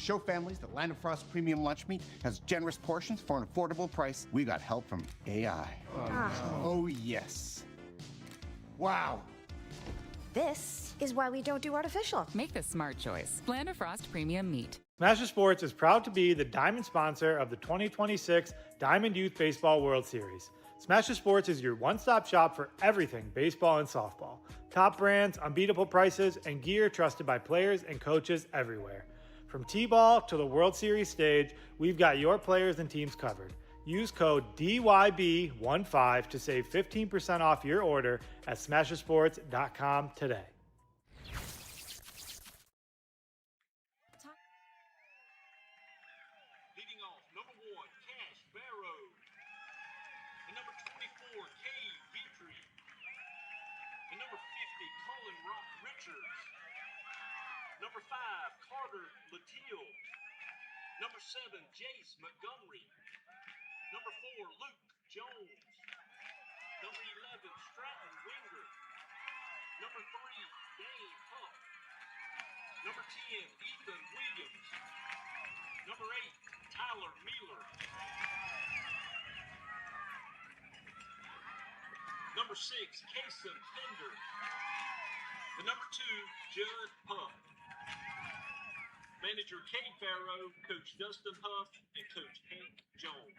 show families that Land of Frost Premium Lunch Meat has generous portions for an affordable price, we got help from AI. Oh, yes. Wow. This is why we don't do artificial. Make the smart choice. Land of Frost Premium Meat. Smasher Sports is proud to be the diamond sponsor of the 2026 Diamond Youth Baseball World Series. Smasher Sports is your one-stop shop for everything baseball and softball. Top brands, unbeatable prices, and gear trusted by players and coaches everywhere. From T-ball to the World Series stage, we've got your players and teams covered. Use code DYB15 to save 15% off your order at smashersports.com today. Leading off, number 1, Cash Barrow. And number 24, Cade Vitry. And number 50, Colin Richards. Number 5, Carter Latil. Number 7, Jace Montgomery. Number 4, Luke Jones. Number 11, Stratton Winger. Number 3, Dane Huff. Number 10, Ethan Williams. Number 8, Tyler Mueller. Number 6, Kason Pender. And number 2, Judd Huff. Manager Kate Farrow, Coach Dustin Huff, and Coach Hank Jones.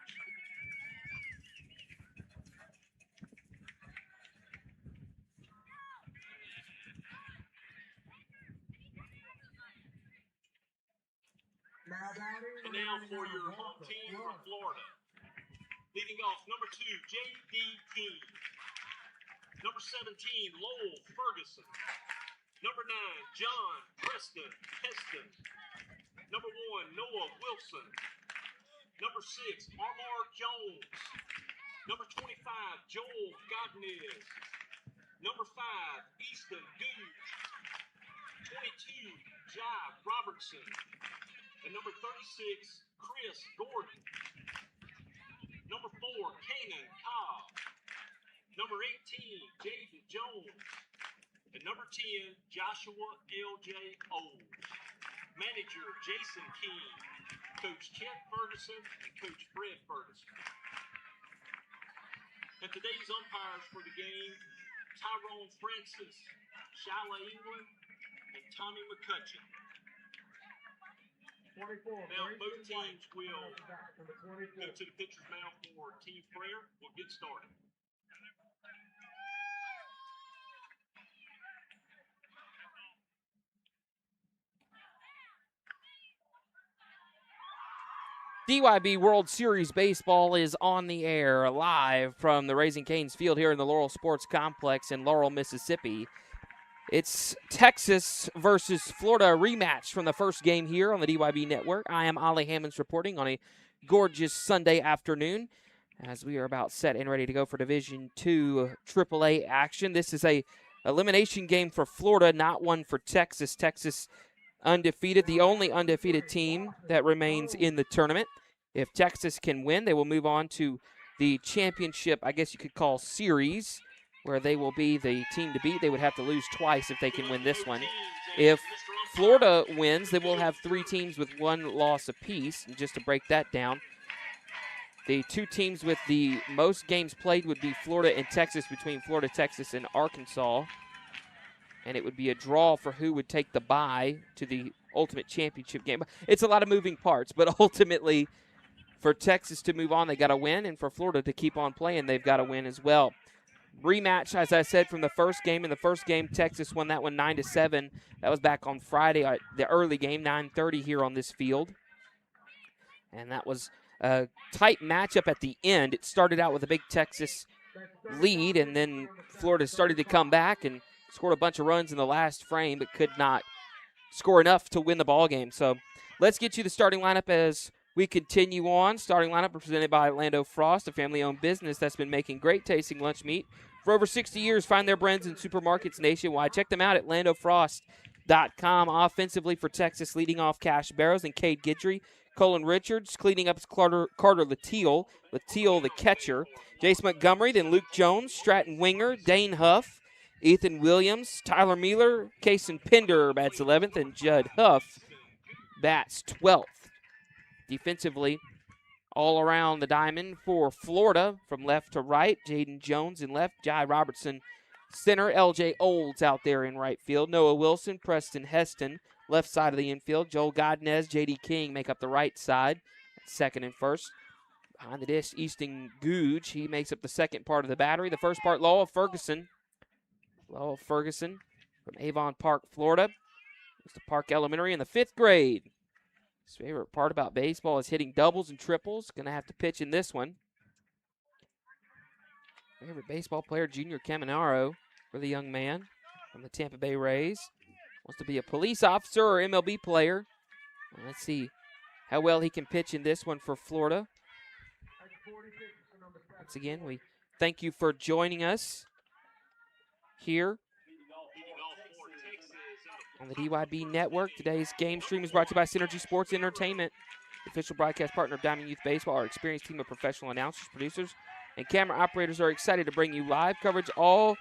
And now for your home team from Florida. Leading off, number 2, J.D. King. Number 17, Lowell Ferguson. Number 9, John Preston Heston. Number 1, Noah Wilson. Number 6, Armar Jones. Number 25, Joel Godnez. Number 5, Easton Gooch. 22, Jai Robertson. And number 36, Chris Gordon. Number 4, Kanan Cobb. Number 18, Jaden Jones. And number 10, Joshua L.J. Olds. Manager, Jason King. Coach Chet Ferguson and Coach Fred Ferguson. And today's umpires for the game, Tyrone Francis, Shyla England, and Tommy McCutcheon. Now both teams will go to the pitcher's mound for team prayer. We'll get started. DYB World Series Baseball is on the air live from the Raising Cane's field here in the Laurel Sports Complex in Laurel, Mississippi. It's Texas versus Florida rematch from the first game here on the DYB Network. I am Ollie Hammonds reporting on a gorgeous Sunday afternoon as we are about set and ready to go for Division II AAA action. This is a elimination game for Florida, not one for Texas. Texas undefeated, the only undefeated team that remains in the tournament. If Texas can win, they will move on to the championship, I guess you could call series, where they will be the team to beat. They would have to lose twice if they can win this one. If Florida wins, they will have 3 teams with 1 loss apiece. And just to break that down, the 2 teams with the most games played would be Florida and Texas, between Florida, Texas, and Arkansas. And it would be a draw for who would take the bye to the ultimate championship game. It's a lot of moving parts, but ultimately for Texas to move on, they got to win, and for Florida to keep on playing, they've got to win as well. Rematch, as I said, from the first game. In the first game, Texas won that one 9-7. That was back on Friday, the early game, 9:30 here on this field. And that was a tight matchup at the end. It started out with a big Texas lead, and then Florida started to come back and scored a bunch of runs in the last frame, but could not score enough to win the ball game. So let's get you the starting lineup as we continue on. Starting lineup presented by Lando Frost, a family-owned business that's been making great-tasting lunch meat for over 60 years. Find their brands in supermarkets nationwide. Check them out at landofrost.com. Offensively for Texas, leading off Cash Barrows and Cade Guidry. Colin Richards cleaning up Carter Latil. Latil, the catcher. Jace Montgomery, then Luke Jones, Stratton Winger, Dane Huff, Ethan Williams, Tyler Mueller, Kason Pender bats 11th, and Judd Huff bats 12th. Defensively, all around the diamond for Florida, from left to right, Jaden Jones in left, Jai Robertson center, LJ Olds out there in right field, Noah Wilson, Preston Heston, left side of the infield, Joel Godinez, J.D. King make up the right side, second and first. Behind the dish, Easton Googe, he makes up the second part of the battery. The first part, Lowell Ferguson. Lowell Ferguson from Avon Park, Florida. Goes to Park Elementary in the 5th grade. His favorite part about baseball is hitting doubles and triples. Going to have to pitch in this one. Favorite baseball player, Junior Caminaro, for the young man from the Tampa Bay Rays. Wants to be a police officer or MLB player. Well, let's see how well he can pitch in this one for Florida. Once again, we thank you for joining us here on the DYB Network. Today's game stream is brought to you by Synergy Sports Entertainment, the official broadcast partner of Diamond Youth Baseball. Our experienced team of professional announcers, producers, and camera operators are excited to bring you live coverage all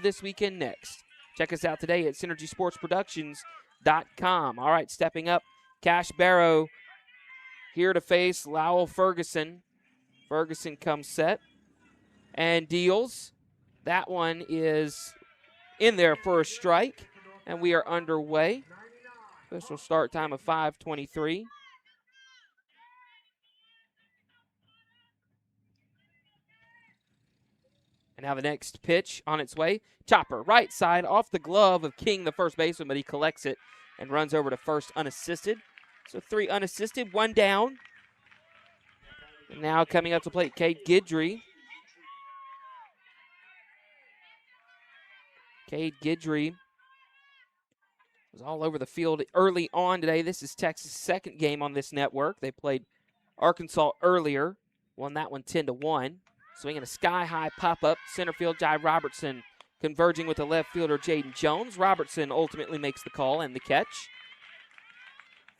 this weekend next. Check us out today at synergysportsproductions.com. All right, stepping up, Cash Barrow here to face Lowell Ferguson. Ferguson comes set and deals. That one is in there for a strike, and we are underway. Official start time of 5:23. And now the next pitch on its way. Chopper, right side, off the glove of King, the first baseman, but he collects it and runs over to first unassisted. So 3 unassisted, 1 down. And now coming up to plate, Cade Guidry. Cade Guidry was all over the field early on today. This is Texas' second game on this network. They played Arkansas earlier, won that one 10-1. Swinging a sky-high pop-up, center field, Jai Robertson converging with the left fielder, Jaden Jones. Robertson ultimately makes the call and the catch.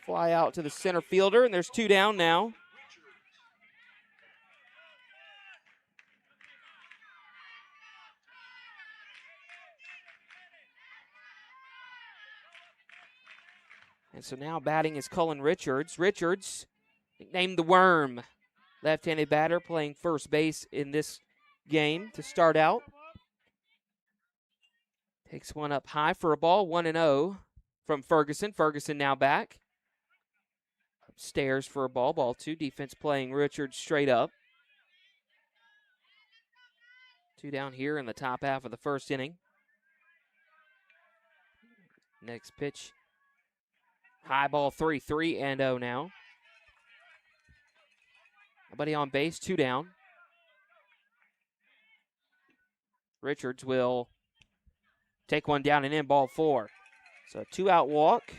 Fly out to the center fielder, and there's 2 down now. And so now batting is Cullen Richards. Richards, nicknamed the Worm. Left-handed batter playing first base in this game to start out. Takes one up high for a ball, 1-0 from Ferguson. Ferguson now back. Upstairs for a ball, ball 2. Defense playing Richards straight up. 2 down here in the top half of the first inning. Next pitch. High ball 3-0 now. Nobody on base, 2 down. Richards will take one down and in, ball 4. So a 2-out walk.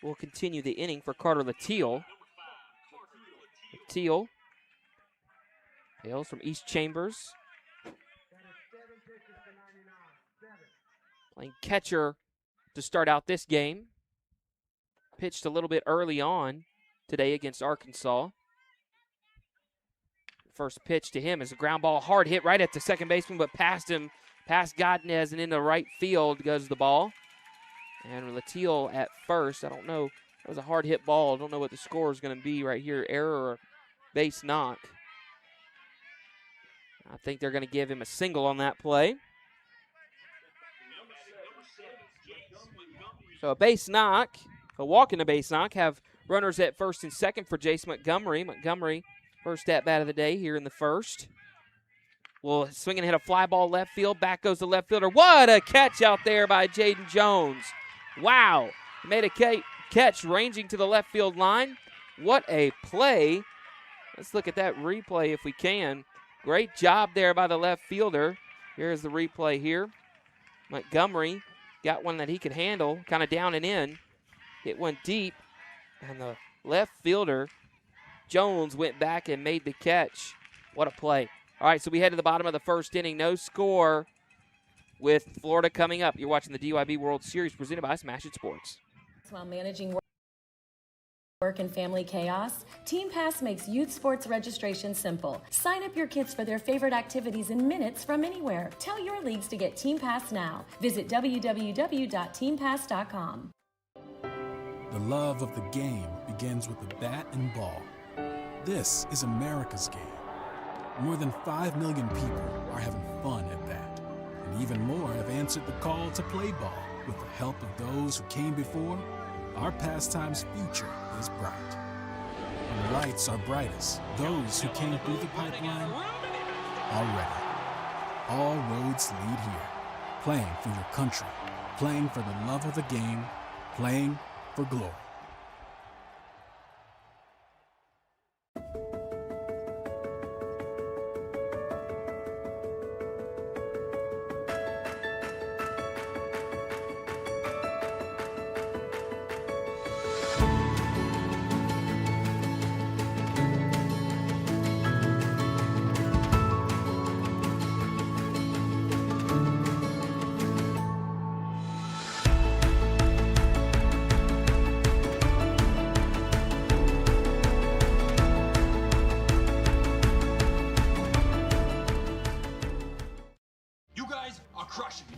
Will continue the inning for Carter Lateal. Lateal hails from East Chambers. Playing catcher to start out this game. Pitched a little bit early on today against Arkansas. First pitch to him is a ground ball, hard hit right at the second baseman, but past him, past Godinez, and into right field goes the ball. And Lateal at first, I don't know, that was a hard hit ball. I don't know what the score is going to be right here, error or base knock. I think they're going to give him a single on that play. So a base knock, a walk in a base knock, have runners at first and second for Jace Montgomery. Montgomery, first at-bat of the day here in the first. Will swing and hit a fly ball left field. Back goes the left fielder. What a catch out there by Jaden Jones. Wow. He made a catch ranging to the left field line. What a play. Let's look at that replay if we can. Great job there by the left fielder. Here's the replay here. Montgomery got one that he could handle, kind of down and in. Hit one deep, and the left fielder, Jones, went back and made the catch. What a play. All right, so we head to the bottom of the first inning. No score with Florida coming up. You're watching the DYB World Series presented by Smash It Sports. While managing work and family chaos, Team Pass makes youth sports registration simple. Sign up your kids for their favorite activities in minutes from anywhere. Tell your leagues to get Team Pass now. Visit www.teampass.com. The love of the game begins with the bat and ball. This is America's game. More than 5 million people are having fun at that. And even more have answered the call to play ball. With the help of those who came before, our pastime's future is bright. When the lights are brightest, those who came through the pipeline are ready. All roads lead here. Playing for your country, playing for the love of the game, playing for glory.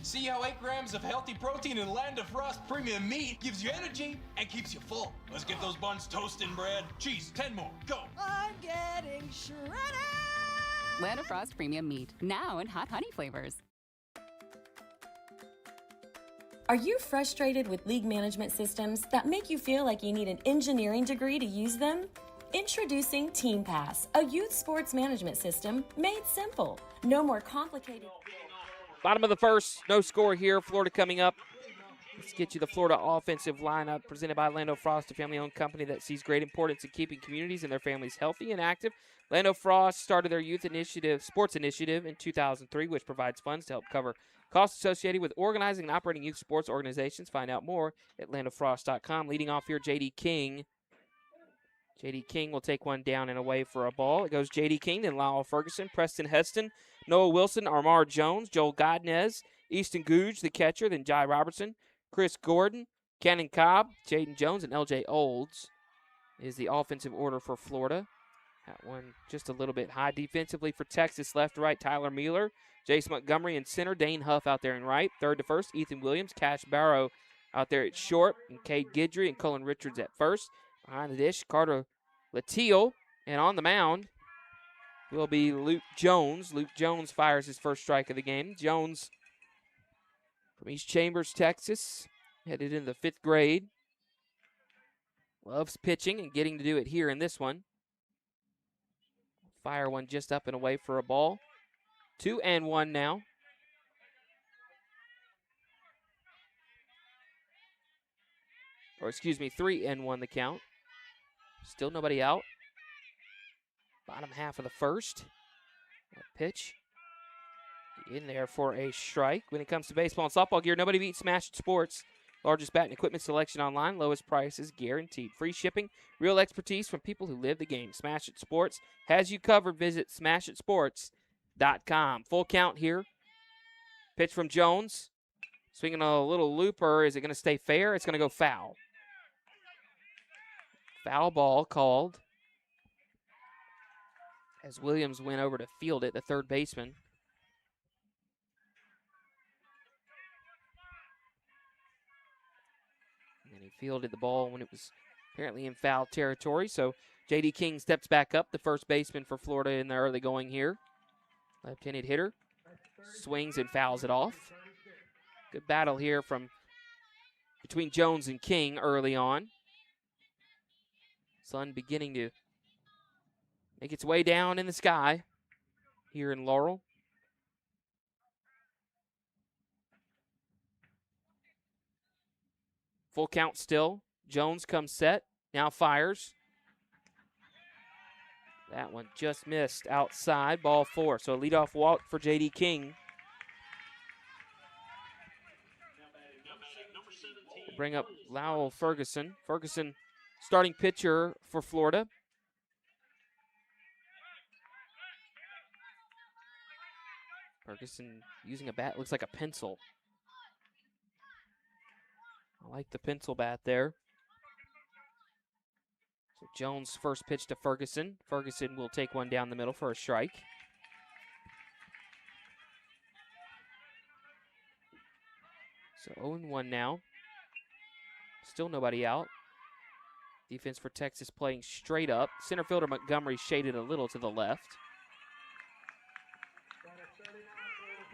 See how 8 grams of healthy protein in Land of Frost premium meat gives you energy and keeps you full. Let's get those buns toasting, Brad. Cheese, 10 more, go. I'm getting shredded. Land of Frost premium meat, now in hot honey flavors. Are you frustrated with league management systems that make you feel like you need an engineering degree to use them? Introducing Team Pass, a youth sports management system made simple. No more complicated. Bottom of the first, no score here. Florida coming up. Let's get you the Florida offensive lineup presented by Lando Frost, a family-owned company that sees great importance in keeping communities and their families healthy and active. Lando Frost started their youth initiative, sports initiative in 2003, which provides funds to help cover costs associated with organizing and operating youth sports organizations. Find out more at landofrost.com. Leading off here, J.D. King. J.D. King will take one down and away for a ball. It goes J.D. King, then Lyle Ferguson, Preston Heston, Noah Wilson, Armar Jones, Joel Godnez, Easton Googe, the catcher, then Jai Robertson, Chris Gordon, Cannon Cobb, Jaden Jones, and L.J. Olds is the offensive order for Florida. That one just a little bit high defensively for Texas. Left to right, Tyler Mueller, Jace Montgomery in center, Dane Huff out there in right. Third to first, Ethan Williams, Cash Barrow out there at short, and Cade Guidry and Cullen Richards at first. Behind the dish, Carter Latil, and on the mound will be Luke Jones. Luke Jones fires his first strike of the game. Jones from East Chambers, Texas, headed into the 5th grade. Loves pitching and getting to do it here in this one. Fire one just up and away for a ball. 2-1 now. Or excuse me, 3-1 the count. Still nobody out. Bottom half of the first. That pitch in there for a strike. When it comes to baseball and softball gear, nobody beats Smash It Sports. Largest bat and equipment selection online, lowest prices guaranteed. Free shipping, real expertise from people who live the game. Smash It Sports has you covered. Visit smashitsports.com. Full count here. Pitch from Jones. Swinging a little looper. Is it going to stay fair? It's going to go foul. Foul ball called as Williams went over to field it, the third baseman. And he fielded the ball when it was apparently in foul territory. So J.D. King steps back up, the first baseman for Florida in the early going here. Left-handed hitter. Swings and fouls it off. Good battle here between Jones and King early on. Sun beginning to make its way down in the sky here in Laurel. Full count still. Jones comes set. Now fires. That one just missed outside. Ball 4. So a leadoff walk for J.D. King. We'll bring up Lowell Ferguson. Ferguson, starting pitcher for Florida. Ferguson using a bat, looks like a pencil. I like the pencil bat there. So Jones first pitch to Ferguson. Ferguson will take one down the middle for a strike. So 0-1 now. Still nobody out. Defense for Texas playing straight up. Center fielder Montgomery shaded a little to the left.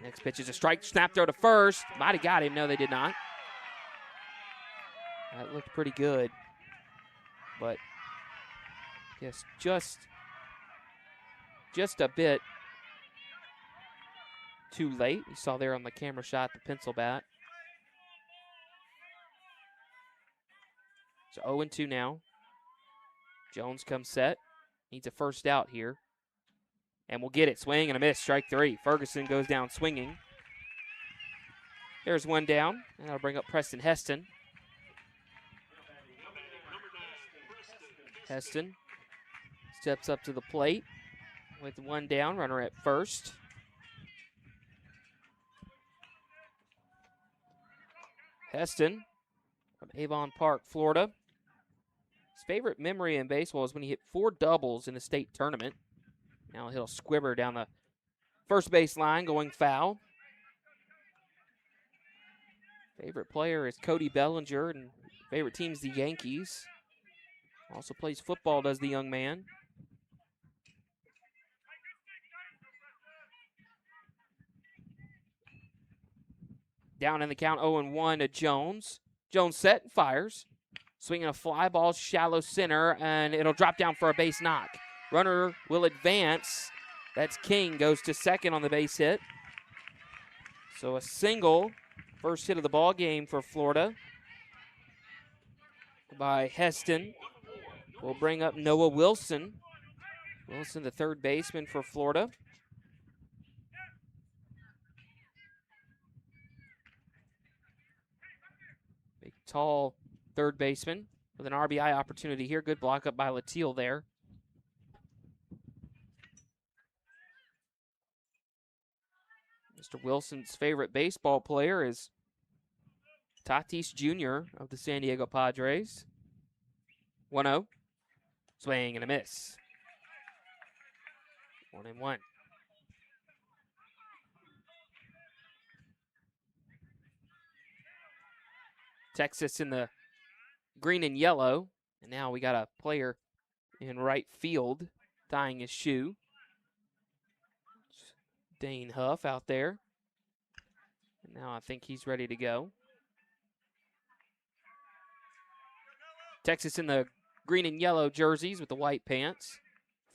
Next pitch is a strike. Snap throw to first. Might have got him. No, they did not. That looked pretty good. But yes, just a bit too late. You saw there on the camera shot the pencil bat. So 0-2 now. Jones comes set. Needs a first out here. And we'll get it. Swing and a miss. Strike 3. Ferguson goes down swinging. There's one down. And that'll bring up Preston Heston. Heston steps up to the plate with one down. Runner at first. Heston from Avon Park, Florida. His favorite memory in baseball is when he hit 4 doubles in the state tournament. Now he'll squibber down the first base line, going foul. Favorite player is Cody Bellinger, and favorite team's the Yankees. Also plays football, does the young man. Down in the count, 0-1 to Jones. Jones set and fires. Swinging a fly ball, shallow center, and it'll drop down for a base knock. Runner will advance. That's King, goes to second on the base hit. So a single, first hit of the ball game for Florida by Heston. Will bring up Noah Wilson. Wilson, the third baseman for Florida. Big, tall third baseman with an RBI opportunity here. Good block up by Latil there. Mr. Wilson's favorite baseball player is Tatis Jr. of the San Diego Padres. 1-0. Swing and a miss. 1-1. Texas in the green and yellow. And now we got a player in right field tying his shoe. Dane Huff out there. And now I think he's ready to go. Texas in the green and yellow jerseys with the white pants.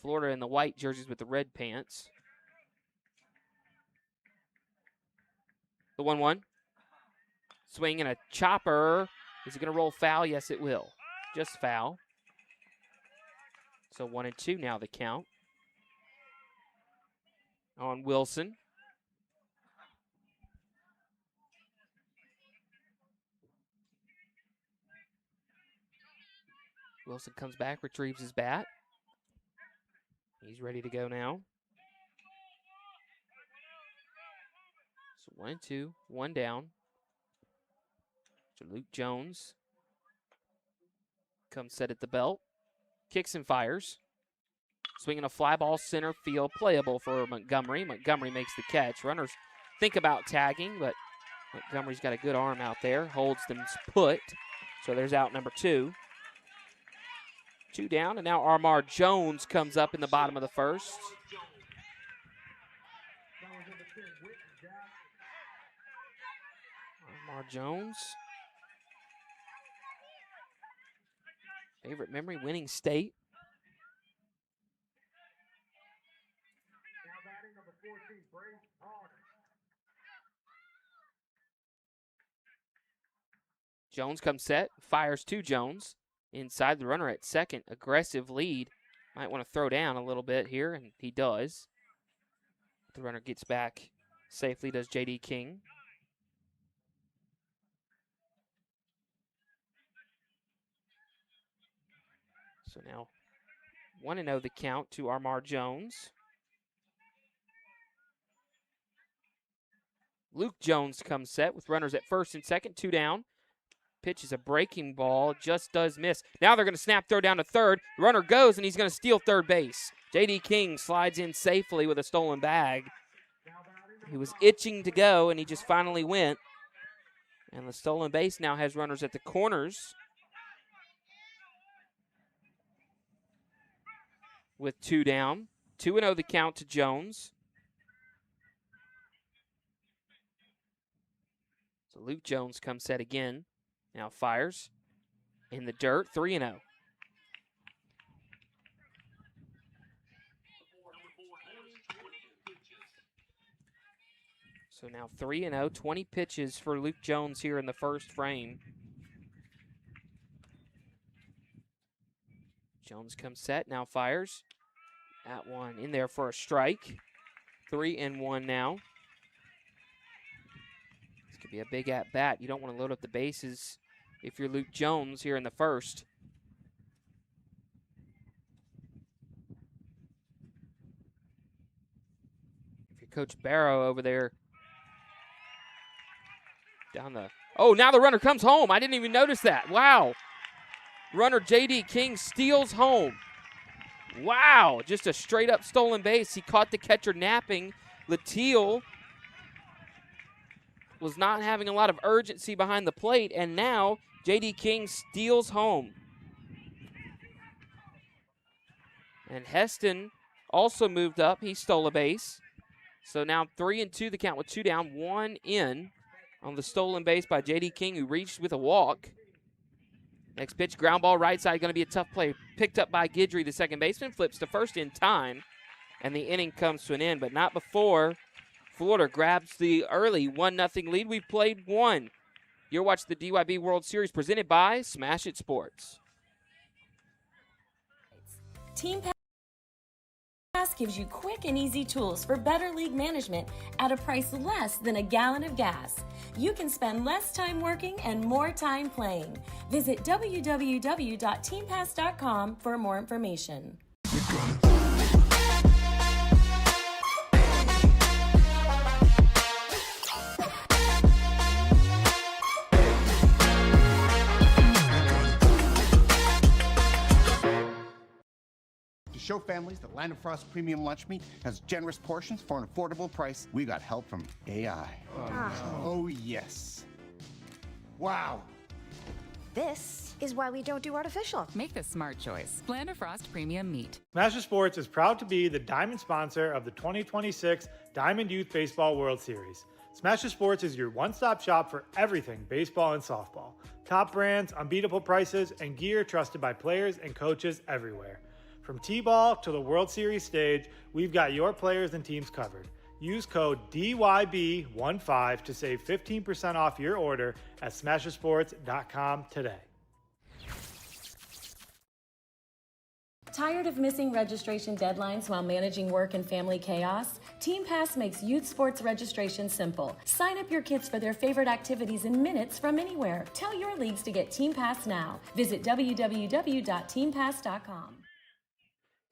Florida in the white jerseys with the red pants. The 1-1. Swing and a chopper. Is it going to roll foul? Yes, it will. Just foul. So 1-2 now the count. On Wilson. Wilson comes back, retrieves his bat. He's ready to go now. So 1-2, one down. So Luke Jones comes set at the belt. Kicks and fires. Swinging a fly ball center field, playable for Montgomery. Montgomery makes the catch. Runners think about tagging, but Montgomery's got a good arm out there. Holds them put. So there's out number 2. 2 down, and now Armar Jones comes up in the bottom of the first. Armar Jones. Favorite memory, winning state. Jones comes set, fires to Jones. Inside the runner at second, aggressive lead. Might want to throw down a little bit here, and he does. The runner gets back safely, does J.D. King. So now 1-0 the count to Armar Jones. Luke Jones comes set with runners at first and second, 2 down. Pitch is a breaking ball, just does miss. Now they're going to snap throw down to third. The runner goes, and he's going to steal third base. J.D. King slides in safely with a stolen bag. He was itching to go, and he just finally went. And the stolen base now has runners at the corners. with 2 down. 2-0 the count to Jones. So Luke Jones comes set again. Now fires in the dirt, 3-0. So now 3-0, 20 pitches for Luke Jones here in the first frame. Jones comes set, now fires. That one in there for a strike. 3-1 now. This could be a big at-bat. You don't want to load up the bases if you're Luke Jones here in the first. If you're Coach Barrow over there, down the... Oh, now the runner comes home. I didn't even notice that. Wow. Runner J.D. King steals home. Wow, just a straight-up stolen base. He caught the catcher napping. Latil was not having a lot of urgency behind the plate, and now J.D. King steals home. And Heston also moved up. He stole a base. So now 3-2 the count with 2 down, 1 in on the stolen base by J.D. King, who reached with a walk. Next pitch, ground ball right side, going to be a tough play. Picked up by Guidry, the second baseman, flips to first in time, and the inning comes to an end, but not before Florida grabs the early 1-0 lead. We've played 1. You're watching the DYB World Series presented by Smash It Sports. Team Pass gives you quick and easy tools for better league management at a price less than a gallon of gas. You can spend less time working and more time playing. Visit www.teampass.com for more information. To show families that Land of Frost Premium Lunch Meat has generous portions for an affordable price, we got help from AI. Oh, yes. Wow. This is why we don't do artificial. Make the smart choice. Land of Frost Premium Meat. Smash Sports is proud to be the diamond sponsor of the 2026 Diamond Youth Baseball World Series. Smash Sports is your one-stop shop for everything baseball and softball. Top brands, unbeatable prices, and gear trusted by players and coaches everywhere. From T-ball to the World Series stage, we've got your players and teams covered. Use code DYB15 to save 15% off your order at smashersports.com today. Tired of missing registration deadlines while managing work and family chaos? Team Pass makes youth sports registration simple. Sign up your kids for their favorite activities in minutes from anywhere. Tell your leagues to get Team Pass now. Visit www.teampass.com.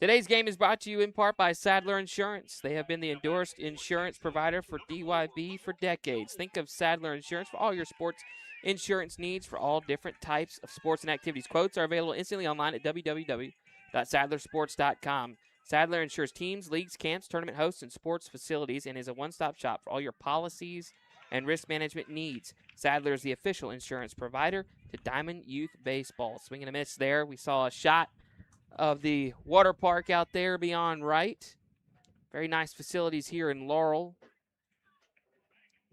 Today's game is brought to you in part by Sadler Insurance. They have been the endorsed insurance provider for DYB for decades. Think of Sadler Insurance for all your sports insurance needs for all different types of sports and activities. Quotes are available instantly online at www.sadlersports.com. Sadler insures teams, leagues, camps, tournament hosts, and sports facilities and is a one-stop shop for all your policies and risk management needs. Sadler is the official insurance provider to Diamond Youth Baseball. Swing and a miss there. We saw a shot of the water park out there beyond right. Very nice facilities here in Laurel.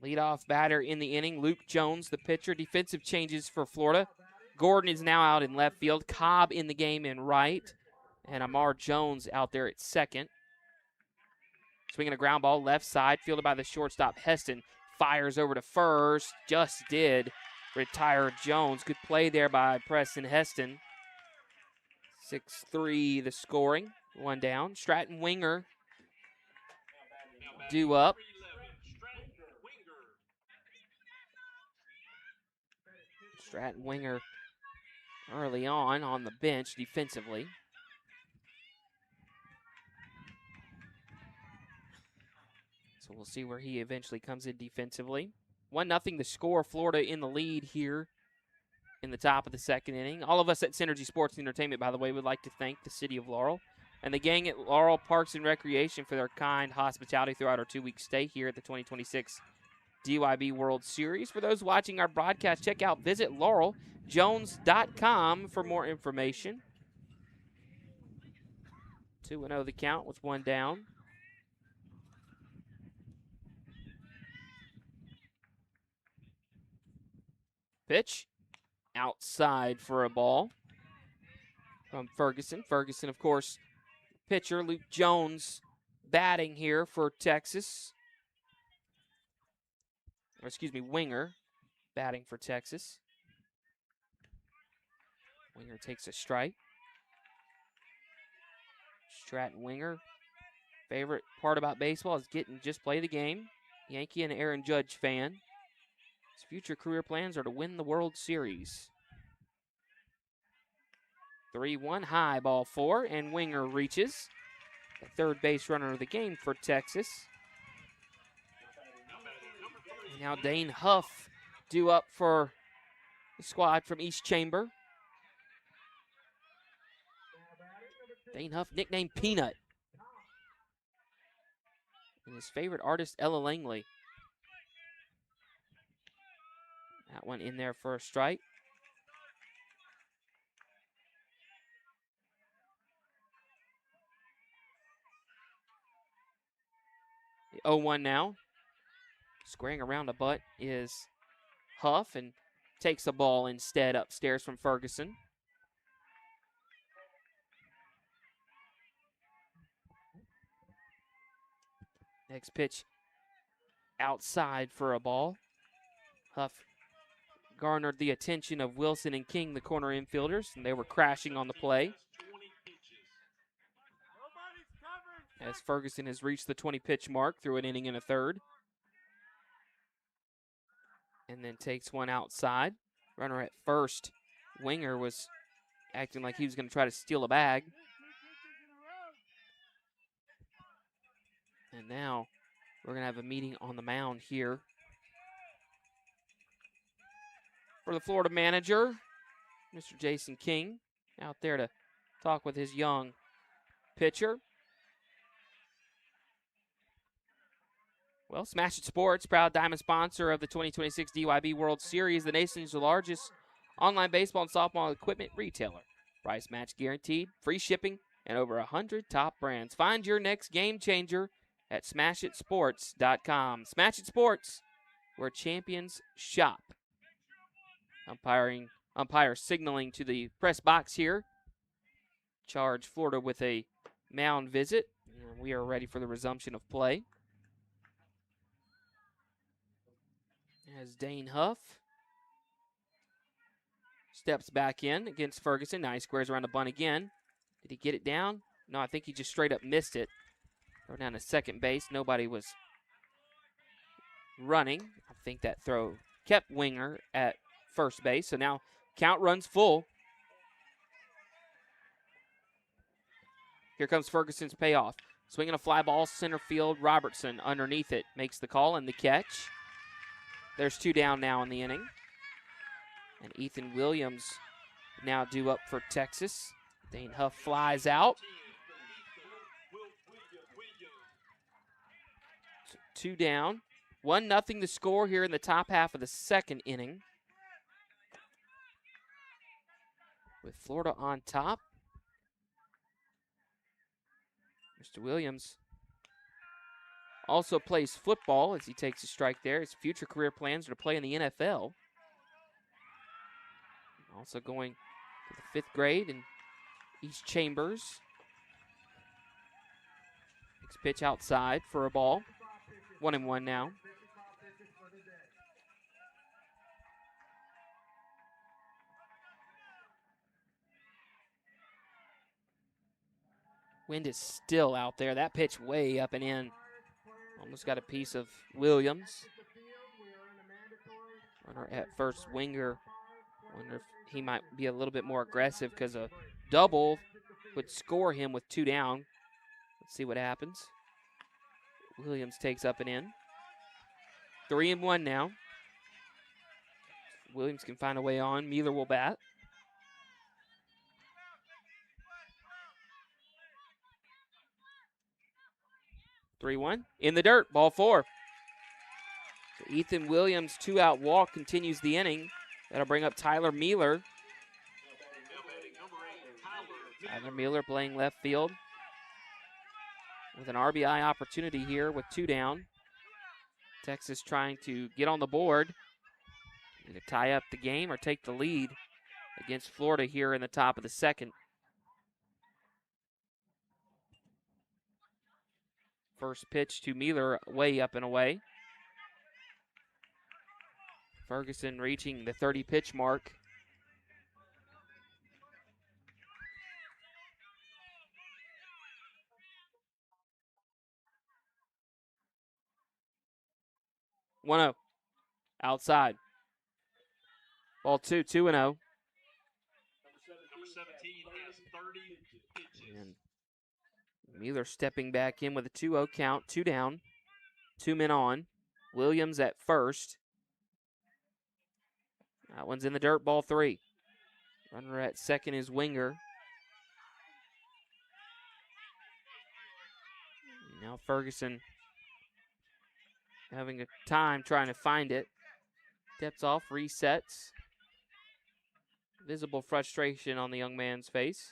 Leadoff batter in the inning, Luke Jones, the pitcher. Defensive changes for Florida. Gordon is now out in left field. Cobb in the game in right. And Amar Jones out there at second. Swinging a ground ball left side, fielded by the shortstop Heston. Fires over to first. Just did retire Jones. Good play there by Preston Heston. 6-3 the scoring. 1 down. Stratton Winger due up. Stratton Winger early on the bench defensively. So we'll see where he eventually comes in defensively. 1-0 the score. Florida in the lead here in the top of the second inning. All of us at Synergy Sports and Entertainment, by the way, would like to thank the city of Laurel and the gang at Laurel Parks and Recreation for their kind hospitality throughout our 2-week stay here at the 2026 DYB World Series. For those watching our broadcast, visit laureljones.com for more information. 2-0 the count with one down. Pitch outside for a ball from Ferguson. Ferguson, of course, pitcher. Luke Jones batting here for Texas. Or excuse me, Winger batting for Texas. Winger takes a strike. Stratton Winger. Favorite part about baseball is getting just play the game. Yankee and Aaron Judge fan. His future career plans are to win the World Series. 3-1 high, ball 4, and Winger reaches. The third base runner of the game for Texas. And now Dane Huff due up for the squad from East Chamber. Dane Huff, nicknamed Peanut. And his favorite artist, Ella Langley. That one in there for a strike. The 0-1 now. Squaring around the butt is Huff and takes the ball instead upstairs from Ferguson. Next pitch outside for a ball. Huff garnered the attention of Wilson and King, the corner infielders, and they were crashing on the play. As Ferguson has reached the 20-pitch mark through an inning and a third. And then takes one outside. Runner at first. Winger was acting like he was going to try to steal a bag. And now we're going to have a meeting on the mound here. For the Florida manager, Mr. Jason King, out there to talk with his young pitcher. Well, Smash It Sports, proud diamond sponsor of the 2026 DYB World Series, the nation's largest online baseball and softball equipment retailer. Price match guaranteed, free shipping, and over 100 top brands. Find your next game changer at smashitsports.com. Smash It Sports, where champions shop. Umpire signaling to the press box here. Charge Florida with a mound visit. And we are ready for the resumption of play. As Dane Huff steps back in against Ferguson. Now he squares around the bunt again. Did he get it down? No, I think he just straight up missed it. Throw down to second base. Nobody was running. I think that throw kept Winger at first base. So now count runs full. Here comes Ferguson's payoff. Swinging a fly ball, center field. Robertson underneath it makes the call and the catch. There's two down now in the inning. And Ethan Williams now due up for Texas. Dane Huff flies out. 2 down. 1-0 the score here in the top half of the second inning. With Florida on top. Mr. Williams also plays football as he takes a strike there. His future career plans are to play in the NFL. Also going to the 5th grade in East Chambers. Next pitch outside for a ball. 1-1 now. Wind is still out there. That pitch way up and in. Almost got a piece of Williams. Runner at first, Winger. Wonder if he might be a little bit more aggressive because a double would score him with 2 down. Let's see what happens. Williams takes up and in. 3-1 now. Williams can find a way on. Mueller will bat. (3-1) in the dirt. Ball 4. So Ethan Williams' 2-out walk continues the inning. That'll bring up Tyler Mueller. Tyler Mueller playing left field. with an RBI opportunity here with 2 down. Texas trying to get on the board, either tie up the game or take the lead against Florida here in the top of the second. First pitch to Mueller, way up and away. Ferguson reaching the 30-pitch mark. One-0. Outside. Ball 2, 2-0. Number 17 has 30 pitches. And Mueller stepping back in with a 2-0 count, 2 down, 2 men on. Williams at first. That one's in the dirt, ball 3. Runner at second is Winger. Now Ferguson having a time trying to find it. Steps off, resets. Visible frustration on the young man's face.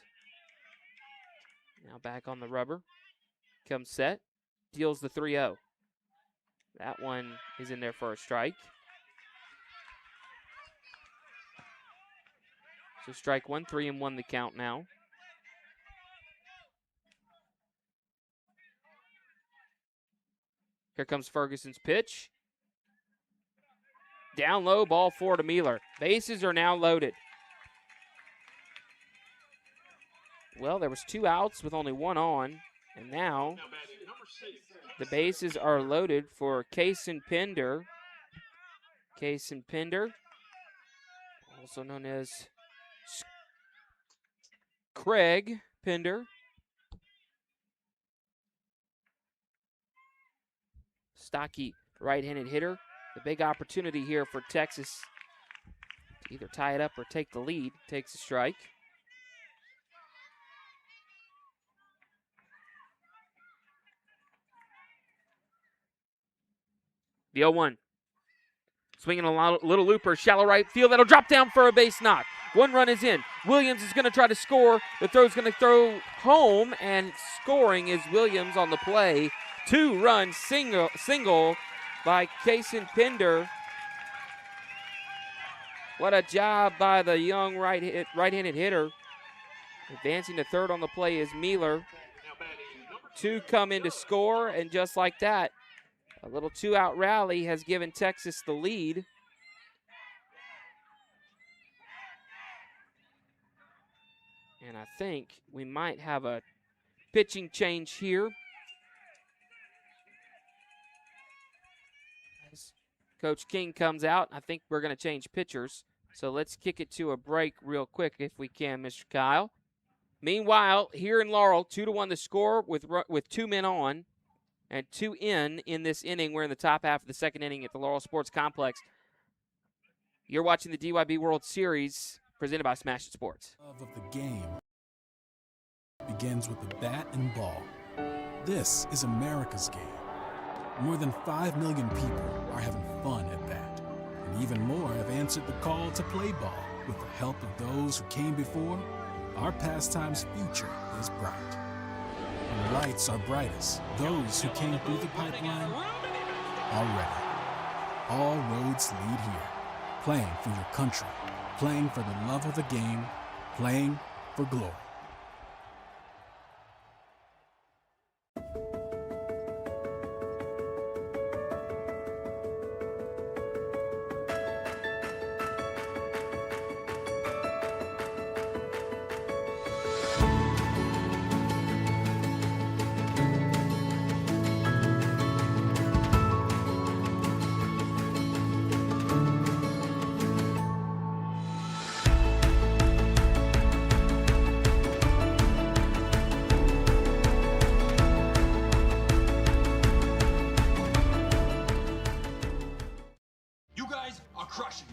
Now back on the rubber. Comes set. Deals the 3-0. That one is in there for a strike. So strike 1, 3-1 the count now. Here comes Ferguson's pitch. Down low, ball 4 to Mueller. Bases are now loaded. Well, there was 2 outs with only 1 on, and now the bases are loaded for Kaysen Pender. Kaysen Pender, also known as Craig Pender. Stocky right-handed hitter. The big opportunity here for Texas to either tie it up or take the lead. Takes a strike. The 0-1. Swinging a little looper, shallow right field. That'll drop down for a base knock. 1 run is in. Williams is going to try to score. The throw's going to throw home, and scoring is Williams on the play. 2-run single by Kaysen Pender. What a job by the young right-handed hitter. Advancing to third on the play is Mueller. 2 come in to score, and just like that, a little 2-out rally has given Texas the lead. And I think we might have a pitching change here. As Coach King comes out, I think we're going to change pitchers. So let's kick it to a break real quick if we can, Mr. Kyle. Meanwhile, here in Laurel, 2-1 the score with 2 men on. And 2 in this inning. We're in the top half of the second inning at the Laurel Sports Complex. You're watching the DYB World Series presented by Smash Sports. Love of the game begins with the bat and ball. This is America's game. More than 5 million people are having fun at bat. And even more have answered the call to play ball. With the help of those who came before, our pastime's future is bright. When the lights are brightest, those who came through the pipeline are ready. All roads lead here. Playing for your country, playing for the love of the game, playing for glory.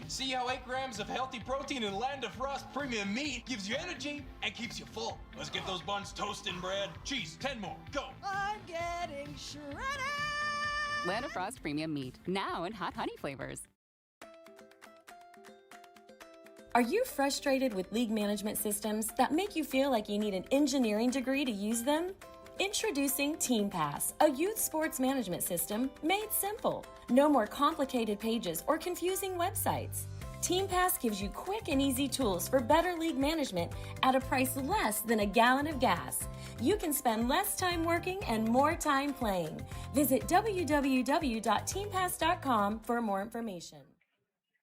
See how 8 grams of healthy protein in Land of Frost premium meat gives you energy and keeps you full. Let's get those buns toasting, bread. Cheese, 10 more. Go. I'm getting shredded. Land of Frost premium meat, now in hot honey flavors. Are you frustrated with league management systems that make you feel like you need an engineering degree to use them? Introducing Team Pass, a youth sports management system made simple. No more complicated pages or confusing websites. Team Pass gives you quick and easy tools for better league management at a price less than a gallon of gas. You can spend less time working and more time playing. Visit www.teampass.com for more information.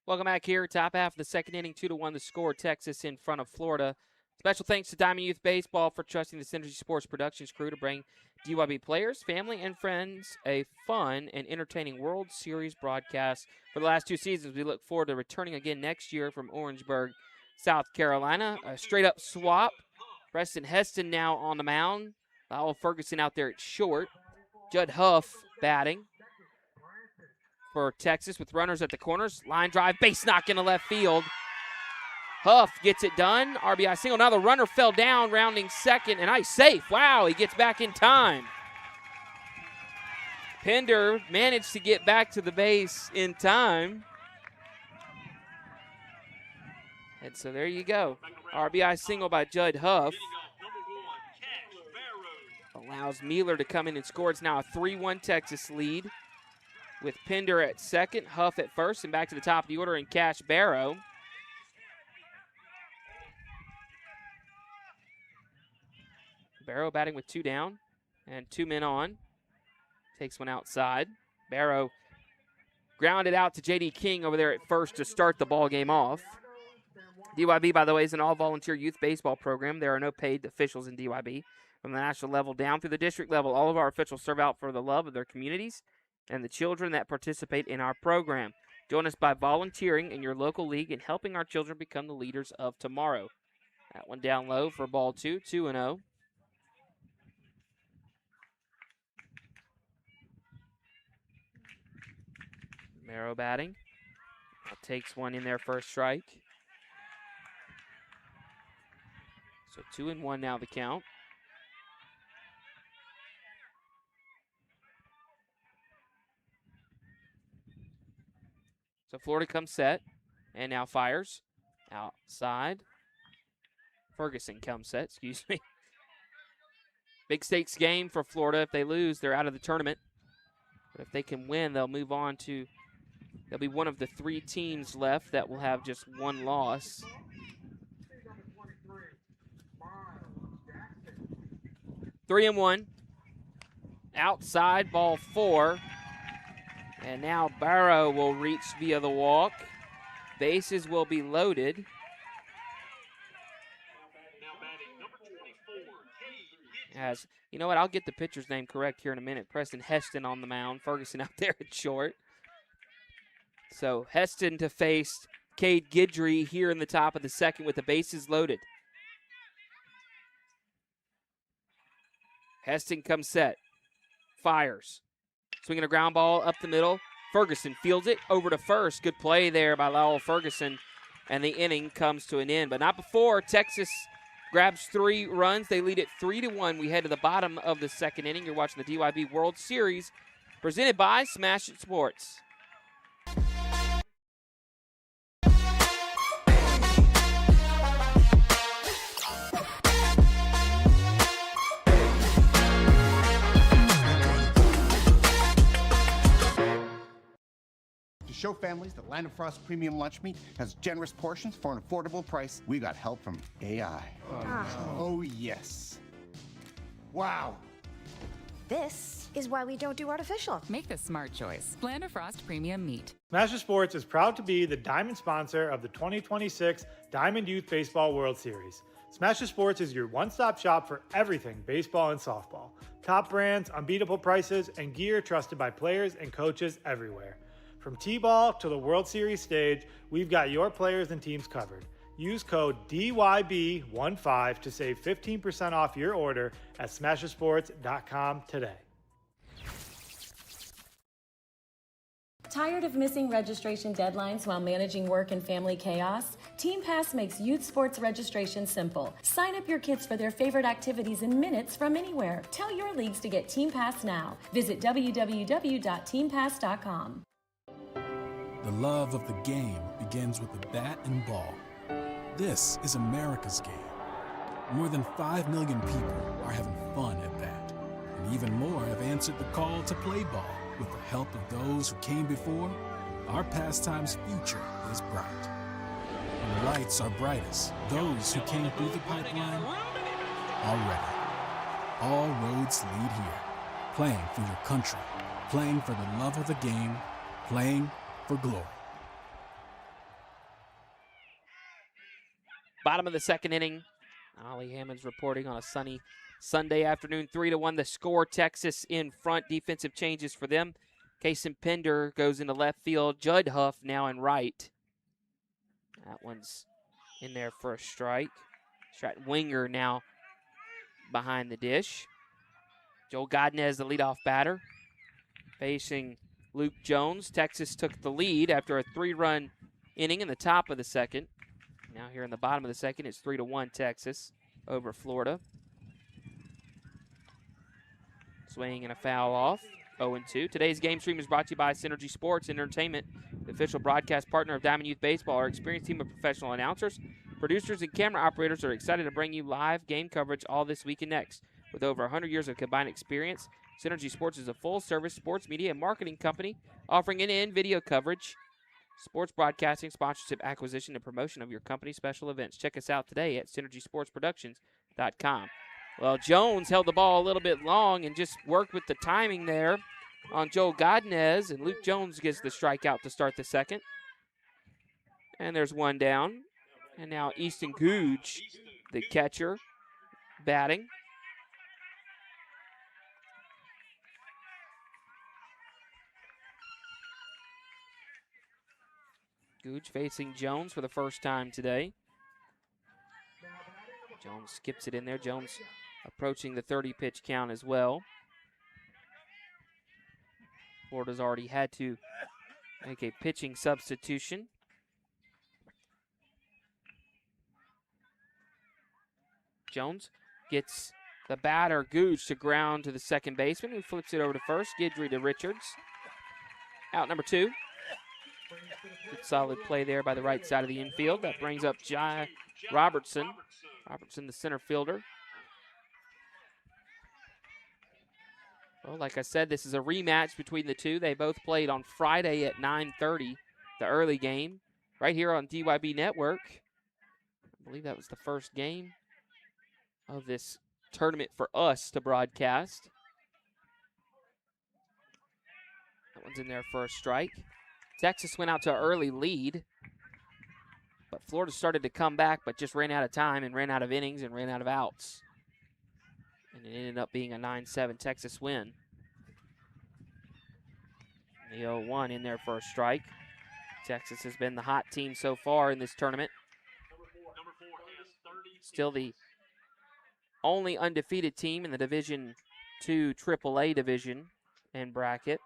Welcome back here. Top half of the second inning, 2-1 the score. Texas in front of Florida. Special thanks to Diamond Youth Baseball for trusting the Synergy Sports Productions crew to bring DYB players, family, and friends a fun and entertaining World Series broadcast for the last 2 seasons. We look forward to returning again next year from Orangeburg, South Carolina. A straight-up swap. Preston Heston now on the mound. Lowell Ferguson out there at short. Judd Huff batting for Texas with runners at the corners. Line drive, base knock into left field. Huff gets it done. RBI single. Now the runner fell down, rounding second, and he's safe. Wow, he gets back in time. Pender managed to get back to the base in time. And so there you go. RBI single by Judd Huff. Allows Mealer to come in and score. It's now a 3-1 Texas lead with Pender at second, Huff at first, and back to the top of the order in Cash Barrow. Barrow batting with 2 down and 2 men on. Takes one outside. Barrow grounded out to J.D. King over there at first to start the ball game off. DYB, by the way, is an all-volunteer youth baseball program. There are no paid officials in DYB. From the national level down through the district level, all of our officials serve out for the love of their communities and the children that participate in our program. Join us by volunteering in your local league and helping our children become the leaders of tomorrow. That one down low for ball 2, 2-0. Barrow batting. Takes one in there for a strike. So 2-1 now the count. So Florida comes set and now fires. Outside. Ferguson comes set, excuse me. Big stakes game for Florida. If they lose, they're out of the tournament. But if they can win, they'll move on to, they'll be one of the 3 teams left that will have just 1 loss. Three and 1. Outside, ball 4. And now Barrow will reach via the walk. Bases will be loaded. As you know what, I'll get the pitcher's name correct here in a minute. Preston Heston on the mound. Ferguson out there at short. So Heston to face Cade Guidry here in the top of the second with the bases loaded. Heston comes set. Fires. Swinging a ground ball up the middle. Ferguson fields it over to first. Good play there by Lowell Ferguson. And the inning comes to an end. But not before. Texas grabs 3 runs. They lead it 3-1. We head to the bottom of the second inning. You're watching the DYB World Series presented by Smash It Sports. To show families that Land of Frost Premium Lunch Meat has generous portions for an affordable price, we got help from AI. Oh, yes. Wow. This is why we don't do artificial. Make the smart choice. Land of Frost Premium Meat. Smash Sports is proud to be the diamond sponsor of the 2026 Diamond Youth Baseball World Series. Smash Sports is your one-stop shop for everything baseball and softball. Top brands, unbeatable prices, and gear trusted by players and coaches everywhere. From T-ball to the World Series stage, we've got your players and teams covered. Use code DYB15 to save 15% off your order at smashersports.com today. Tired of missing registration deadlines while managing work and family chaos? Team Pass makes youth sports registration simple. Sign up your kids for their favorite activities in minutes from anywhere. Tell your leagues to get Team Pass now. Visit www.teampass.com. The love of the game begins with the bat and ball. This is America's game. More than 5 million people are having fun at that. And even more have answered the call to play ball. With the help of those who came before, our pastime's future is bright. When the lights are brightest, those who came through the pipeline are ready. All roads lead here. Playing for your country, playing for the love of the game, playing for glory. Bottom of the second inning. Ollie Hammond's reporting on a sunny Sunday afternoon. 3-1 the score. Texas in front. Defensive changes for them. Kason Pender goes into left field. Judd Huff now in right. That one's in there for a strike. Stratton Winger now behind the dish. Joel Godinez, the leadoff batter, facing Luke Jones. Texas took the lead after a 3-run inning in the top of the second. Now here in the bottom of the second, it's 3-1 Texas over Florida. Swing and a foul off, 0-2. Today's game stream is brought to you by Synergy Sports and Entertainment, the official broadcast partner of Diamond Youth Baseball. Our experienced team of professional announcers, producers, and camera operators are excited to bring you live game coverage all this week and next. With over 100 years of combined experience, Synergy Sports is a full-service sports media and marketing company offering end-to-end video coverage, sports broadcasting, sponsorship, acquisition, and promotion of your company's special events. Check us out today at synergysportsproductions.com. Well, Jones held the ball a little bit long and just worked with the timing there on Joel Godinez, and Luke Jones gets the strikeout to start the second. And there's one down. And now Easton Googe, the catcher, batting. Googe facing Jones for the first time today. Jones skips it in there. Jones approaching the 30-pitch count as well. Florida's already had to make a pitching substitution. Jones gets the batter, Googe, to ground to the second baseman, who flips it over to first. Guidry to Richards. Out number 2. Good solid play there by the right side of the infield. That brings up Jai Robertson. Robertson, the center fielder. Well, like I said, this is a rematch between the two. They both played on Friday at 9:30, the early game, right here on DYB Network. I believe that was the first game of this tournament for us to broadcast. That one's in there for a strike. Texas went out to an early lead, but Florida started to come back, but just ran out of time and ran out of innings and ran out of outs. And it ended up being a 9-7 Texas win. The 0-1 in there for a strike. Texas has been the hot team so far in this tournament. Still the only undefeated team in the Division II AAA division and bracket.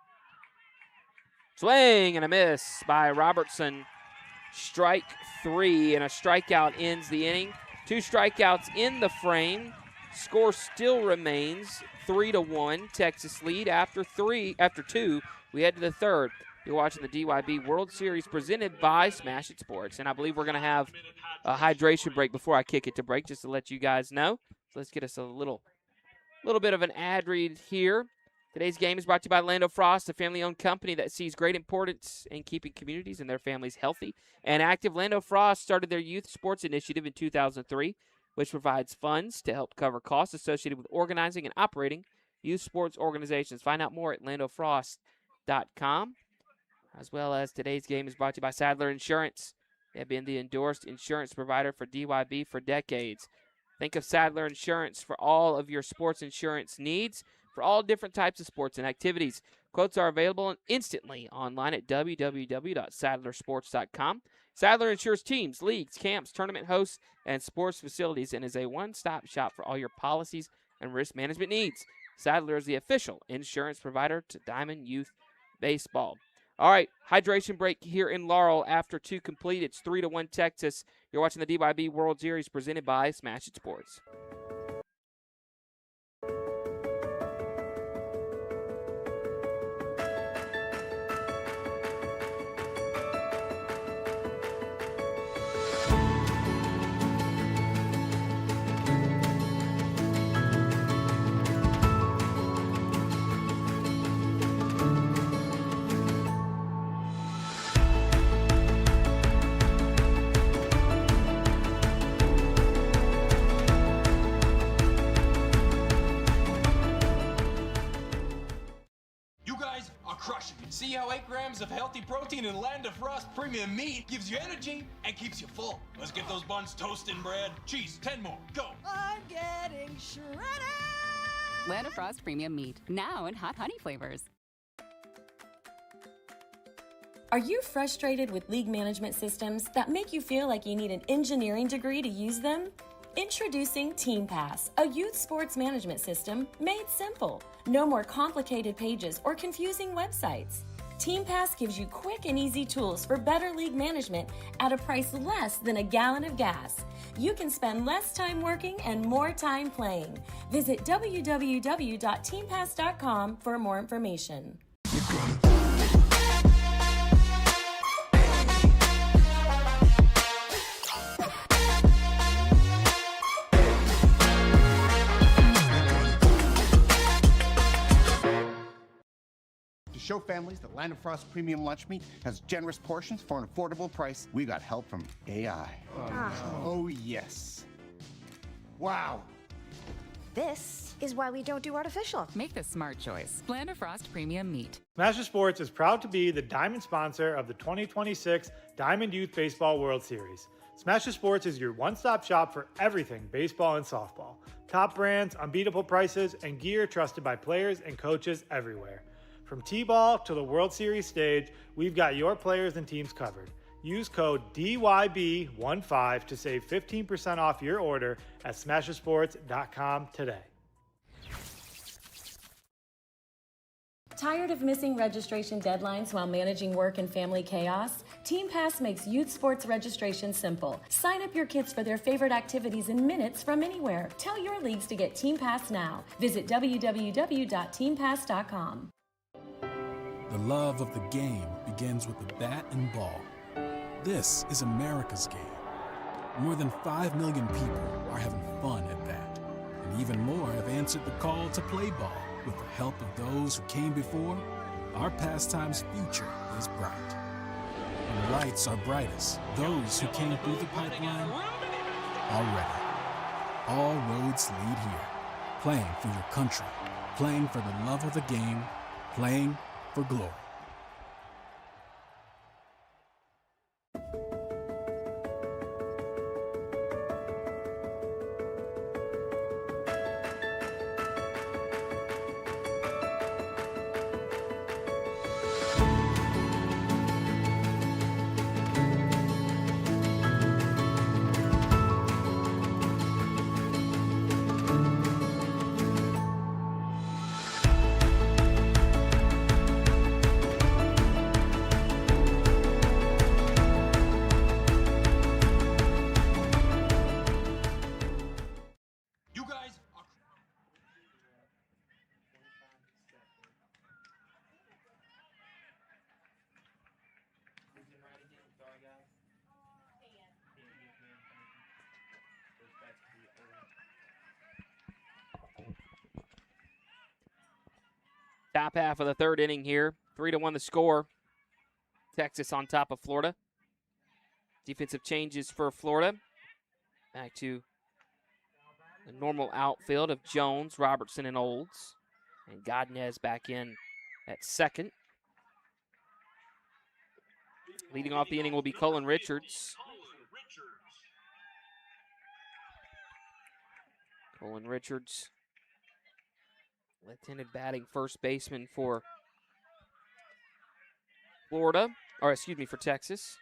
Swing and a miss by Robertson. Strike 3, and a strikeout ends the inning. 2 strikeouts in the frame. Score still remains 3-1. Texas lead after 2. We head to the third. You're watching the DYB World Series presented by Smash It Sports. And I believe we're going to have a hydration break before I kick it to break, just to let you guys know. So let's get us a little bit of an ad read here. Today's game is brought to you by Lando Frost, a family-owned company that sees great importance in keeping communities and their families healthy and active. Lando Frost started their youth sports initiative in 2003, which provides funds to help cover costs associated with organizing and operating youth sports organizations. Find out more at landofrost.com. As well as today's game is brought to you by Sadler Insurance. They have been the endorsed insurance provider for DYB for decades. Think of Sadler Insurance for all of your sports insurance needs for all different types of sports and activities. Quotes are available instantly online at www.sadlersports.com. Sadler insures teams, leagues, camps, tournament hosts, and sports facilities and is a one-stop shop for all your policies and risk management needs. Sadler is the official insurance provider to Diamond Youth Baseball. All right, hydration break here in Laurel after 2 complete. It's 3-1 Texas. You're watching the DYB World Series presented by Smash It Sports. how 8 grams of healthy protein in Land of Frost premium meat gives you energy and keeps you full. Let's get those buns toasting, bread. Cheese, 10 more. Go. I'm getting shredded. Land of Frost Premium Meat, now in hot honey flavors. Are you frustrated with league management systems that make you feel like you need an engineering degree to use them? Introducing TeamPass, a youth sports management system made simple. No more complicated pages or confusing websites. TeamPass gives you quick and easy tools for better league management at a price less than a gallon of gas. You can spend less time working and more time playing. Visit www.teampass.com for more information. To show families that Land of Frost premium lunch meat has generous portions for an affordable price, we got help from AI. Oh yes. Wow. This is why we don't do artificial. Make the smart choice. Land of Frost Premium Meat. Smash Sports is proud to be the diamond sponsor of the 2026 Diamond Youth Baseball World Series. Smash Sports is your one-stop shop for everything baseball and softball. Top brands, unbeatable prices, and gear trusted by players and coaches everywhere. From T-ball to the World Series stage, we've got your players and teams covered. Use code DYB15 to save 15% off your order at smashersports.com today. Tired of missing registration deadlines while managing work and family chaos? TeamPass makes youth sports registration simple. Sign up your kids for their favorite activities in minutes from anywhere. Tell your leagues to get TeamPass now. Visit www.teampass.com. The love of the game begins with the bat and ball. This is America's game. More than 5 million people are having fun at that. And even more have answered the call to play ball. With the help of those who came before, our pastime's future is bright. When the lights are brightest, those who came through the pipeline are ready. All roads lead here. Playing for your country, playing for the love of the game, playing for glory. Top half of the third inning here. 3-1 the score. Texas on top of Florida. Defensive changes for Florida. Back to the normal outfield of Jones, Robertson, and Olds. And Godinez back in at second. Leading off the inning will be Cullen Richards. Cullen Richards, left-handed batting first baseman for Florida, or excuse me, for Texas.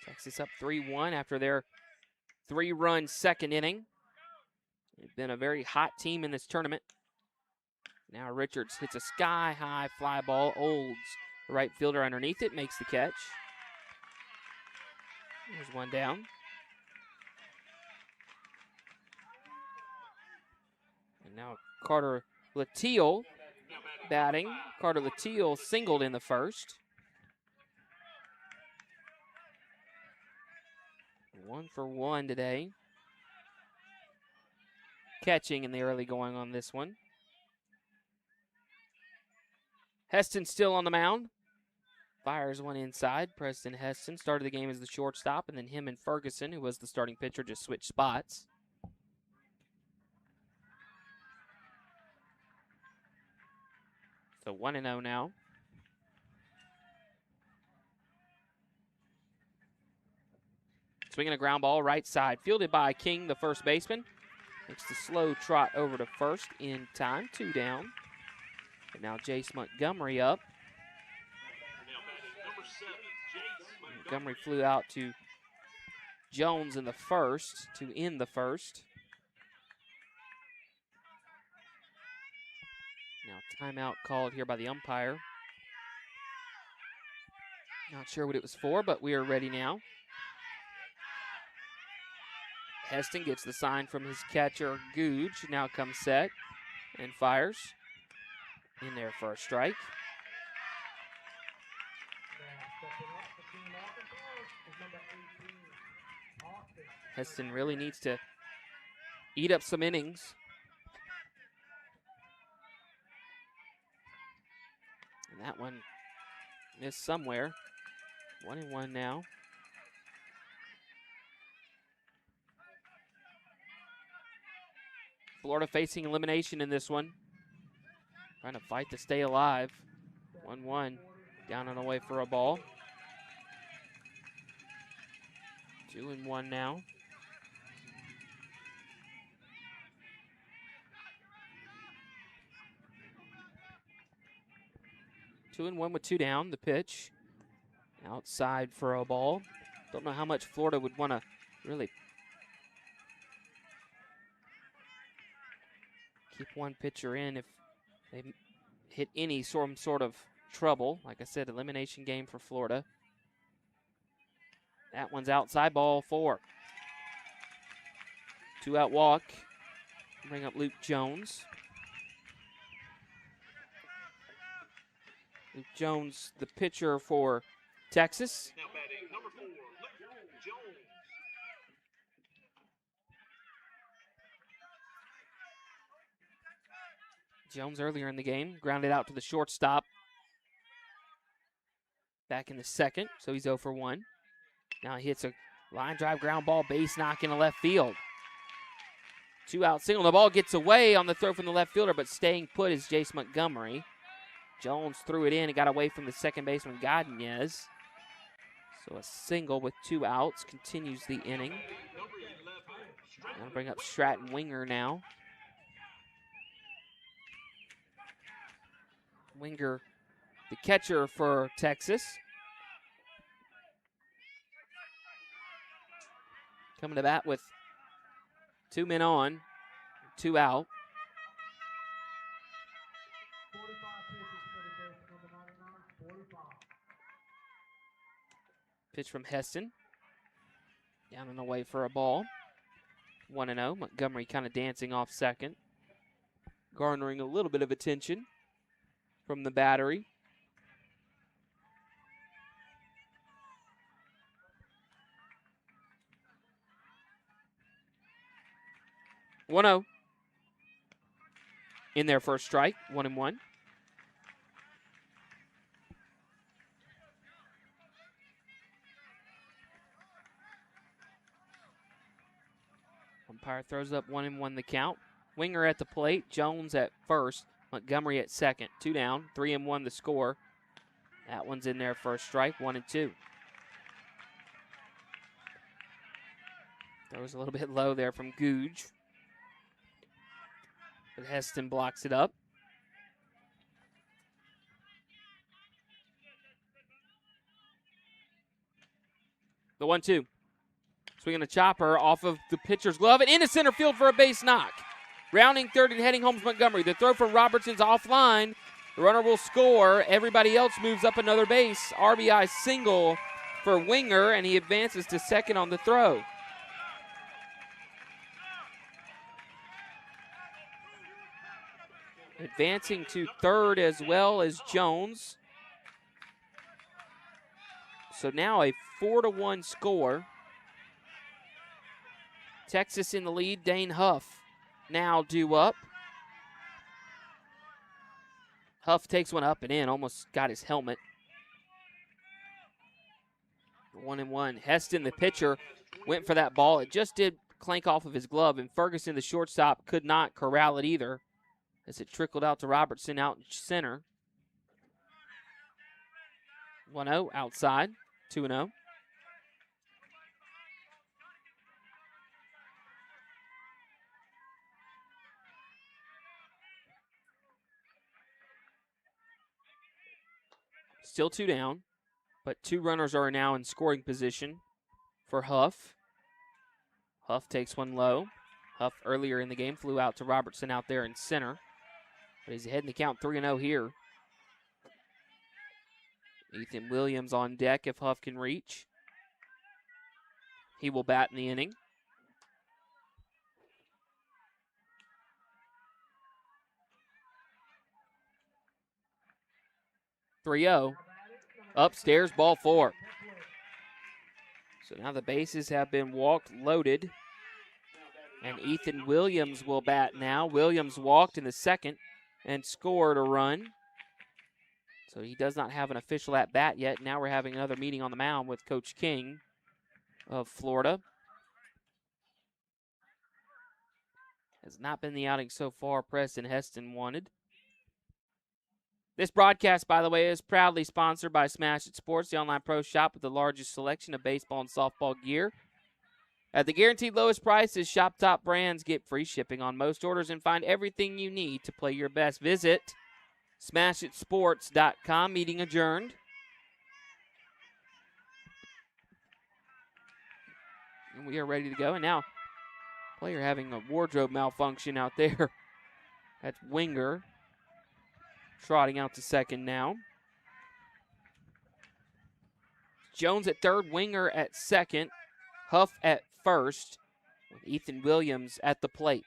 Texas up 3-1 after their 3-run second inning. They've been a very hot team in this tournament. Now Richards hits a sky-high fly ball. Olds, the right fielder underneath it, makes the catch. There's one down. And now Carter Latil batting. Carter Latil singled in the first. 1 for 1 today. Catching in the early going on this one. Heston still on the mound. Fires one inside. Preston Heston started the game as the shortstop, and then him and Ferguson, who was the starting pitcher, just switched spots. So 1-0 now Swinging a ground ball right side. Fielded by King, the first baseman. Makes the slow trot over to first in time. 2 down. And now Jace Montgomery up. Montgomery flew out to Jones in the first to end the first. Now timeout called here by the umpire. Not sure what it was for, but we are ready now. Heston gets the sign from his catcher, Googe. Now comes set and fires. In there for a strike. Heston really needs to eat up some innings. And that one missed somewhere. 1-1 now. Florida facing elimination in this one. Trying to fight to stay alive. 1-1. Down and away for a ball. 2-1 now. Two and one with 2 down. The pitch. Outside for a ball. Don't know how much Florida would want to really keep one pitcher in if they hit any sort of trouble. Like I said, elimination game for Florida. That one's outside, ball 4. 2-out walk. Bring up Luke Jones. Luke Jones, the pitcher for Texas. Now batting number 4, Luke Jones. Jones earlier in the game grounded out to the shortstop. Back in the second, so he's 0 for 1. Now he hits a line drive ground ball, base knock into left field. 2-out single. The ball gets away on the throw from the left fielder, but staying put is Jace Montgomery. Jones threw it in and got away from the second baseman, Godinez. So a single with 2 outs continues the inning. I'll bring up Stratton Winger now. Winger, the catcher for Texas. Coming to bat with 2 men on, 2 out. Pitch from Heston. Down and away for a ball. 1-0. Montgomery kind of dancing off second. Garnering a little bit of attention from the battery. (1-0) in there for a strike. 1-1. Umpire throws up 1-1 the count. Winger at the plate. Jones at first. Montgomery at second. 2 down. 3-1 the score. That one's in there for a strike. 1-2. Throws a little bit low there from Googe. But Heston blocks it up. The 1-2. Swinging a chopper off of the pitcher's glove and into center field for a base knock. Rounding third and heading home is Montgomery. The throw from Robertson's offline. The runner will score. Everybody else moves up another base. RBI single for Winger, and he advances to second on the throw. Advancing to third as well as Jones. So now a 4-1 score. Texas in the lead. Dane Huff now due up. Huff takes one up and in. Almost got his helmet. 1-1. Heston, the pitcher, went for that ball. It just did clank off of his glove, and Ferguson, the shortstop, could not corral it either as it trickled out to Robertson out in center. 1-0 outside. 2-0. Still 2 down, but 2 runners are now in scoring position for Huff. Huff takes one low. Huff earlier in the game flew out to Robertson out there in center. But he's ahead in the count 3-0 here. Ethan Williams on deck if Huff can reach. He will bat in the inning. Upstairs, ball 4. So now the bases have been walked, loaded. And Ethan Williams will bat now. Williams walked in the second and scored a run. So he does not have an official at-bat yet. Now we're having another meeting on the mound with Coach King of Florida. Has not been the outing so far Preston Heston wanted. This broadcast, by the way, is proudly sponsored by Smash It Sports, the online pro shop with the largest selection of baseball and softball gear. At the guaranteed lowest prices, shop top brands, get free shipping on most orders, and find everything you need to play your best. Visit smashitsports.com. Meeting adjourned. And we are ready to go. And now, player having a wardrobe malfunction out there. That's Winger. Trotting out to second now. Jones at third, Winger at second, Huff at first, with Ethan Williams at the plate.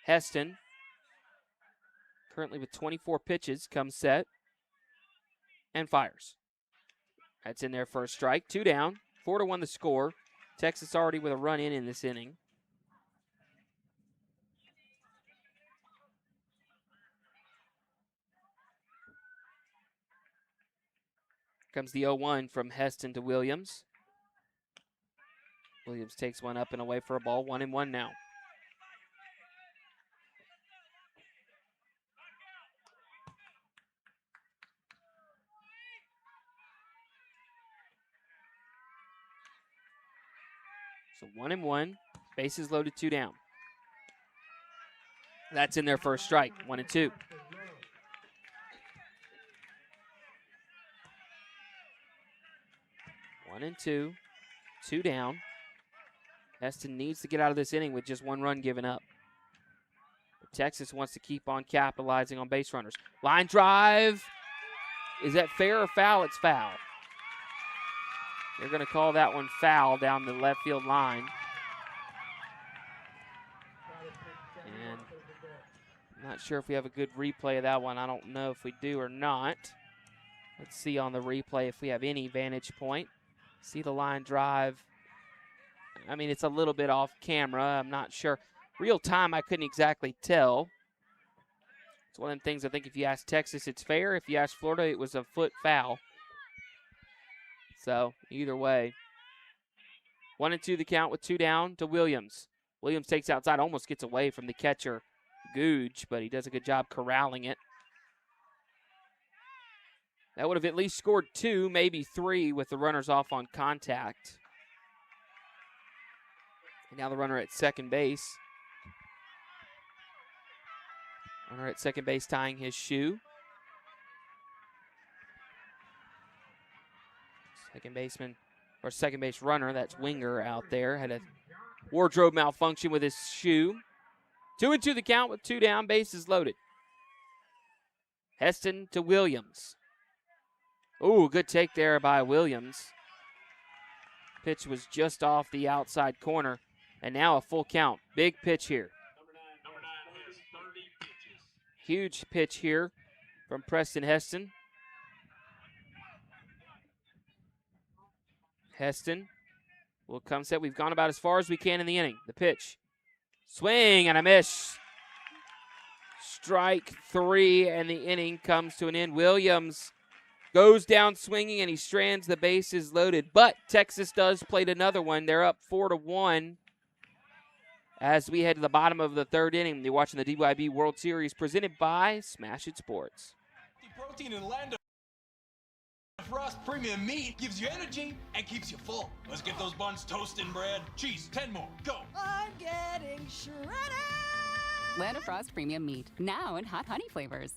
Heston, currently with 24 pitches, comes set and fires. That's in there for a strike. 2 down, 4-1 the score. Texas already with a run in this inning. Comes the 0-1 from Heston to Williams. Williams takes one up and away for a ball. 1-1 now. So 1-1. Bases loaded, 2 down. That's in there for a strike. 1-2. One and two, 2 down. Heston needs to get out of this inning with just 1 run given up. But Texas wants to keep on capitalizing on base runners. Line drive. Is that fair or foul? It's foul. They're going to call that one foul down the left field line. And I'm not sure if we have a good replay of that one. I don't know if we do or not. Let's see on the replay if we have any vantage point. See the line drive. I mean, it's a little bit off camera. I'm not sure. Real time, I couldn't exactly tell. It's one of them things I think if you ask Texas, it's fair. If you ask Florida, it was a foot foul. So, either way. 1-2 the count with 2 down to Williams. Williams takes outside, almost gets away from the catcher, Googe, but he does a good job corralling it. That would have at least scored 2, maybe 3 with the runners off on contact. And now the runner at second base. Runner at second base tying his shoe. Second baseman, or second base runner, that's Winger out there, had a wardrobe malfunction with his shoe. 2-2 the count with 2 down, bases loaded. Heston to Williams. Ooh, good take there by Williams. Pitch was just off the outside corner, and now a full count. Big pitch here. Number 9 has 30 pitches. Huge pitch here from Preston Heston. Heston will come set. We've gone about as far as we can in the inning. The pitch. Swing and a miss. Strike 3, and the inning comes to an end. Williams goes down swinging, and he strands the bases loaded. But Texas does play another one. They're up 4-1 as we head to the bottom of the 3rd inning. You're watching the DYB World Series presented by Smash It Sports. Protein in land of Frost Premium Meat gives you energy and keeps you full. Let's get those buns toasting, bread. Cheese, 10 more. Go. I'm getting shredded. Land of Frost Premium Meat, now in hot honey flavors.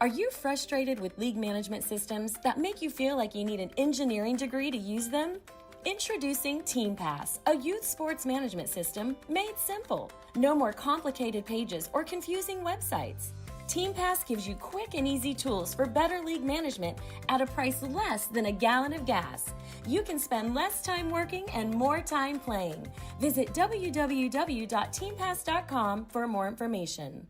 Are you frustrated with league management systems that make you feel like you need an engineering degree to use them? Introducing TeamPass, a youth sports management system made simple. No more complicated pages or confusing websites. TeamPass gives you quick and easy tools for better league management at a price less than a gallon of gas. You can spend less time working and more time playing. Visit www.teampass.com for more information.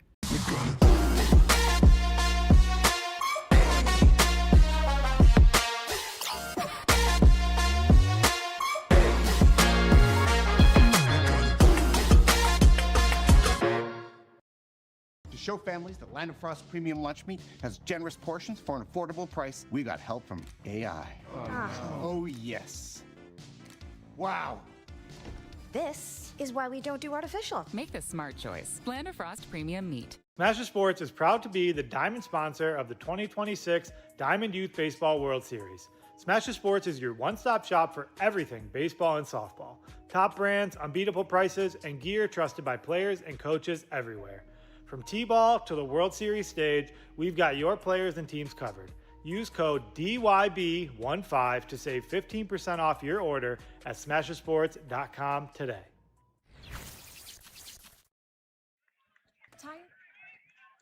To show families that Land of Frost Premium Lunch Meat has generous portions for an affordable price, we got help from AI. Oh yes. Wow. This is why we don't do artificial. Make the smart choice. Land of Frost Premium Meat. Smasher Sports is proud to be the diamond sponsor of the 2026 Diamond Youth Baseball World Series. Smasher Sports is your one-stop shop for everything baseball and softball. Top brands, unbeatable prices, and gear trusted by players and coaches everywhere. From T-ball to the World Series stage, we've got your players and teams covered. Use code DYB15 to save 15% off your order at smashersports.com today.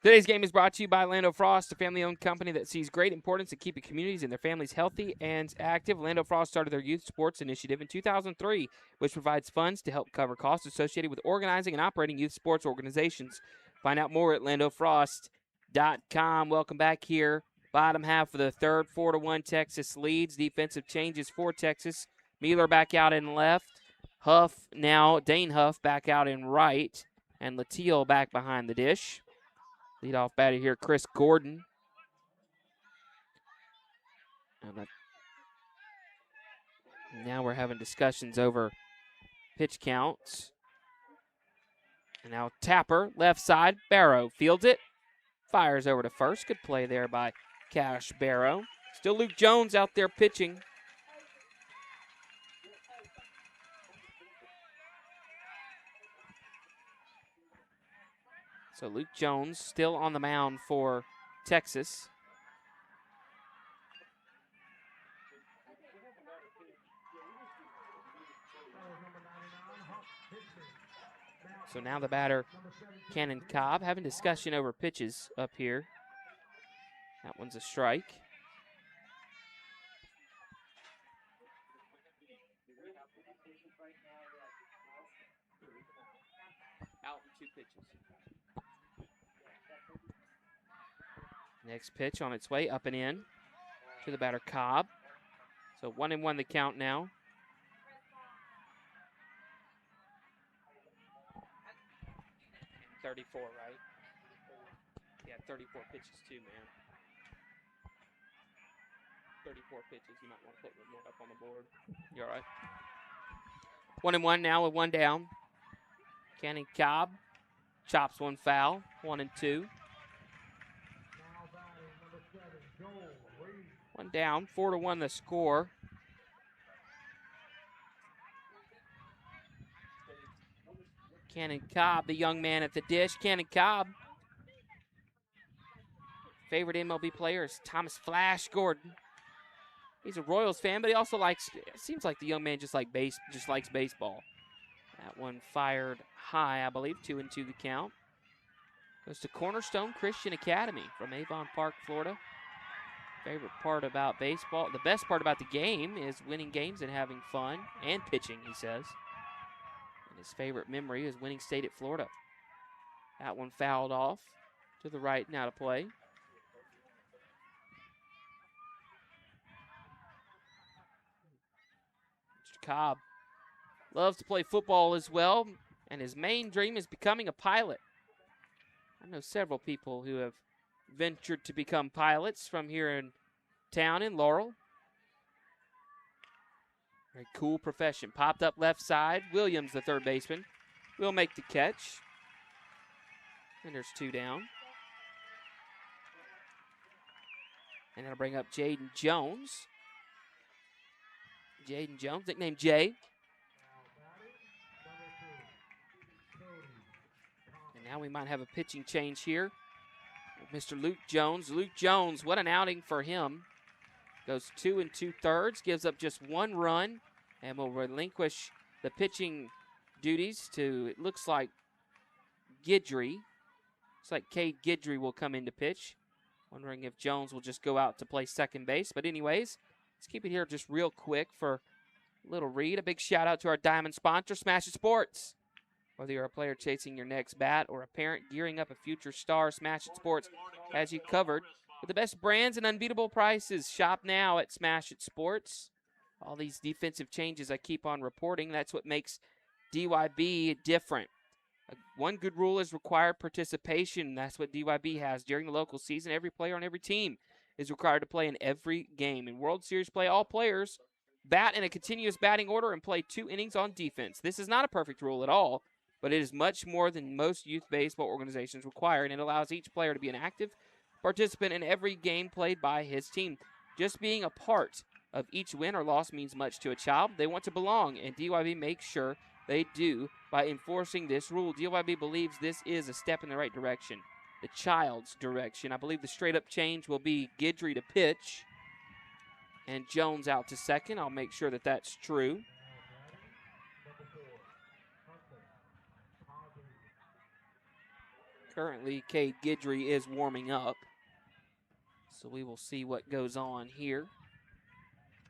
Today's game is brought to you by Lando Frost, a family-owned company that sees great importance in keeping communities and their families healthy and active. Lando Frost started their youth sports initiative in 2003, which provides funds to help cover costs associated with organizing and operating youth sports organizations. Find out more at landofrost.com. Welcome back here. Bottom half of the third, 4-1 Texas leads. Defensive changes for Texas. Mueller back out in left. Huff now, Dane Huff back out in right. And Latil back behind the dish. Leadoff batter here, Chris Gordon. Now we're having discussions over pitch counts. And now Tapper, left side. Barrow fields it. Fires over to first. Good play there by Cash Barrow. Still Luke Jones out there pitching. So Luke Jones still on the mound for Texas. So now the batter, Cannon Cobb, having discussion over pitches up here. That one's a strike. Out 2 pitches. Next pitch on its way, up and in to the batter, Cobb. So 1-1 the count now. $34, right? Yeah, 34 pitches too, man. 34 pitches. You might want to put one more up on the board. You all right? 1-1 now with 1 down. Cannon Cobb chops one foul. 1-2. 1 down. 4-1 the score. Cannon Cobb, the young man at the dish. Cannon Cobb. Favorite MLB player is Thomas Flash Gordon. He's a Royals fan, but he also likes, it seems like the young man just likes baseball. That one fired high, I believe, 2-2 the count. Goes to Cornerstone Christian Academy from Avon Park, Florida. Favorite part about baseball, the best part about the game is winning games and having fun and pitching, he says. And his favorite memory is winning state at Florida. That one fouled off to the right, now to play. Mr. Cobb loves to play football as well, and his main dream is becoming a pilot. I know several people who have ventured to become pilots from here in town in Laurel. Very cool profession. Popped up left side. Williams, the third baseman, will make the catch. And there's 2 down. And that'll bring up Jaden Jones. Jaden Jones, nicknamed Jay. And now we might have a pitching change here. Mr. Luke Jones. Luke Jones, what an outing for him. Goes 2 2/3, gives up just 1 run, and will relinquish the pitching duties to, it looks like, Guidry. Looks like Cade Guidry will come in to pitch. Wondering if Jones will just go out to play second base. But anyways, let's keep it here just real quick for a little read. A big shout out to our diamond sponsor, Smash It Sports. Whether you're a player chasing your next bat or a parent gearing up a future star, Smash It Sports has you covered with the best brands and unbeatable prices. Shop now at Smash It Sports. All these defensive changes I keep on reporting, that's what makes DYB different. One good rule is required participation. That's what DYB has. During the local season, every player on every team is required to play in every game. In World Series play, all players bat in a continuous batting order and play 2 innings on defense. This is not a perfect rule at all, but it is much more than most youth baseball organizations require, and it allows each player to be an active participant in every game played by his team. Just being a part of each win or loss means much to a child. They want to belong, and DYB makes sure they do by enforcing this rule. DYB believes this is a step in the right direction, the child's direction. I believe the straight-up change will be Guidry to pitch and Jones out to second. I'll make sure that that's true. Currently, Cade Guidry is warming up, so we will see what goes on here.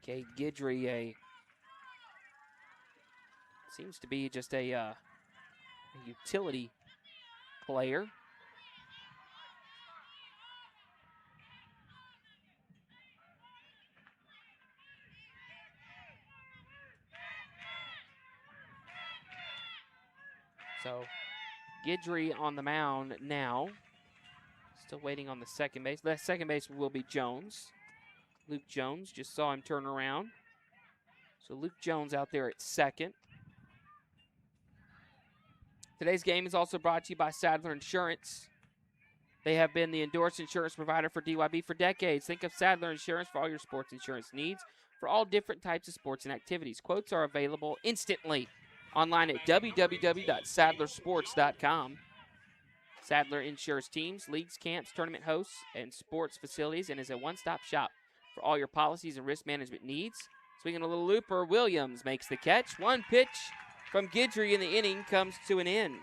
Cade Guidry, seems to be just a utility player. So Guidry on the mound now. Still waiting on the second base. The second base will be Jones. Luke Jones, just saw him turn around. So Luke Jones out there at second. Today's game is also brought to you by Sadler Insurance. They have been the endorsed insurance provider for DYB for decades. Think of Sadler Insurance for all your sports insurance needs for all different types of sports and activities. Quotes are available instantly online at www.sadlersports.com. Sadler insures teams, leagues, camps, tournament hosts, and sports facilities, and is a one-stop shop for all your policies and risk management needs. Swinging a little looper, Williams makes the catch. One pitch from Guidry in the inning comes to an end.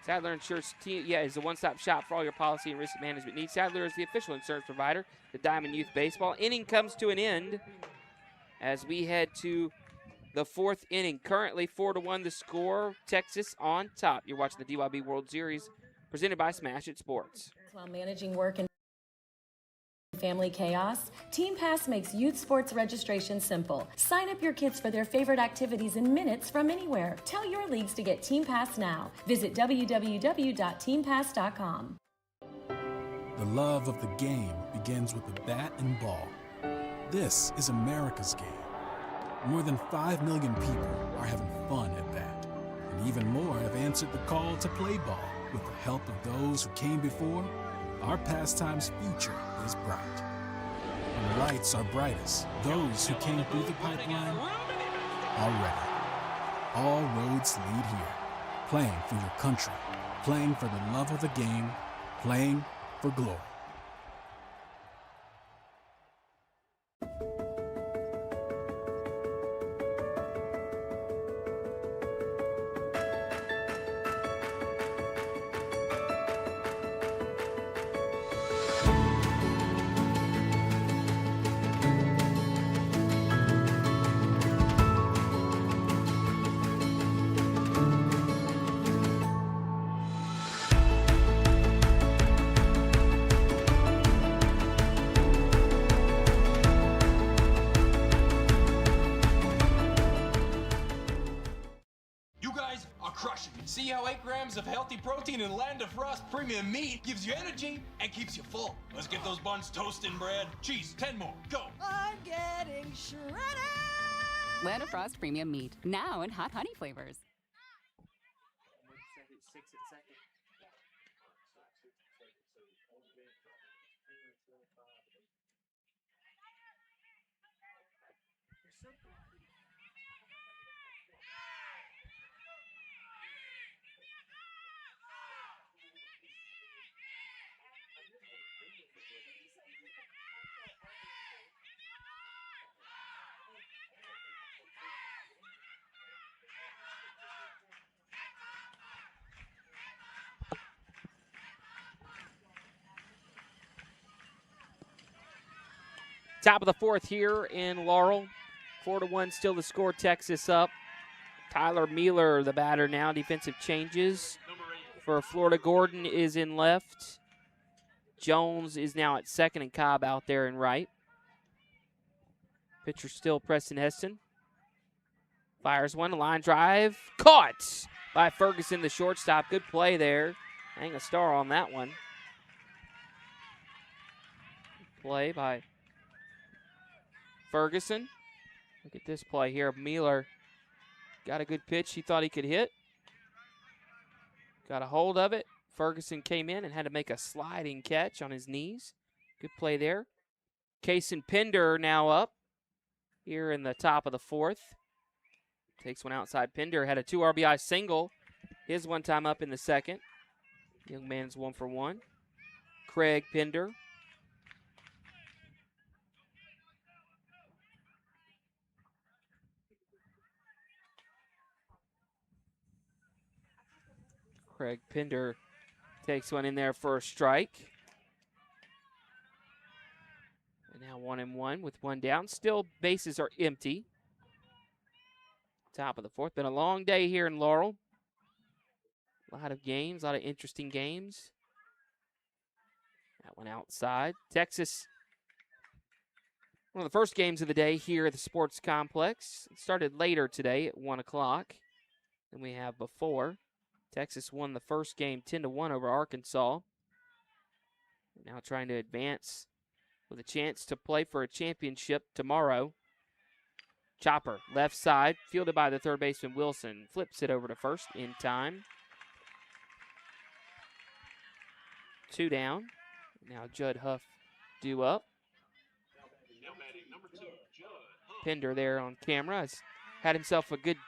Sadler Insurance is a one-stop shop for all your policy and risk management needs. Sadler is the official insurance provider, the Diamond Youth Baseball. Inning comes to an end as we head to the 4th inning. Currently 4-1 the score. Texas on top. You're watching the DYB World Series presented by Smash It Sports. While managing work and family chaos, Team Pass makes youth sports registration simple. Sign up your kids for their favorite activities in minutes from anywhere. Tell your leagues to get Team Pass now. Visit www.teampass.com. The love of the game begins with the bat and ball. This is America's game. More than 5 million people are having fun at that. And even more have answered the call to play ball. With the help of those who came before, our pastime's future is bright. When lights are brightest, those who came through the pipeline are ready. All roads lead here. Playing for your country, playing for the love of the game, playing for glory. See how 8 grams of healthy protein in Land of Frost premium meat gives you energy and keeps you full. Let's get those buns toasting, bread. Cheese, 10 more. Go. I'm getting shredded. Land of Frost premium meat, now in hot honey flavors. Top of the fourth here in Laurel. 4-1 still the score, Texas up. Tyler Mueller, the batter now. Defensive changes for Florida. Gordon is in left. Jones is now at second and Cobb out there in right. Pitcher still Preston Heston. Fires one, a line drive. Caught by Ferguson, the shortstop. Good play there. Hang a star on that one. Play by Ferguson. Look at this play here. Mueller got a good pitch he thought he could hit. Got a hold of it. Ferguson came in and had to make a sliding catch on his knees. Good play there. Kason Pender now up here in the top of the fourth. Takes one outside. Pender had a 2 RBI single. His one time up in the second. Young man's 1 for 1. Craig Pender. Craig Pender takes one in there for a strike. And now 1-1 with one down. Still bases are empty. Top of the fourth. Been a long day here in Laurel. A lot of games, a lot of interesting games. That one outside. Texas, one of the first games of the day here at the sports complex. It started later today at 1 o'clock than we have before. Texas won the first game 10-1 over Arkansas. Now trying to advance with a chance to play for a championship tomorrow. Chopper, left side, fielded by the third baseman Wilson. Flips it over to first in time. 2 down. Now Judd Huff due up. Pender there on camera has had himself a good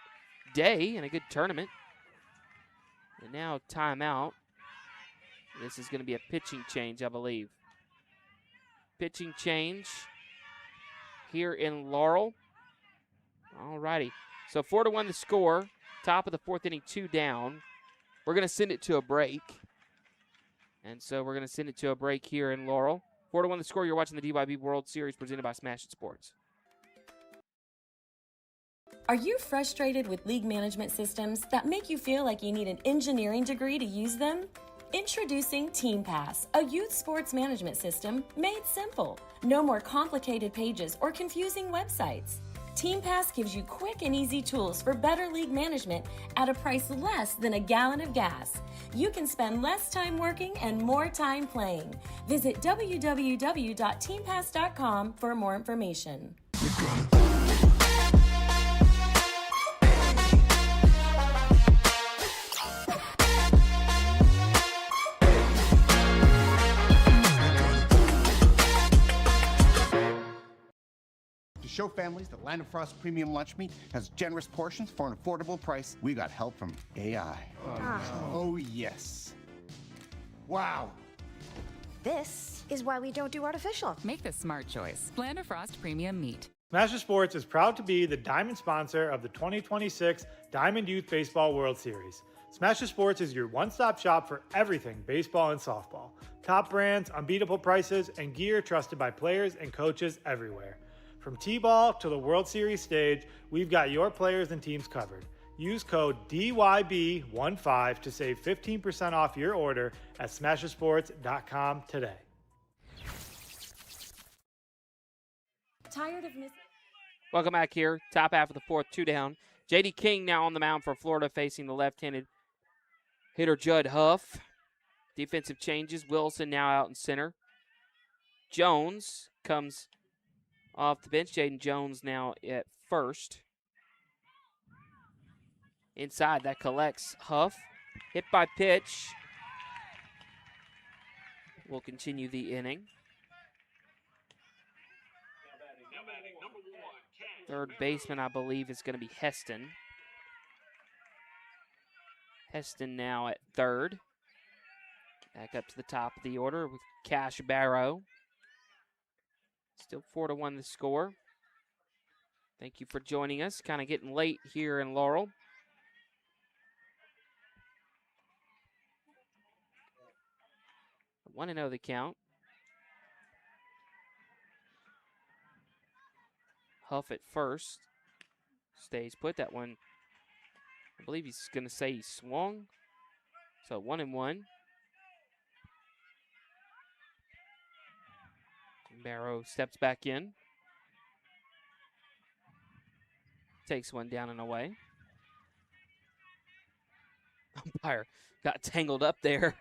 day and a good tournament. And now timeout. This is going to be a pitching change, I believe. Pitching change here in Laurel. All righty. So 4-1 the score. Top of the fourth inning, 2 down. We're going to send it to a break. And so we're going to send it to a break here in Laurel. 4-1 the score. You're watching the DYB World Series presented by Smash It Sports. Are you frustrated with league management systems that make you feel like you need an engineering degree to use them? Introducing TeamPass, a youth sports management system made simple. No more complicated pages or confusing websites. TeamPass gives you quick and easy tools for better league management at a price less than a gallon of gas. You can spend less time working and more time playing. Visit www.teampass.com for more information. To show families that Land of Frost Premium Lunch Meat has generous portions for an affordable price, we got help from AI. Oh, yes. Wow. This is why we don't do artificial. Make the smart choice. Land of Frost Premium Meat. Smash Sports is proud to be the diamond sponsor of the 2026 Diamond Youth Baseball World Series. Smash Sports is your one-stop shop for everything baseball and softball. Top brands, unbeatable prices, and gear trusted by players and coaches everywhere. From T-ball to the World Series stage, we've got your players and teams covered. Use code DYB15 to save 15% off your order at smashersports.com today. Tired of missing? Welcome back here. Top half of the fourth, 2 down. J.D. King now on the mound for Florida, facing the left-handed hitter Judd Huff. Defensive changes. Wilson now out in center. Jones comes off the bench. Jaden Jones now at first. Inside, that collects Huff. Hit by pitch. Will continue the inning. Third baseman, I believe, is going to be Heston. Heston now at third. Back up to the top of the order with Cash Barrow. Still 4-1 the score. Thank you for joining us. Kind of getting late here in Laurel. I want to know the count. Huff at first. Stays put. That one, I believe he's going to say he swung. So 1-1. Barrow steps back in. Takes one down and away. Umpire got tangled up there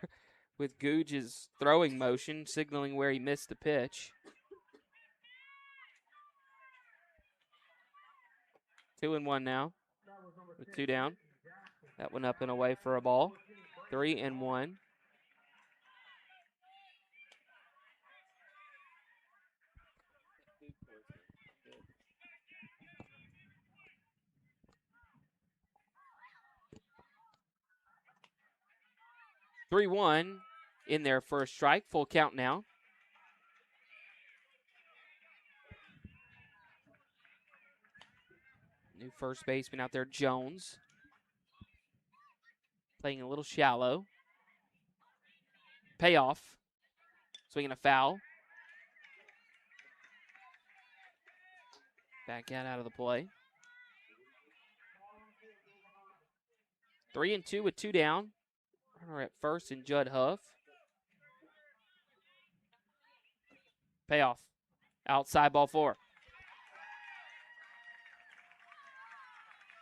with Googe's throwing motion, signaling where he missed the pitch. 2-1 now with 2 down. That one up and away for a ball. 3-1. (3-1) in their first strike. Full count now. New first baseman out there, Jones. Playing a little shallow. Payoff. Swinging a foul. Back out of the play. 3-2 with 2 down. Runner at first and Judd Huff. Payoff. Outside, ball 4.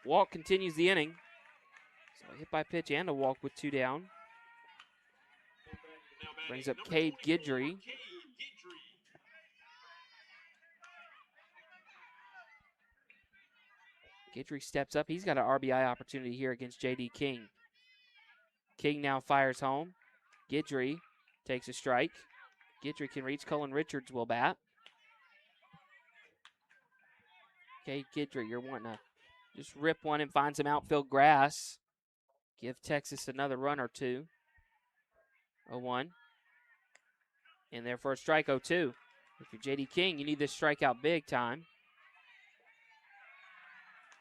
Walk continues the inning. So a hit by pitch and a walk with 2 down. Brings up Cade Guidry. Guidry steps up. He's got an RBI opportunity here against J.D. King. King now fires home. Guidry takes a strike. Guidry can reach. Cullen Richards will bat. Okay, Guidry, you're wanting to just rip one and find some outfield grass. Give Texas another run or two. 0-1. In there for a strike, 0-2. If you're J.D. King, you need this strikeout big time.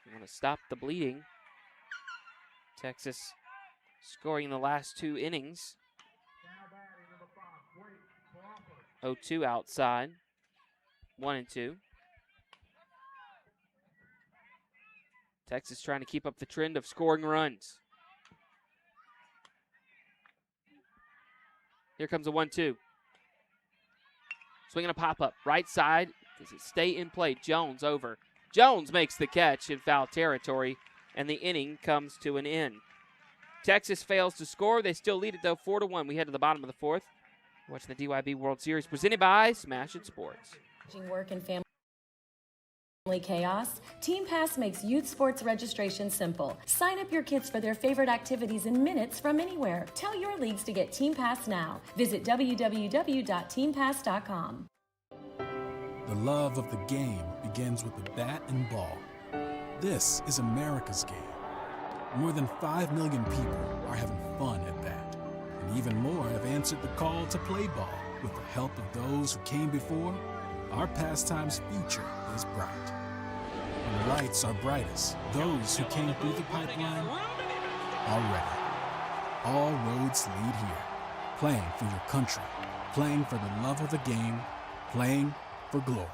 You want to stop the bleeding. Texas scoring in the last 2 innings. 0-2 outside. 1-2. Texas trying to keep up the trend of scoring runs. Here comes a 1-2. Swinging a pop-up. Right side. Does it stay in play? Jones over. Jones makes the catch in foul territory, and the inning comes to an end. Texas fails to score. They still lead it, though, 4-1. We head to the bottom of the 4th. Watching the DYB World Series presented by Smash It Sports. Work and family chaos? Team Pass makes youth sports registration simple. Sign up your kids for their favorite activities in minutes from anywhere. Tell your leagues to get Team Pass now. Visit www.teampass.com. The love of the game begins with the bat and ball. This is America's game. More than 5 million people are having fun at that. And even more have answered the call to play ball. With the help of those who came before, our pastime's future is bright. When the lights are brightest, those who came through the pipeline are ready. All roads lead here. Playing for your country, playing for the love of the game, playing for glory.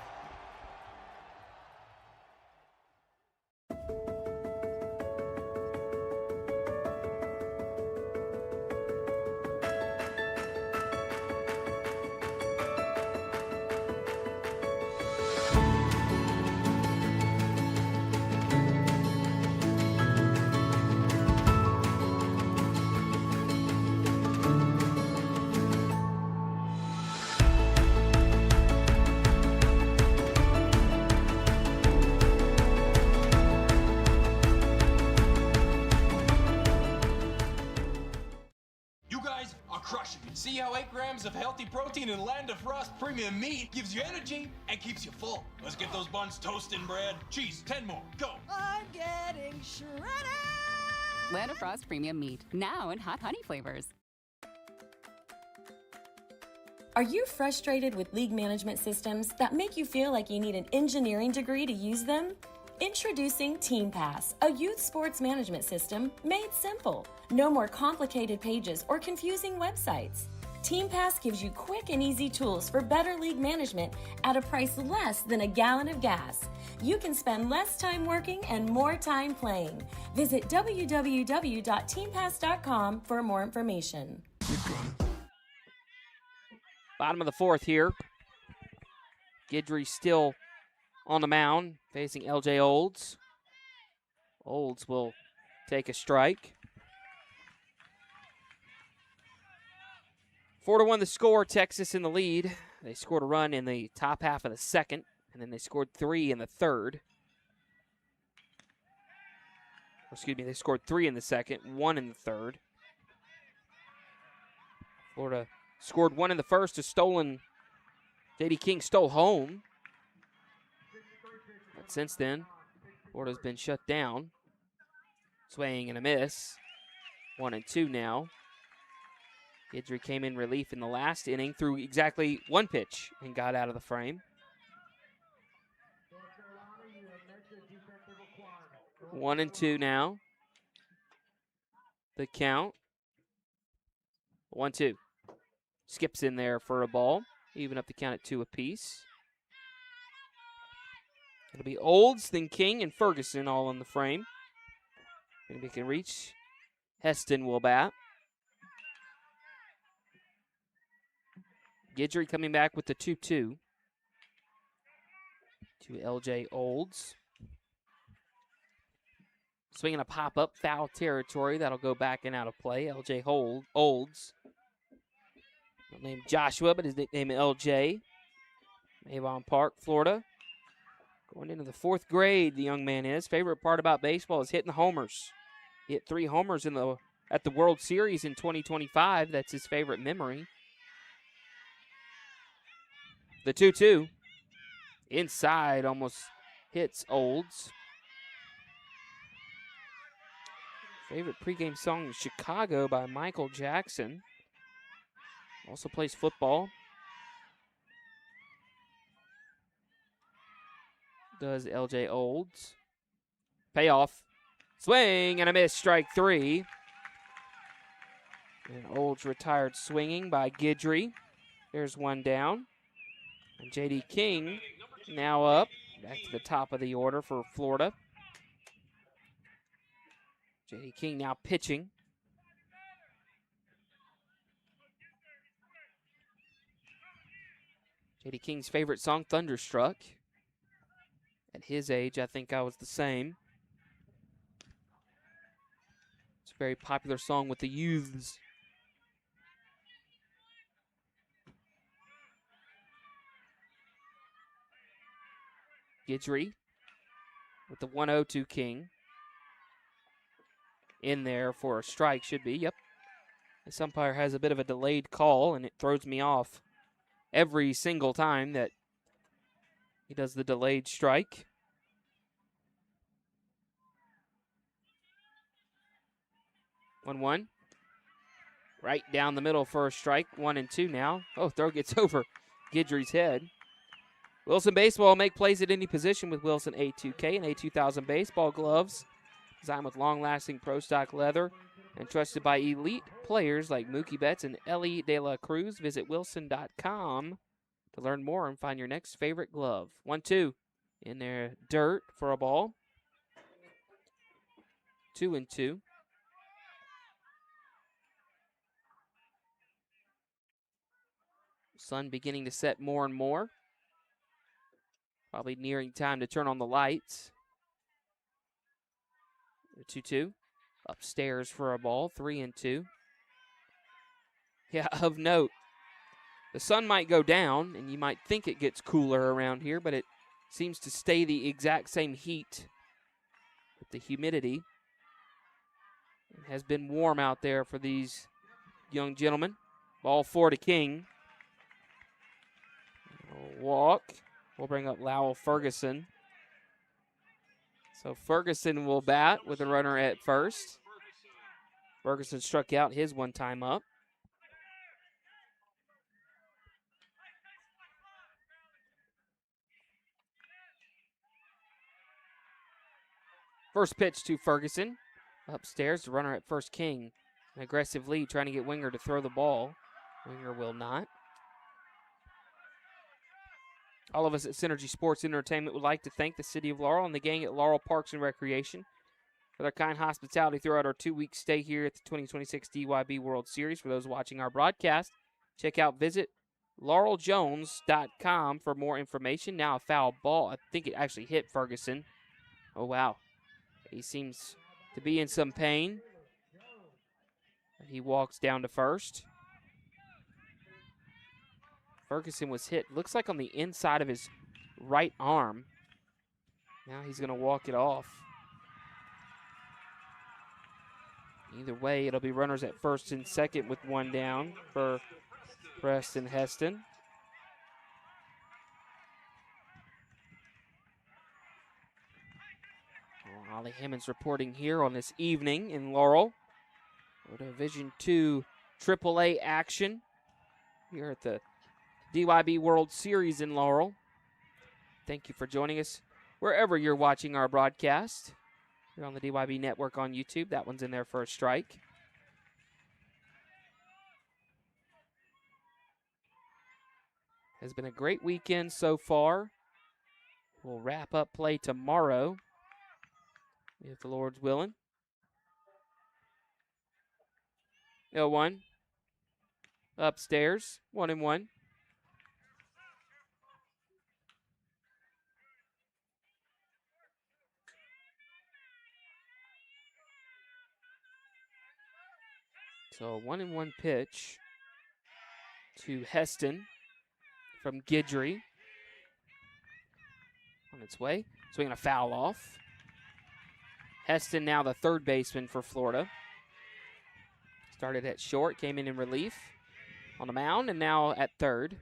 See how 8 grams of healthy protein in Land of Frost premium meat gives you energy and keeps you full. Let's get those buns toasted, bread. Cheese, 10 more. Go. I'm getting shredded. Land of Frost premium meat, now in hot honey flavors. Are you frustrated with league management systems that make you feel like you need an engineering degree to use them? Introducing Team Pass, a youth sports management system made simple. No more complicated pages or confusing websites. Team Pass gives you quick and easy tools for better league management at a price less than a gallon of gas. You can spend less time working and more time playing. Visit www.teampass.com for more information. Bottom of the fourth here. Guidry still on the mound, facing LJ Olds. Olds will take a strike. 4-1 the score, Texas in the lead. They scored a run in the top half of the second, and then they scored 3 in the third. Excuse me, they scored 3 in the second, 1 in the third. Florida scored 1 in the first. J.D. King stole home. But since then, Florida's been shut down. Swing and a miss. 1-2 now. Guidry came in relief in the last inning, threw exactly 1 pitch and got out of the frame. 1-2 now. The count. 1-2. Skips in there for a ball. Even up the count at 2 apiece. It'll be Olds, then King, and Ferguson all in the frame. If we can reach, Heston will bat. Guidry coming back with the 2-2 to LJ Olds. Swinging a pop-up, foul territory. That'll go back and out of play. LJ Olds. Named Joshua, but his nickname LJ. Avon Park, Florida. Going into the 4th grade, the young man is. Favorite part about baseball is hitting the homers. He hit 3 homers at the World Series in 2025. That's his favorite memory. The 2-2. Inside, almost hits Olds. Favorite pregame song is Chicago by Michael Jackson. Also plays football. Does LJ Olds. Payoff. Swing and a miss, strike 3. And Olds retired swinging by Guidry. There's one down. And J.D. King now up. Back to the top of the order for Florida. J.D. King now pitching. J.D. King's favorite song, Thunderstruck. At his age, I think I was the same. It's a very popular song with the youths. Guidry with the 1-0 to King. In there for a strike, should be. Yep. This umpire has a bit of a delayed call, and it throws me off every single time that he does the delayed strike. One. Right down the middle for a strike. 1-2 now. Oh, throw gets over Guidry's head. Wilson Baseball, make plays at any position with Wilson A2K and A2000 baseball gloves. Designed with long-lasting pro stock leather and trusted by elite players like Mookie Betts and Ellie De La Cruz. Visit wilson.com to learn more and find your next favorite glove. 1-2 in there, dirt for a ball. 2-2. Sun beginning to set more and more. Probably nearing time to turn on the lights. 2-2. Upstairs for a ball. 3-2. Yeah, of note, the sun might go down, and you might think it gets cooler around here, but it seems to stay the exact same heat with the humidity. It has been warm out there for these young gentlemen. Ball 4 to King. Walk. We'll bring up Lowell Ferguson. So Ferguson will bat with a runner at first. Ferguson struck out his one time up. First pitch to Ferguson. Upstairs, the runner at first, King. An aggressive lead, trying to get Winger to throw the ball. Winger will not. All of us at Synergy Sports Entertainment would like to thank the City of Laurel and the gang at Laurel Parks and Recreation for their kind hospitality throughout our 2-week stay here at the 2026 DYB World Series. For those watching our broadcast, visit laureljones.com for more information. Now a foul ball. I think it actually hit Ferguson. Oh, wow. He seems to be in some pain. He walks down to first. Ferguson was hit, looks like on the inside of his right arm. Now he's going to walk it off. Either way, it'll be runners at first and second with one down for Preston Heston. Ollie Hammond's reporting here on this evening in Laurel. Division II AAA action here at the DYB World Series in Laurel. Thank you for joining us wherever you're watching our broadcast. You're on the DYB Network on YouTube. That one's in there for a strike. Has been a great weekend so far. We'll wrap up play tomorrow, if the Lord's willing. 0-1. Upstairs, 1-1. So a 1-1 pitch to Heston from Guidry. On its way. Swinging a foul off. Heston now the third baseman for Florida. Started at short, came in relief on the mound, and now at third.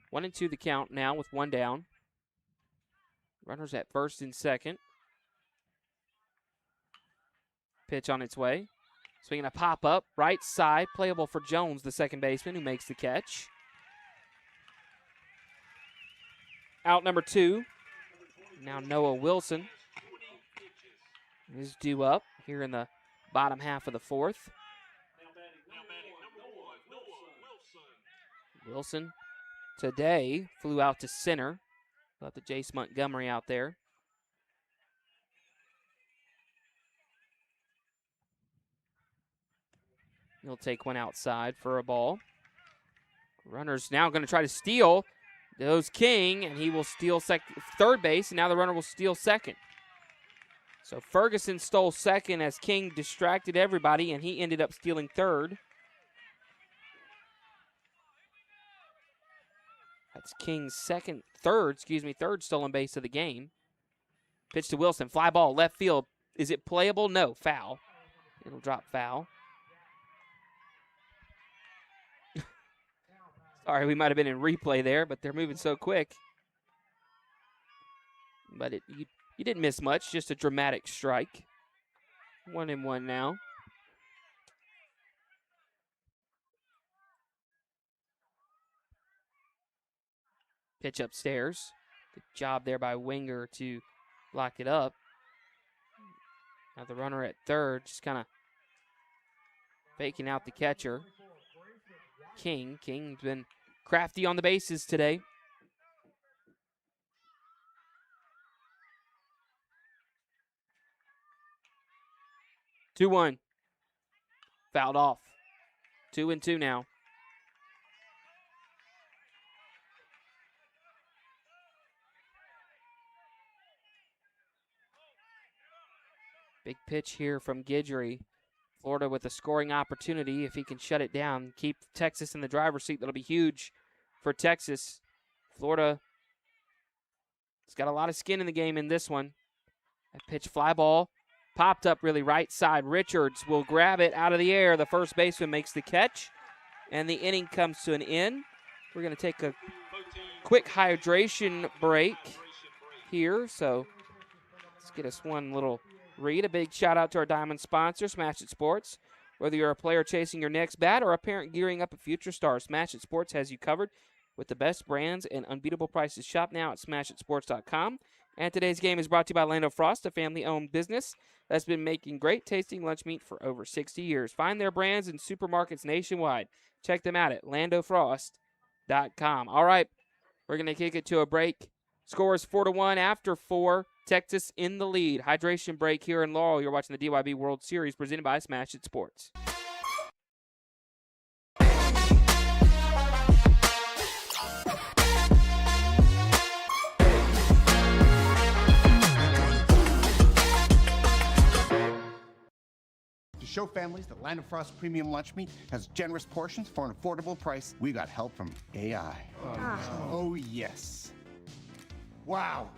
One and two the count now with one down. Runners at first and second. Pitch on its way. Swinging a pop-up, right side, playable for Jones, the second baseman, who makes the catch. Out number two. Now Noah Wilson is due up here in the bottom half of the fourth. Wilson today flew out to center. Left the Jace Montgomery out there. He'll take one outside for a ball. Runner's now going to try to steal. Goes King, and he will steal third base, and now the runner will steal second. So Ferguson stole second as King distracted everybody, and he ended up stealing third. That's King's third stolen base of the game. Pitch to Wilson, fly ball, left field. Is it playable? No, foul. It'll drop foul. Sorry, we might have been in replay there, but they're moving so quick. But you didn't miss much, just a dramatic strike. 1-1 now. Pitch upstairs. Good job there by Winger to block it up. Now the runner at third, just kind of faking out the catcher. King's been crafty on the bases today. Two one. Fouled off. 2-2 now. Big pitch here from Guidry. Florida with a scoring opportunity if he can shut it down. Keep Texas in the driver's seat. That'll be huge for Texas. Florida has got a lot of skin in the game in this one. That pitch fly ball popped up really right side. Richards will grab it out of the air. The first baseman makes the catch, and the inning comes to an end. We're going to take a quick hydration break here, so let's get us one little read. A big shout out to our diamond sponsor, Smash It Sports. Whether you're a player chasing your next bat or a parent gearing up a future star, Smash It Sports has you covered with the best brands and unbeatable prices. Shop now at smashitsports.com And today's game is brought to you by Lando Frost, a family-owned business that's been making great tasting lunch meat for over 60 years. Find their brands in supermarkets nationwide. Check them out at landofrost.com. All right, we're going to kick it to a break. Score is 4-1 after 4. Texas in the lead. Hydration break here in Laurel. You're watching the DYB World Series presented by Smash It Sports. To show families that Land of Frost premium lunch meat has generous portions for an affordable price, we got help from AI. Oh yes. Wow.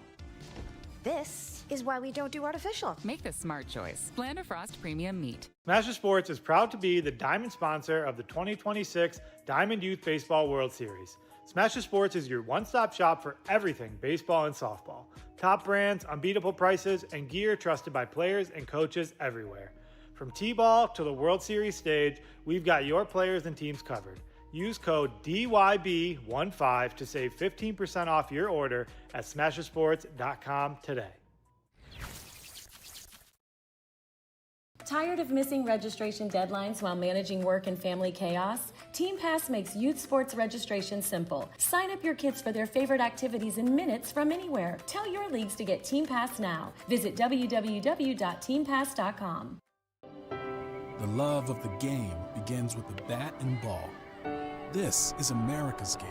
This is why we don't do artificial. Make the smart choice. Land of Frost Premium Meat. Smash It Sports is proud to be the diamond sponsor of the 2026 Diamond Youth Baseball World Series. Smash It Sports is your one-stop shop for everything baseball and softball. Top brands, unbeatable prices, and gear trusted by players and coaches everywhere. From T-ball to the World Series stage, we've got your players and teams covered. Use code DYB15 to save 15% off your order at SmashItSports.com today. Tired of missing registration deadlines while managing work and family chaos? Team Pass makes youth sports registration simple. Sign up your kids for their favorite activities in minutes from anywhere. Tell your leagues to get Team Pass now. Visit www.teampass.com. The love of the game begins with the bat and ball. This is America's game.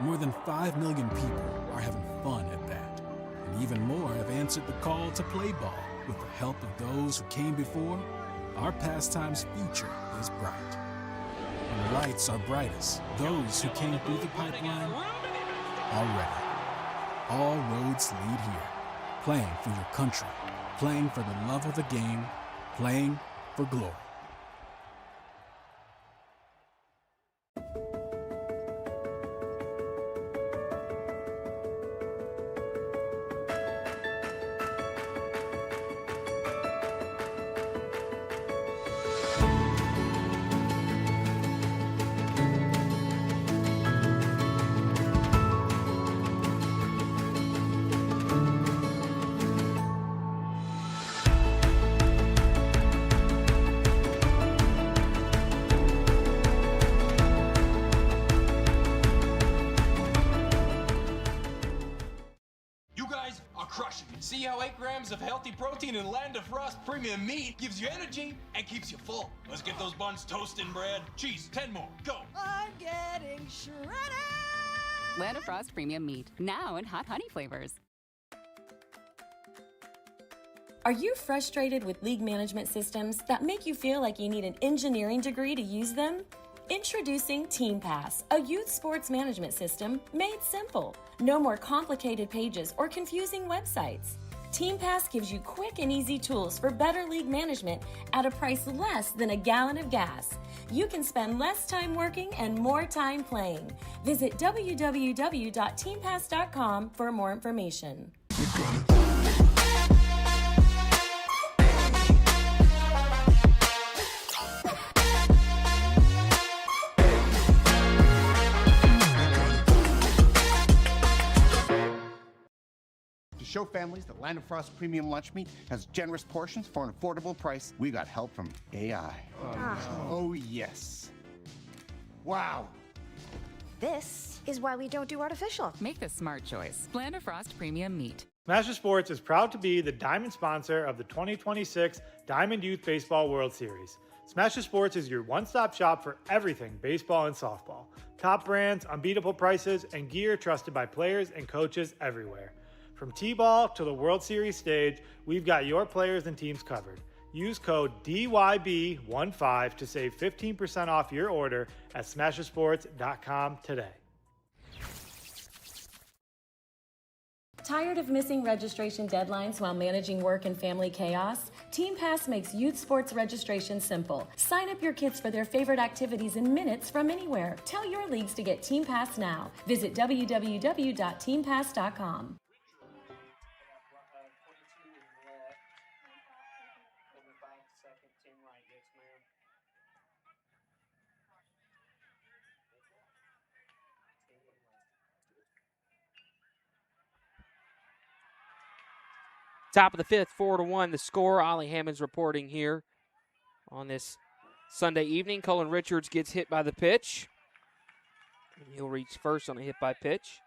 More than 5 million people are having fun at that. And even more have answered the call to play ball. With the help of those who came before, our pastime's future is bright. When the lights are brightest, those who came through the pipeline are ready. All roads lead here. Playing for your country, playing for the love of the game, playing for glory. See how 8 grams of healthy protein in Land of Frost Premium Meat gives you energy and keeps you full. Let's get those buns toasted, bread. Cheese, 10 more. Go. I'm getting shredded. Land of Frost Premium Meat. Now in hot honey flavors. Are you frustrated with league management systems that make you feel like you need an engineering degree to use them? Introducing Team Pass, a youth sports management system made simple. No more complicated pages or confusing websites. Team Pass gives you quick and easy tools for better league management at a price less than a gallon of gas. You can spend less time working and more time playing. Visit www.teampass.com for more information. To show families that Land of Frost premium lunch meat has generous portions for an affordable price, we got help from AI. Oh yes. Wow. This is why we don't do artificial. Make the smart choice. Land of Frost Premium Meat. Smash It Sports is proud to be the diamond sponsor of the 2026 Diamond Youth Baseball World Series. Smash It Sports is your one-stop shop for everything baseball and softball. Top brands, unbeatable prices, and gear trusted by players and coaches everywhere. From T-ball to the World Series stage, we've got your players and teams covered. Use code DYB15 to save 15% off your order at SmashItSports.com today. Tired of missing registration deadlines while managing work and family chaos? Team Pass makes youth sports registration simple. Sign up your kids for their favorite activities in minutes from anywhere. Tell your leagues to get Team Pass now. Visit www.teampass.com. Top of the fifth, 4-1 the score. Ollie Hammond's reporting here on this Sunday evening. Colin Richards gets hit by the pitch. And he'll reach first on a hit by pitch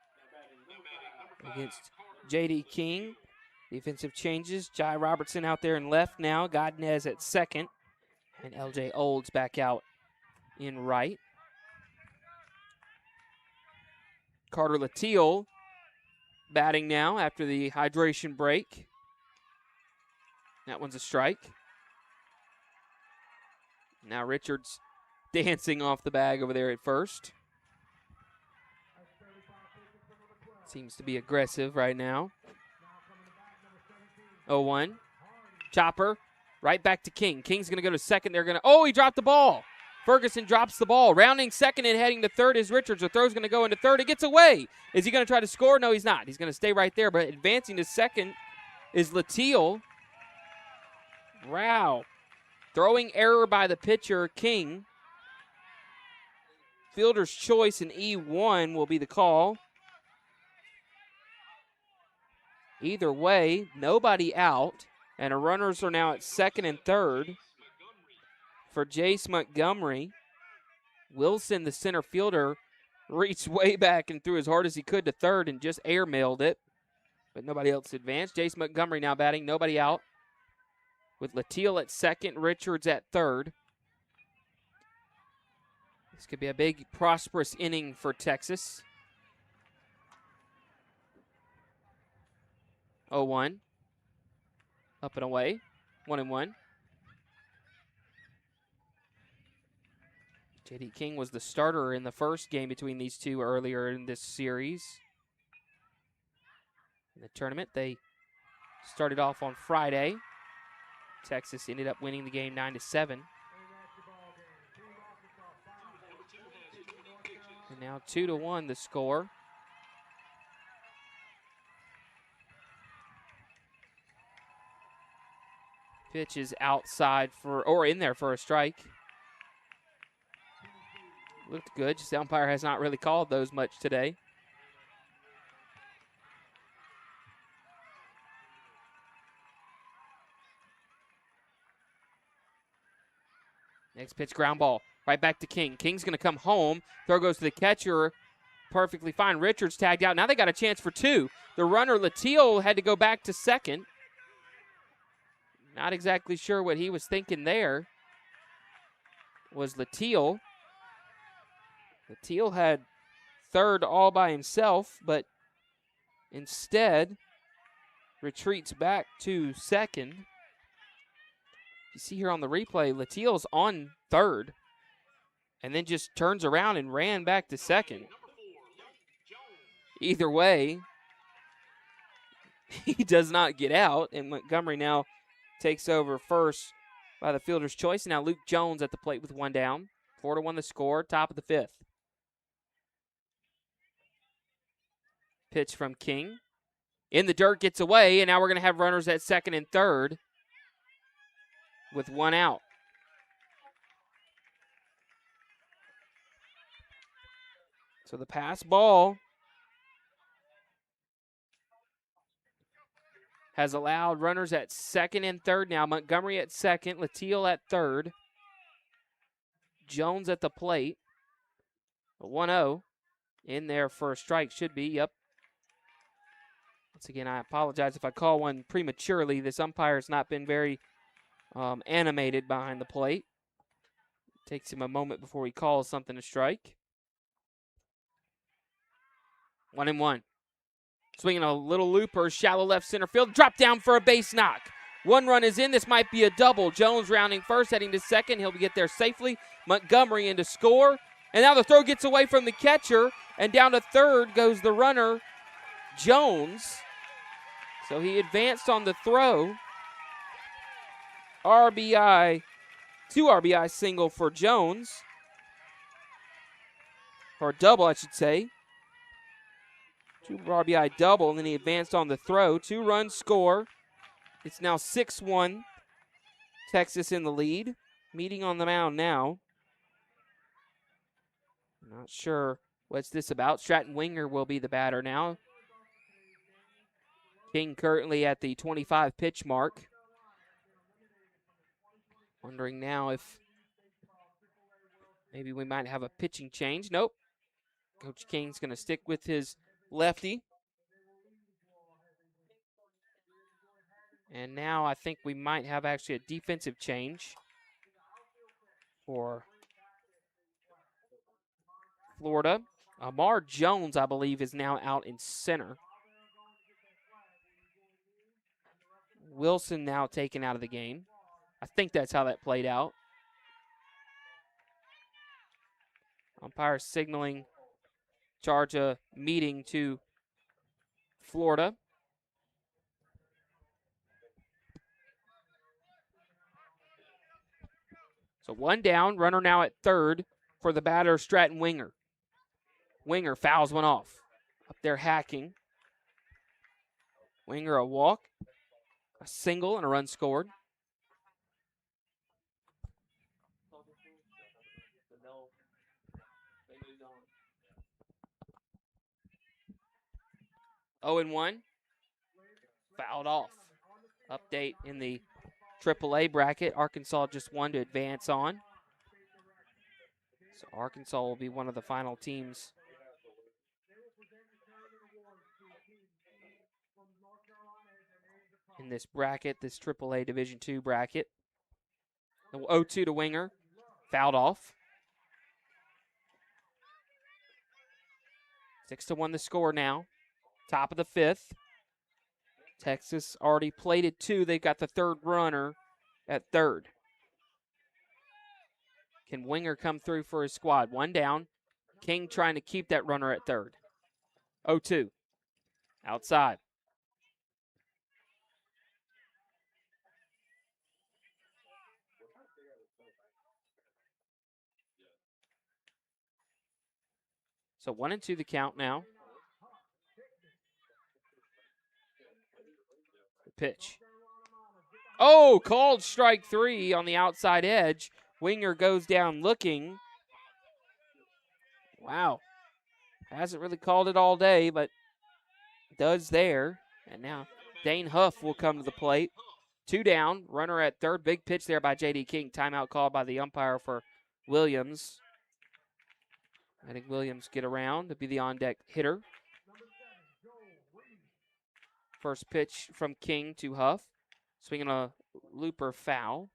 against J.D. King. Defensive changes. Jai Robertson out there in left now. Godinez at second. And L.J. Olds back out in right. Carter Latil batting now after the hydration break. That one's a strike. Now Richards dancing off the bag over there at first. Seems to be aggressive right now. 0-1. Chopper right back to King. King's going to go to second. They're going to, oh, he dropped the ball. Ferguson drops the ball. Rounding second and heading to third is Richards. The throw's going to go into third. It gets away. Is he going to try to score? No, he's not. He's going to stay right there. But advancing to second is Latil. Wow. Throwing error by the pitcher, King. Fielder's choice in E1 will be the call. Either way, nobody out. And our runners are now at second and third for Jace Montgomery. Wilson, the center fielder, reached way back and threw as hard as he could to third and just airmailed it. But nobody else advanced. Jace Montgomery now batting, nobody out. With Latil at second, Richards at third. This could be a big, prosperous inning for Texas. 0-1. Up and away. 1-1. J.D. King was the starter in the first game between these two earlier in this series. In the tournament, they started off on Friday. Texas ended up winning the game 9-7. And now 2-1 the score. Pitch is outside for, or in there for a strike. Looked good, just the umpire has not really called those much today. Next pitch, ground ball. Right back to King. King's going to come home. Throw goes to the catcher. Perfectly fine. Richards tagged out. Now they got a chance for two. The runner, Latil, had to go back to second. Not exactly sure what he was thinking there. Was Latil. Latil had third all by himself, but instead retreats back to second. You see here on the replay, Latil's on third and then just turns around and ran back to second. Either way, he does not get out, and Montgomery now takes over first by the fielder's choice. Now Luke Jones at the plate with one down. 4-1 the score, top of the fifth. Pitch from King. In the dirt, gets away, and now we're going to have runners at second and third with one out. So the pass ball has allowed runners at second and third now. Montgomery at second, Latil at third. Jones at the plate. 1-0 in there for a strike. Should be, yep. Once again, I apologize if I call one prematurely. This umpire has not been very animated behind the plate. Takes him a moment before he calls something a strike. 1-1. Swinging a little looper, shallow left center field. Drop down for a base knock. One run is in. This might be a double. Jones rounding first, heading to second. He'll get there safely. Montgomery in to score. And now the throw gets away from the catcher. And down to third goes the runner, Jones. So he advanced on the throw. RBI, 2 RBI single for Jones. Or a double, I should say. 2 RBI double, and then he advanced on the throw. 2-run score. It's now 6-1. Texas in the lead. Meeting on the mound now. Not sure what's this about. Stratton Winger will be the batter now. King currently at the 25 pitch mark. Wondering now if maybe we might have a pitching change. Nope. Coach King's going to stick with his lefty. And now I think we might have actually a defensive change for Florida. Amar Jones, I believe, is now out in center. Wilson now taken out of the game. I think that's how that played out. Umpire signaling charge a meeting to Florida. So one down, runner now at third for the batter, Stratton Winger. Winger fouls one off. Up there hacking. Winger a walk, a single, and a run scored. Oh and 1. Fouled off. Update in the AAA bracket. Arkansas just won to advance on. So Arkansas will be one of the final teams in this bracket, this AAA Division II bracket. The 0-2 to Winger. Fouled off. 6-1 the score now. Top of the fifth. Texas already plated 2. They've got the third runner at third. Can Winger come through for his squad? One down. King trying to keep that runner at third. 0-2. Outside. So 1-2 the count now. The pitch. Oh, called strike 3 on the outside edge. Winger goes down looking. Wow. Hasn't really called it all day, but does there. And now Dane Huff will come to the plate. 2 down, runner at third. Big pitch there by J.D. King. Timeout called by the umpire for Williams. I think Williams get around to be the on-deck hitter. First pitch from King to Huff. Swinging a looper foul.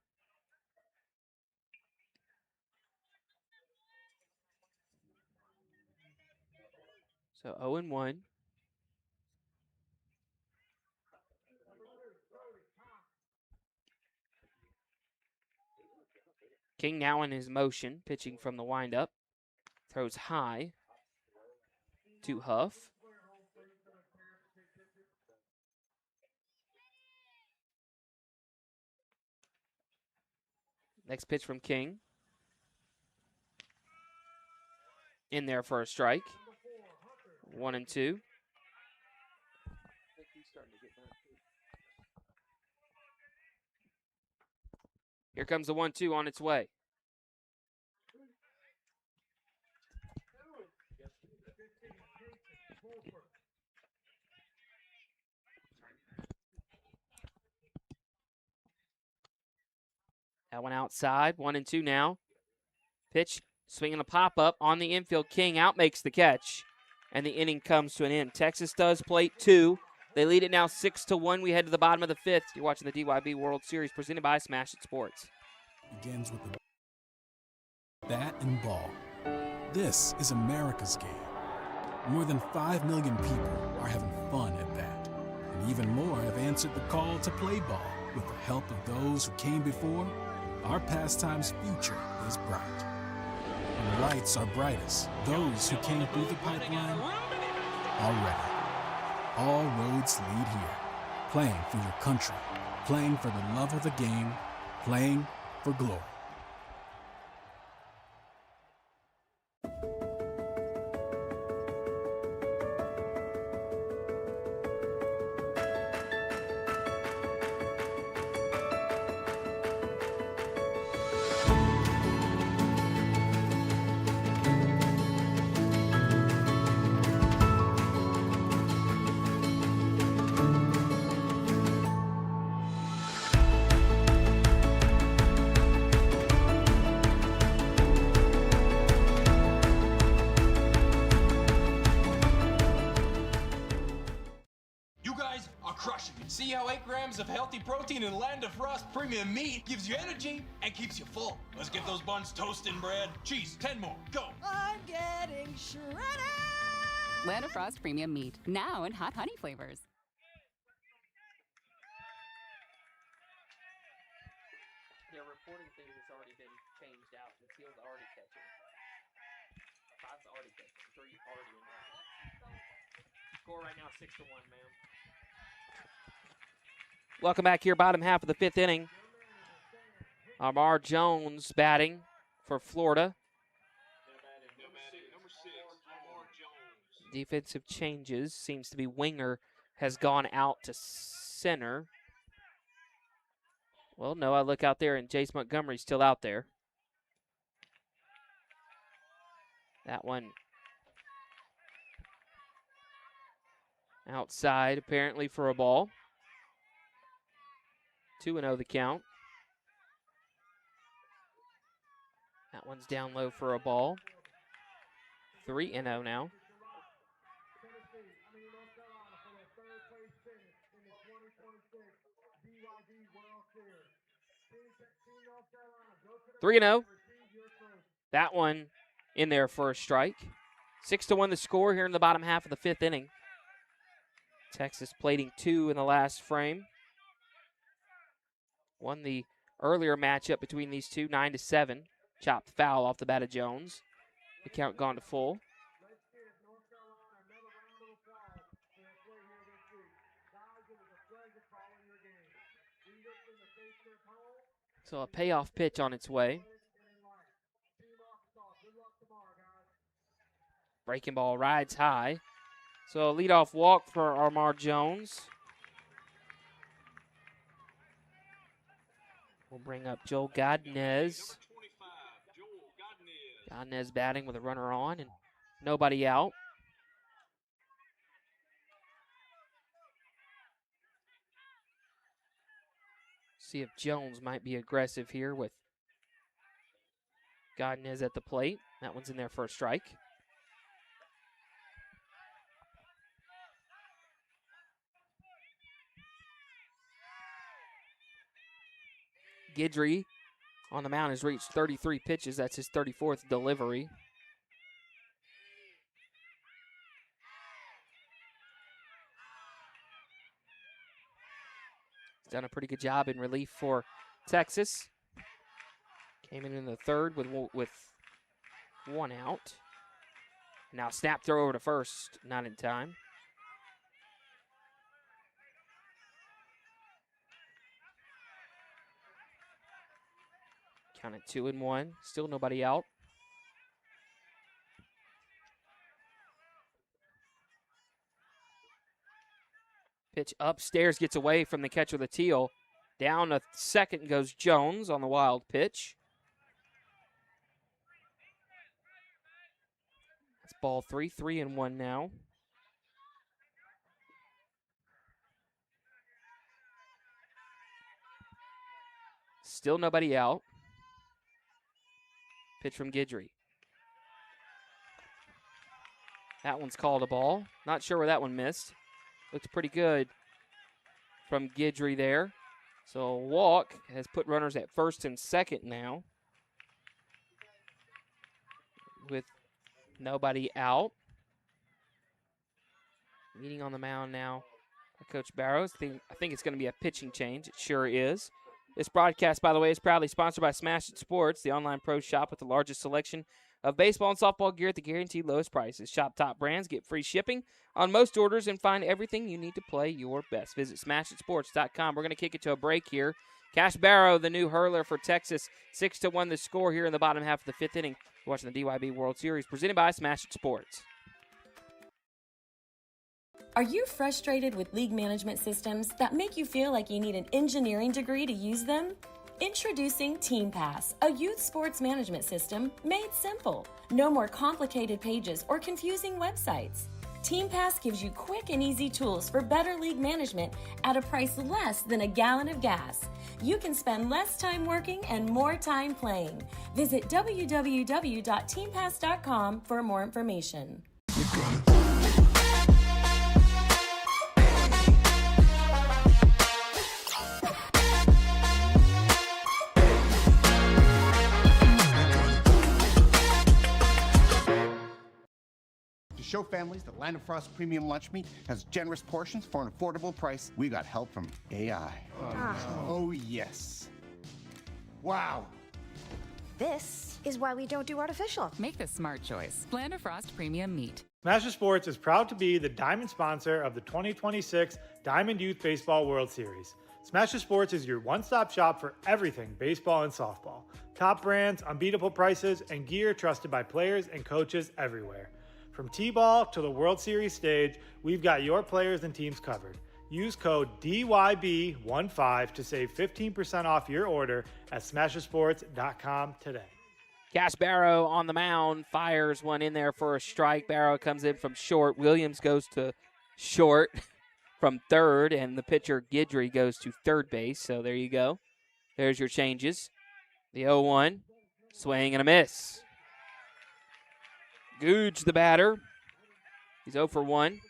So 0-1. King now in his motion, pitching from the windup. Throws high to Huff. Next pitch from King. In there for a strike. 1-2. Here comes the 1-2 on its way. That one outside. 1-2 now. Pitch, swinging a pop-up on the infield. King out makes the catch. And the inning comes to an end. Texas does plate 2. They lead it now 6-1. We head to the bottom of the fifth. You're watching the DYB World Series presented by Smash It Sports. Begins with the bat and ball. This is America's game. More than 5 million people are having fun at bat. And even more have answered the call to play ball. With the help of those who came before, our pastime's future is bright. When the lights are brightest, those who came through the pipeline are ready. All roads lead here. Playing for your country, playing for the love of the game, playing for glory. crushing it. See how 8 grams of healthy protein in Land of Frost premium meat gives you energy and keeps you full. Let's get those buns toasted and bread. Cheese, 10 more. Go. I'm getting shredded. Land of Frost premium meat. Now in hot honey flavors. Their reporting thing has already been changed out. The Teal's already catching. 5's already catching. 3 already in there. Score right now 6-1, ma'am. Welcome back here, bottom half of the 5th inning. Amar Jones batting for Florida. Defensive changes. Seems to be Winger has gone out to center. Well, no, I look out there and Jace Montgomery's still out there. That one outside apparently for a ball. 2-0 the count. That one's down low for a ball. 3-0 now. Three and 0. That one in there for a strike. 6-1 the score here in the bottom half of the 5th inning. Texas plating 2 in the last frame. Won the earlier matchup between these two, 9-7. Chopped foul off the bat of Jones. The count gone to full. So a payoff pitch on its way. Breaking ball rides high. So a leadoff walk for Amar Jones. We'll bring up Joel Godinez. Godinez batting with a runner on and nobody out. See if Jones might be aggressive here with Godinez at the plate. That one's in there for a strike. Guidry on the mound has reached 33 pitches. That's his 34th delivery. He's done a pretty good job in relief for Texas. Came in the third with one out. Now snap throw over to first, not in time. Count it 2-1. Still nobody out. Pitch upstairs, gets away from the catcher, the Teal. Down to second goes Jones on the wild pitch. That's ball 3, 3-1 now. Still nobody out. Pitch from Guidry. That one's called a ball. Not sure where that one missed. Looks pretty good from Guidry there. So a walk has put runners at first and second now, with nobody out. Meeting on the mound now by Coach Barrows. I think it's going to be a pitching change. It sure is. This broadcast, by the way, is proudly sponsored by Smash It Sports, the online pro shop with the largest selection of baseball and softball gear at the guaranteed lowest prices. Shop top brands, get free shipping on most orders, and find everything you need to play your best. Visit smashitsports.com. We're going to kick it to a break here. Cash Barrow, the new hurler for Texas, 6-1 the score here in the bottom half of the 5th inning. You're watching the DYB World Series, presented by Smash It Sports. Are you frustrated with league management systems that make you feel like you need an engineering degree to use them? Introducing TeamPass, a youth sports management system made simple. No more complicated pages or confusing websites. TeamPass gives you quick and easy tools for better league management at a price less than a gallon of gas. You can spend less time working and more time playing. Visit www.teampass.com for more information. show families that Land of Frost Premium Lunch Meat has generous portions for an affordable price, we got help from AI. Oh, yes. Wow. This is why we don't do artificial. Make the smart choice. Land of Frost Premium Meat. Smasher Sports is proud to be the diamond sponsor of the 2026 Diamond Youth Baseball World Series. Smasher Sports is your one-stop shop for everything baseball and softball. Top brands, unbeatable prices, and gear trusted by players and coaches everywhere. From T-ball to the World Series stage, we've got your players and teams covered. Use code DYB15 to save 15% off your order at smashersports.com today. Cash Barrow on the mound, fires one in there for a strike. Barrow comes in from short. Williams goes to short from third, and the pitcher Guidry goes to third base. So there you go. There's your changes. The 0-1, swing and a miss. Googe, the batter. He's 0 for 1.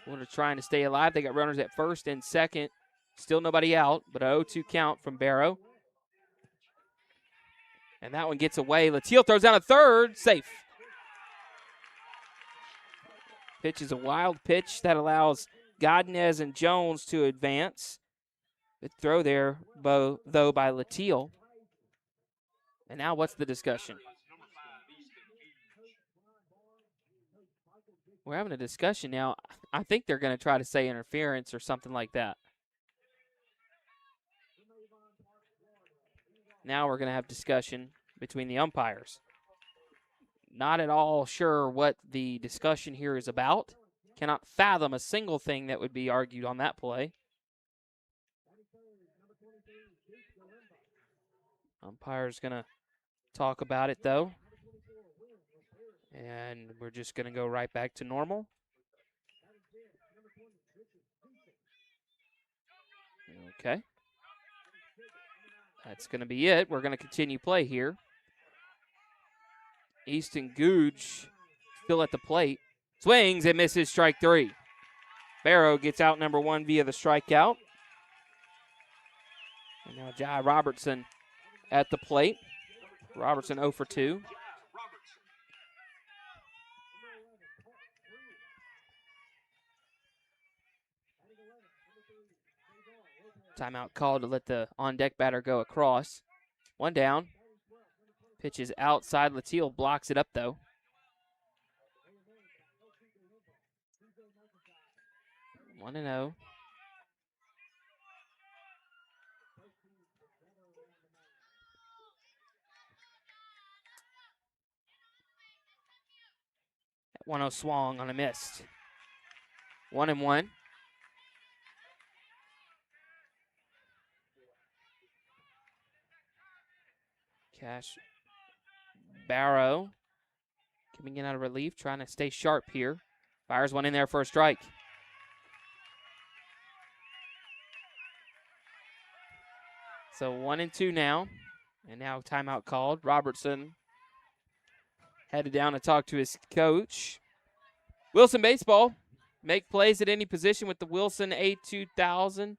We're trying to stay alive. They got runners at first and second. Still nobody out, but a 0-2 count from Barrow. And that one gets away. Latil throws down a third. Safe. Pitch is a wild pitch that allows Godinez and Jones to advance. Good throw there, though, by Latil. And now what's the discussion? We're having a discussion now. I think they're going to try to say interference or something like that. Now we're going to have discussion between the umpires. Not at all sure what the discussion here is about. Cannot fathom a single thing that would be argued on that play. Umpire's going to talk about it, though. And we're just going to go right back to normal. Okay. That's going to be it. We're going to continue play here. Easton Googe still at the plate. Swings and misses, strike 3. Barrow gets out number 1 via the strikeout. And now Jai Robertson at the plate. Robertson 0 for 2. Timeout called to let the on-deck batter go across. 1 down. Pitch is outside. Latil blocks it up, though. One and 0. That 1-0 swung on a miss. 1 and 1. Cash Barrow coming in out of relief, trying to stay sharp here. Fires one in there for a strike. So 1 and 2 now. And now timeout called. Robertson headed down to talk to his coach. Wilson Baseball. Make plays at any position with the Wilson A2000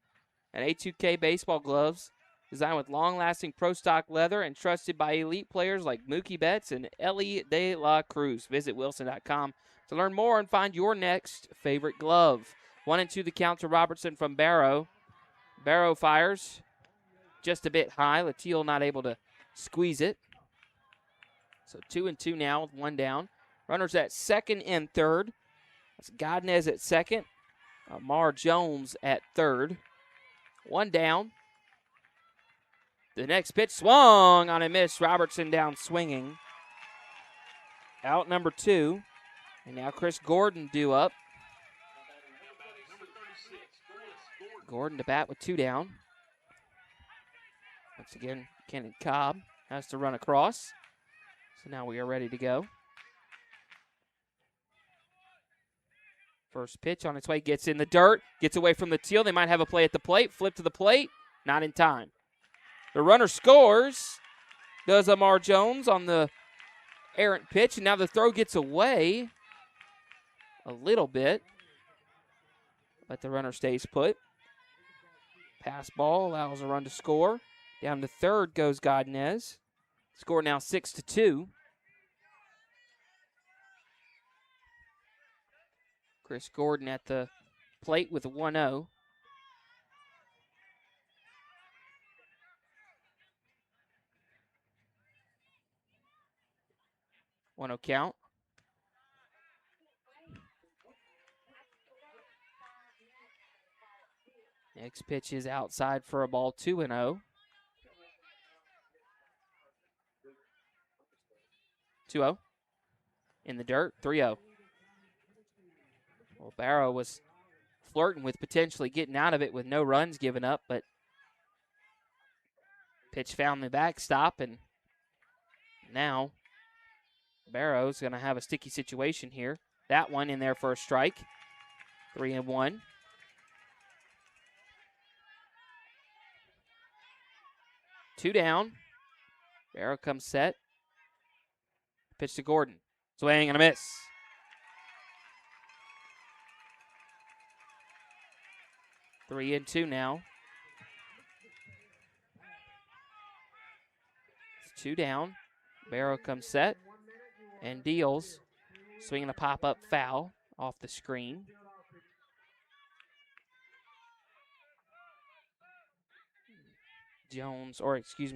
and A2K baseball gloves. Designed with long-lasting pro stock leather and trusted by elite players like Mookie Betts and Ellie De La Cruz. Visit Wilson.com to learn more and find your next favorite glove. 1 and 2 the count to Robertson from Barrow. Barrow fires just a bit high. Latil not able to squeeze it. So 2 and 2 now with 1 down. Runners at second and third. That's Godinez at second. Amar Jones at third. 1 down. The next pitch swung on a miss. Robertson down swinging. Out number 2. And now Chris Gordon due up. Gordon to bat with 2 down. Once again, Kenan Cobb has to run across. So now we are ready to go. First pitch on its way, gets in the dirt, gets away from the teal. They might have a play at the plate. Flip to the plate, not in time. The runner scores, does Amar Jones on the errant pitch, and now the throw gets away a little bit, but the runner stays put. Pass ball allows a run to score. Down to third goes Godinez. Score now 6-2. Chris Gordon at the plate with a 1-0. One-0 count. Next pitch is outside for a ball, 2-0. 2-0. In the dirt, 3-0. Well, Barrow was flirting with potentially getting out of it with no runs given up, but pitch found the backstop, and now Barrow's going to have a sticky situation here. That one in there for a strike. 3-1. Two down. Barrow comes set. Pitch to Gordon. Swing and a miss. Three and two now. It's two down. Barrow comes set and deals. Swinging a pop-up foul off the screen.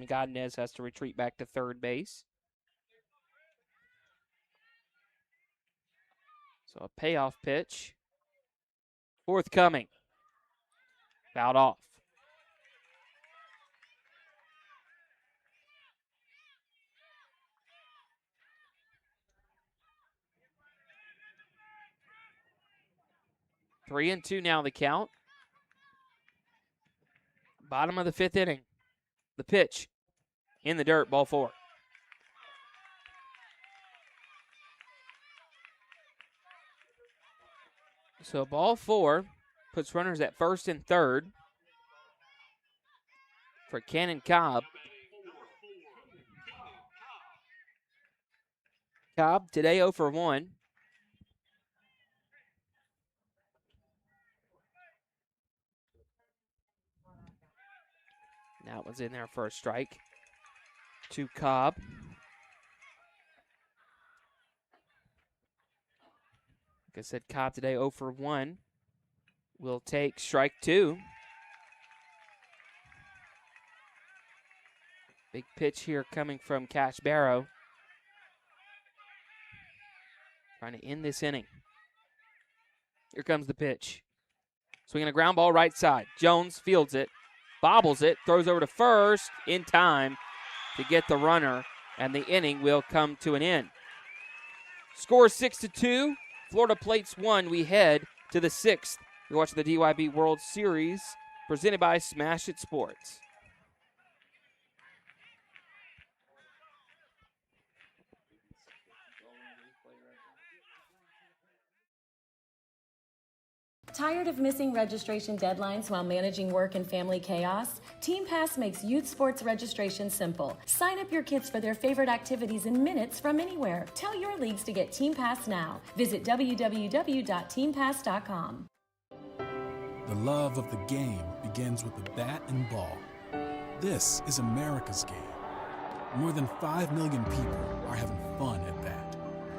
Godinez has to retreat back to third base. So a payoff pitch. Forthcoming. Fouled off. Three and two now the count. Bottom of the fifth inning. The pitch in the dirt, ball four. So ball four puts runners at first and third for Cannon Cobb. Cobb today 0 for 1. That one's in there for a strike. To Cobb. Like I said, Cobb today 0 for 1. Will take strike two. Big pitch here coming from Cash Barrow. Trying to end this inning. Here comes the pitch. Swinging a ground ball right side. Jones fields it. Bobbles it, throws over to first in time to get the runner, and the inning will come to an end. Score 6-2. Florida Plate's 1. We head to the 6th. You're watching the DYB World Series presented by Smash It Sports. Tired of missing registration deadlines while managing work and family chaos? Team Pass makes youth sports registration simple. Sign up your kids for their favorite activities in minutes from anywhere. Tell your leagues to get Team Pass now. Visit www.teampass.com. The love of the game begins with the bat and ball. This is America's game. More than 5 million people are having fun at bat,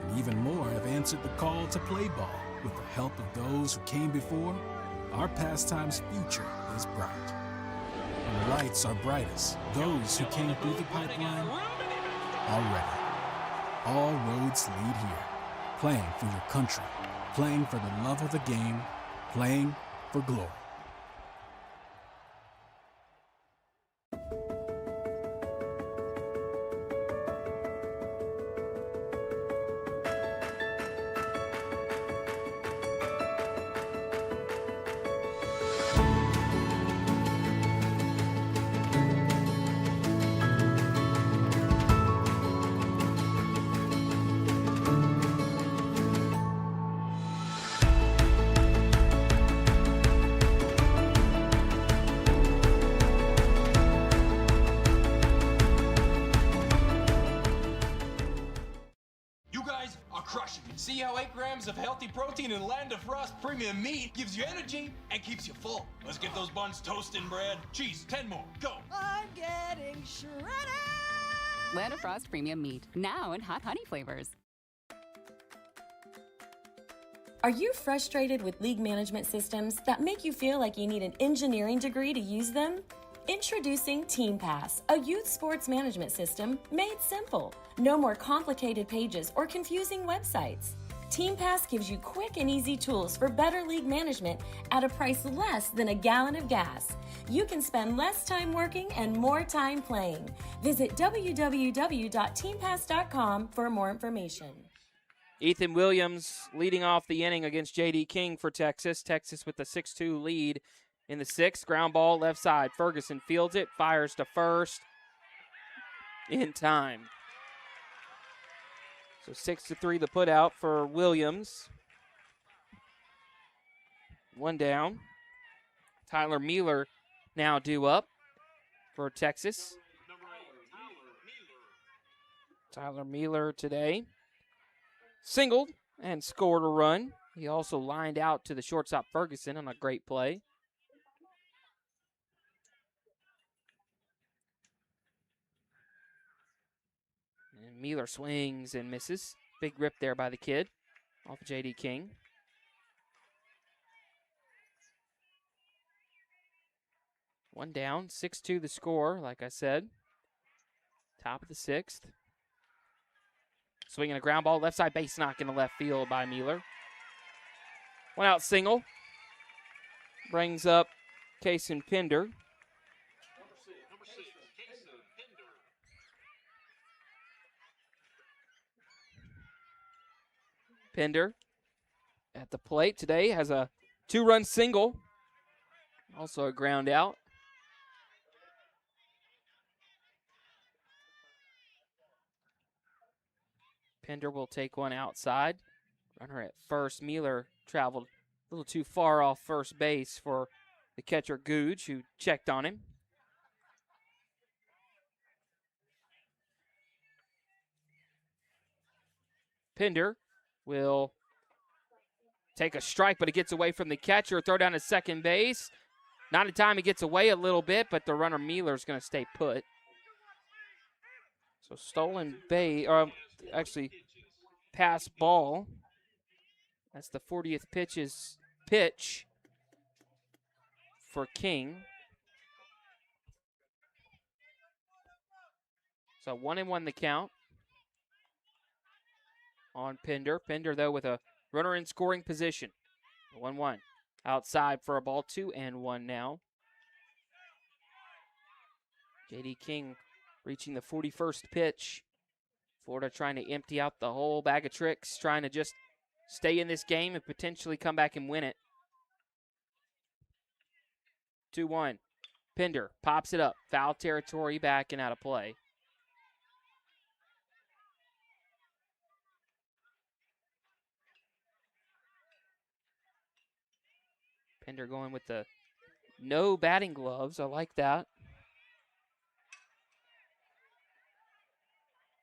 and even more have answered the call to play ball. With the help of those who came before, our pastime's future is bright. When the lights are brightest, those who came through the pipeline are ready. All roads lead here. Playing for your country, playing for the love of the game, playing for glory. See how 8 grams of healthy protein in Land of Frost premium meat gives you energy and keeps you full. Let's get those buns toasting, bread. Cheese, 10 more. Go. I'm getting shredded. Land of Frost premium meat, now in hot honey flavors. Are you frustrated with league management systems that make you feel like you need an engineering degree to use them? Introducing TeamPass, a youth sports management system made simple. No more complicated pages or confusing websites. TeamPass gives you quick and easy tools for better league management at a price less than a gallon of gas. You can spend less time working and more time playing. Visit www.teampass.com for more information. Ethan Williams leading off the inning against J.D. King for Texas. Texas with the 6-2 lead in the sixth. Ground ball left side. Ferguson fields it, fires to first in time. So 6-3 the put out for Williams. One down. Tyler Mealer now due up for Texas. Tyler Mealer today singled and scored a run. He also lined out to the shortstop Ferguson on a great play. And Mealer swings and misses. Big rip there by the kid off of J.D. King. One down, 6-2 the score, like I said. Top of the sixth. Swinging a ground ball, left side base knock in the left field by Mealer. One out single. Brings up Kason Pender. Pender at the plate today has a 2-run single. Also a ground out. Pender will take one outside. Runner at first. Mealer traveled a little too far off first base for the catcher Googe, who checked on him. Pender will take a strike, but it gets away from the catcher. Throw down to second base. Not in time, he gets away a little bit, but the runner Mealer is going to stay put. So stolen base, or actually pass ball. That's the 40th pitch for King. So 1-1 the count on Pender. Pender, though, with a runner in scoring position. 1-1. Outside for a ball, 2-1 now. J.D. King reaching the 41st pitch. Florida trying to empty out the whole bag of tricks, trying to just stay in this game and potentially come back and win it. 2-1. Pender pops it up. Foul territory, back and out of play. Pender going with the no batting gloves. I like that.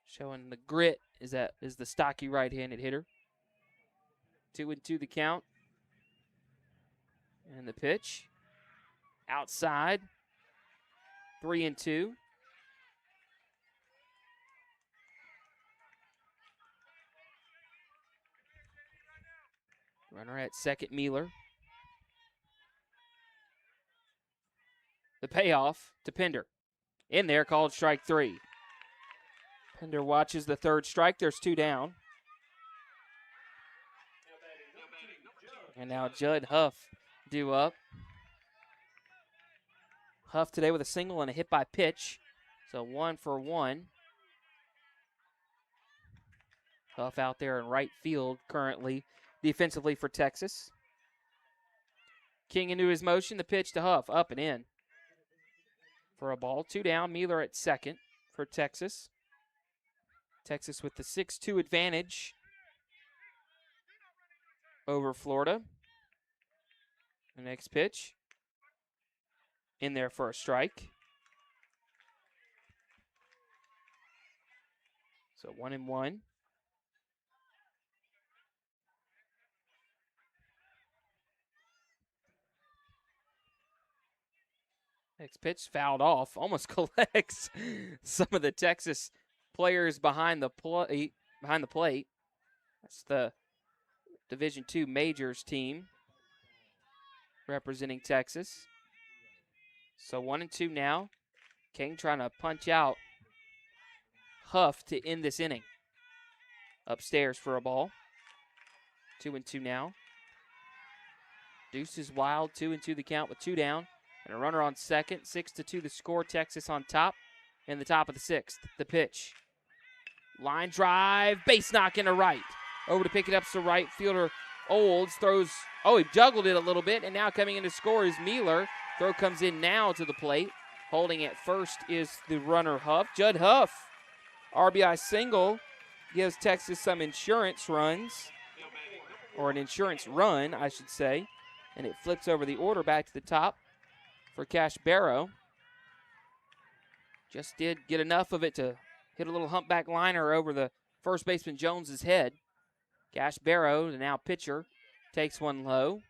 Showing the grit is the stocky right-handed hitter. 2-2 the count. And the pitch. Outside. 3-2. Runner at second, Mealer. The payoff to Pender. In there, called strike 3. Pender watches the third strike. There's 2 down. And now Judd Huff due up. Huff today with a single and a hit by pitch. So 1 for 1. Huff out there in right field currently defensively for Texas. King into his motion. The pitch to Huff. Up and in. For a ball. 2 down. Mealer at second for Texas. Texas with the 6-2 advantage over Florida. The next pitch. In there for a strike. So 1-1. Next pitch fouled off. Almost collects some of the Texas players behind the plate. That's the Division II Majors team representing Texas. So 1-2 now. King trying to punch out Huff to end this inning. Upstairs for a ball. 2-2 now. Deuce is wild. 2-2 the count with 2 down. And a runner on second. 6-2 the score. Texas on top in the top of the 6th. The pitch. Line drive. Base knock into right. Over to pick it up to right fielder Olds. Throws. Oh, he juggled it a little bit. And now coming in to score is Mueller. Throw comes in now to the plate. Holding at first is the runner Huff. Judd Huff. RBI single. Gives Texas some insurance runs. Or an insurance run, I should say. And it flips over the order back to the top for Cash Barrow. Just did get enough of it to hit a little humpback liner over the first baseman Jones's head. Cash Barrow, the now pitcher, takes one low.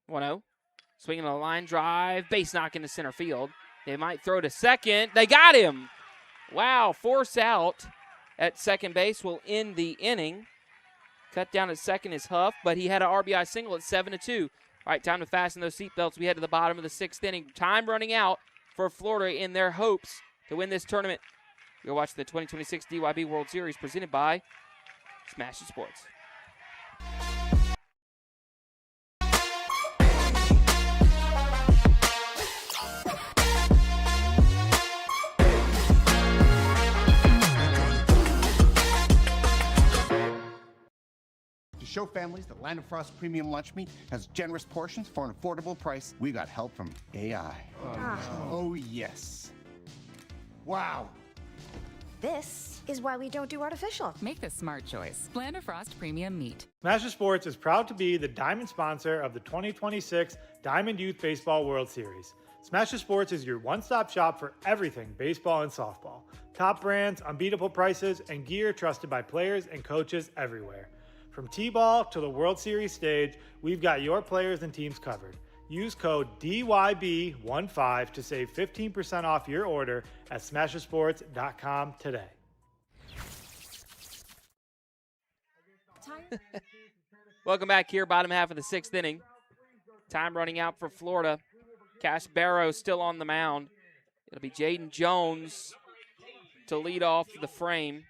One-0. Swinging a line drive, base knock into center field. They might throw to second. They got him. Wow, force out at second base will end the inning. Cut down at second is Huff, but he had an RBI single at 7-2. All right, time to fasten those seatbelts. We head to the bottom of the 6th inning. Time running out for Florida in their hopes to win this tournament. You're watching the 2026 DYB World Series presented by Smash Sports. To show families that Land of Frost Premium Lunch Meat has generous portions for an affordable price, we got help from AI. Oh, yes. Wow. This is why we don't do artificial. Make the smart choice. Land of Frost Premium Meat. Smash Sports is proud to be the diamond sponsor of the 2026 Diamond Youth Baseball World Series. Smash Sports is your one-stop shop for everything baseball and softball. Top brands, unbeatable prices, and gear trusted by players and coaches everywhere. From T-ball to the World Series stage, we've got your players and teams covered. Use code DYB15 to save 15% off your order at smashersports.com today. Welcome back here, bottom half of the 6th inning. Time running out for Florida. Cash Barrow still on the mound. It'll be Jaden Jones to lead off the frame.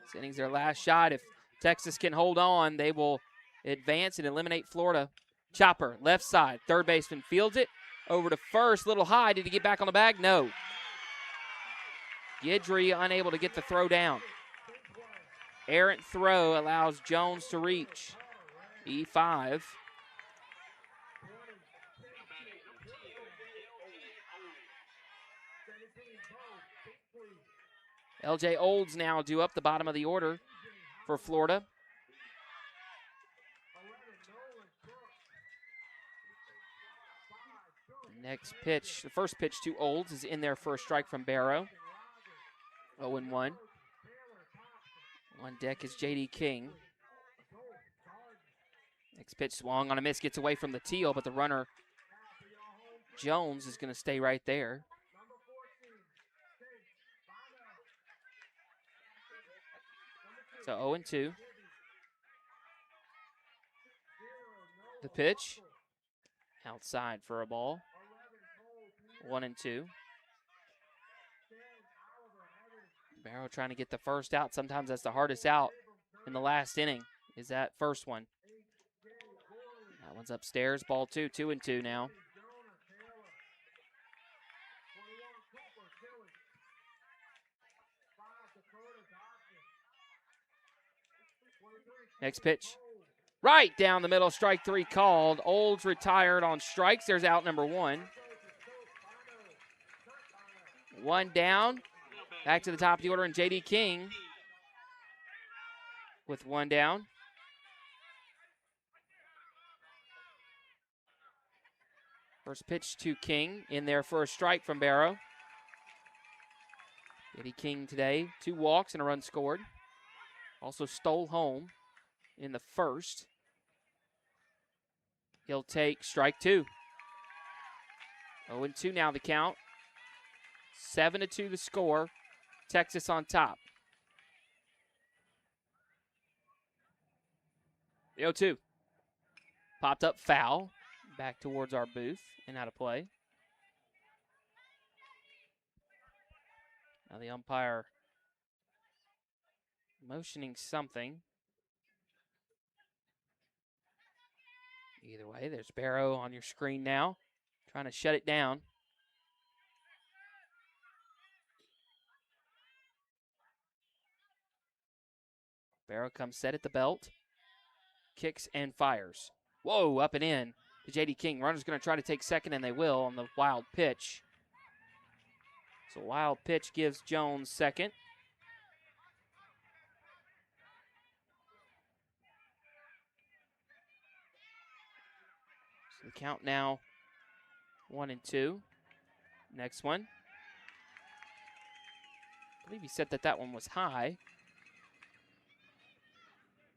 This inning's their last shot. If Texas can hold on, they will advance and eliminate Florida. Chopper, left side. Third baseman fields it. Over to first. Little high. Did he get back on the bag? No. Guidry unable to get the throw down. Errant throw allows Jones to reach. E5. LJ Olds now due up the bottom of the order for Florida. Next pitch, the first pitch to Olds is in there for a strike from Barrow. 0-1. On deck is J.D. King. Next pitch swung on a miss, gets away from the teal, but the runner, Jones, is going to stay right there. So 0-2. The pitch. Outside for a ball. 1-2. Barrow trying to get the first out. Sometimes that's the hardest out in the last inning, is that first one. That one's upstairs. Ball 2. 2-2 now. Next pitch. Right down the middle, strike 3 called. Olds retired on strikes. There's out number 1. 1 down. Back to the top of the order, and J.D. King with 1 down. First pitch to King, in there for a strike from Barrow. J.D. King today, 2 walks and a run scored. Also stole home in the first. He'll take strike 2. 0-2 now the count. 7-2 the score. Texas on top. The 0-2. Popped up foul. Back towards our booth and out of play. Now the umpire motioning something. Either way, there's Barrow on your screen now, trying to shut it down. Barrow comes set at the belt, kicks and fires. Whoa, up and in to J.D. King. Runner's going to try to take second, and they will on the wild pitch. So wild pitch gives Jones second. So the count now 1-2. Next one. I believe he said that one was high.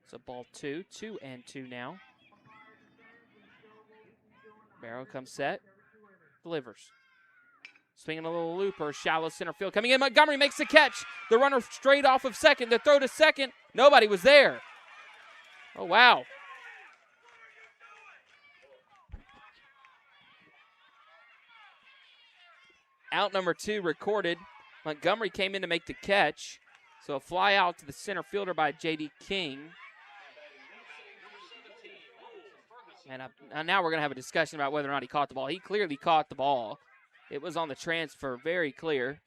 So ball 2, 2-2 now. Barrow comes set, delivers. Swinging a little looper, shallow center field. Coming in, Montgomery makes the catch. The runner straight off of second. The throw to second. Nobody was there. Oh, wow. Out number 2 recorded. Montgomery came in to make the catch. So a fly out to the center fielder by J.D. King. And now we're going to have a discussion about whether or not he caught the ball. He clearly caught the ball. It was on the transfer, very clear.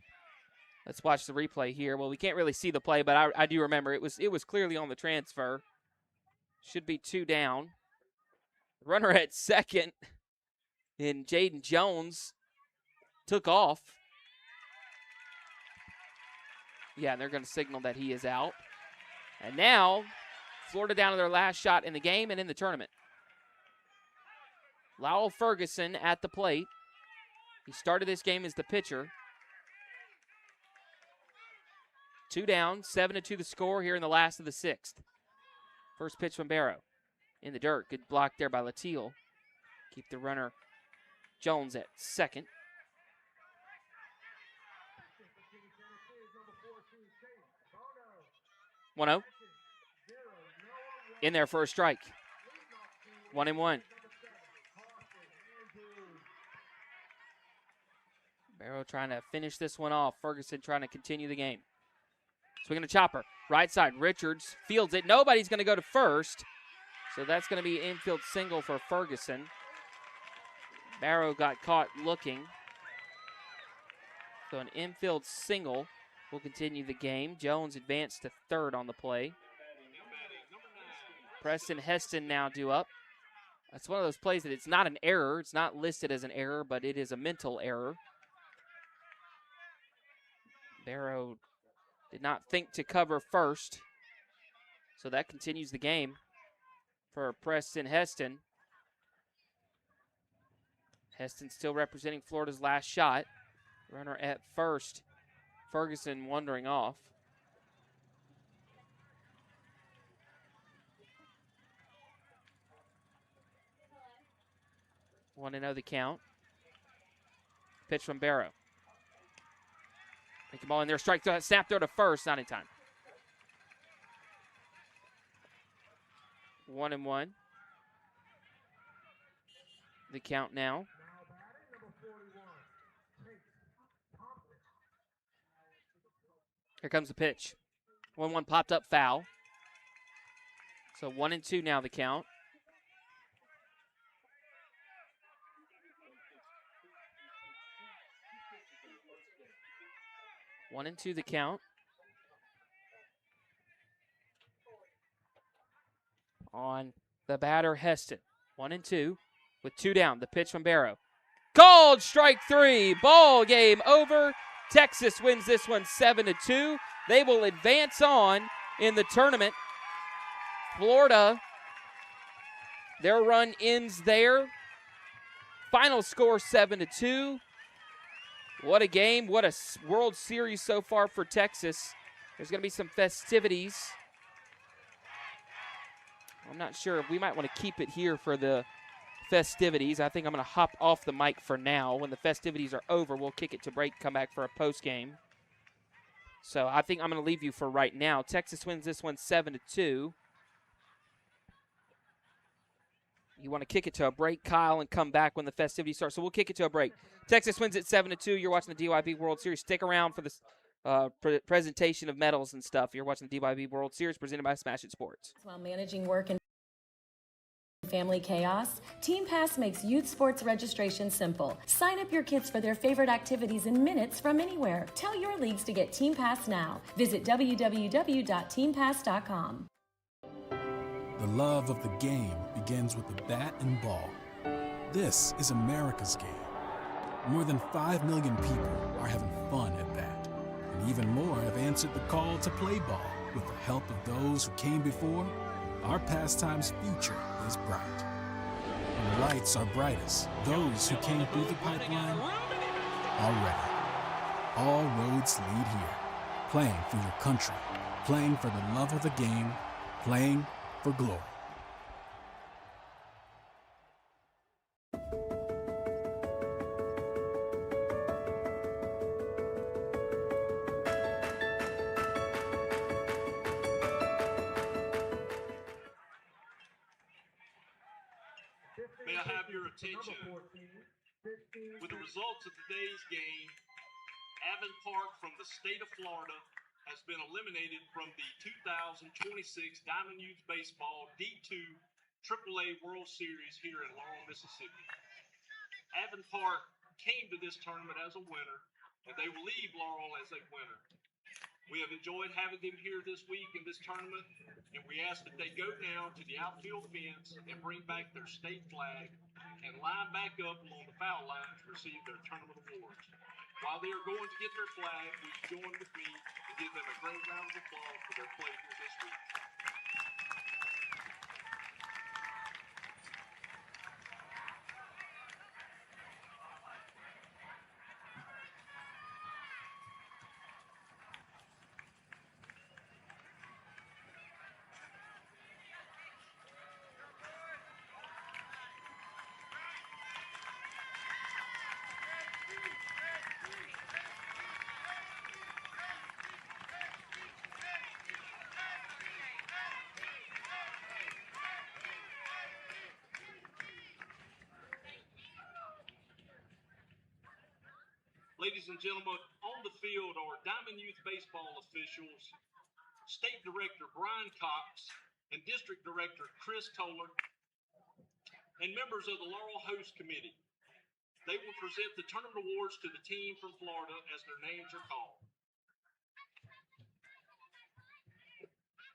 Let's watch the replay here. Well, we can't really see the play, but I do remember it was clearly on the transfer. Should be 2 down. Runner at second, and Jaden Jones took off. Yeah, they're going to signal that he is out. And now, Florida down to their last shot in the game and in the tournament. Lowell Ferguson at the plate. He started this game as the pitcher. 2 down, 7-2 the score here in the last of the 6th. First pitch from Barrow. In the dirt. Good block there by Latil. Keep the runner Jones at second. 1-0. In there for a strike. 1-1. Barrow trying to finish this one off. Ferguson trying to continue the game. Swinging a chopper. Right side. Richards fields it. Nobody's going to go to first. So that's going to be infield single for Ferguson. Barrow got caught looking. So an infield single will continue the game. Jones advanced to third on the play. Preston Heston now due up. That's one of those plays that it's not an error. It's not listed as an error, but it is a mental error. Barrow did not think to cover first. So that continues the game for Preston Heston. Heston still representing Florida's last shot. Runner at first. Ferguson wandering off. Want to know the count. Pitch from Barrow. Take the ball in there. Strike throw, snap throw to first. Not in time. 1-1. The count now. Here comes the pitch. 1-1 popped up foul. So 1-2 now the count. One and two the count. On the batter, Heston. 1-2 with 2 down. The pitch from Barrow. Called strike 3. Ball game over. Texas wins this one 7-2. They will advance on in the tournament. Florida, their run ends there. Final score 7-2. What a game. What a World Series so far for Texas. There's going to be some festivities. I'm not sure if we might want to keep it here for the festivities. I think I'm going to hop off the mic for now. When the festivities are over, we'll kick it to break, come back for a post game. So I think I'm going to leave you for right now. Texas wins this one 7-2. You want to kick it to a break, Kyle, and come back when the festivities start. So we'll kick it to a break. Texas wins it 7-2. You're watching the DYB World Series. Stick around for this presentation of medals and stuff. You're watching the DYB World Series presented by Smash It Sports. While managing work and family chaos, Team Pass makes youth sports registration simple. Sign up your kids for their favorite activities in minutes from anywhere. Tell your leagues to get Team Pass now. Visit www.teampass.com. The love of the game begins with the bat and ball. This is America's game. More than 5 million people are having fun at that. And even more have answered the call to play ball. With the help of those who came before, our pastime's future is bright. When the lights are brightest, those who came through the pipeline are ready. All roads lead here. Playing for your country, playing for the love of the game, playing for glory. May I have your attention? With the results of today's game, Avon Park from the state of Florida has been eliminated from the 2026 Diamond Youth Baseball D2 AAA World Series here in Laurel, Mississippi. Avon Park came to this tournament as a winner, and they will leave Laurel as a winner. We have enjoyed having them here this week in this tournament, and we ask that they go down to the outfield fence and bring back their state flag and line back up along the foul line to receive their tournament awards. While they are going to get their flag, please join with me and give them a great round of applause for their play here this week. Ladies and gentlemen, on the field are Diamond Youth Baseball officials, State Director Brian Cox and District Director Chris Toller, and members of the Laurel Host Committee. They will present the tournament awards to the team from Florida as their names are called.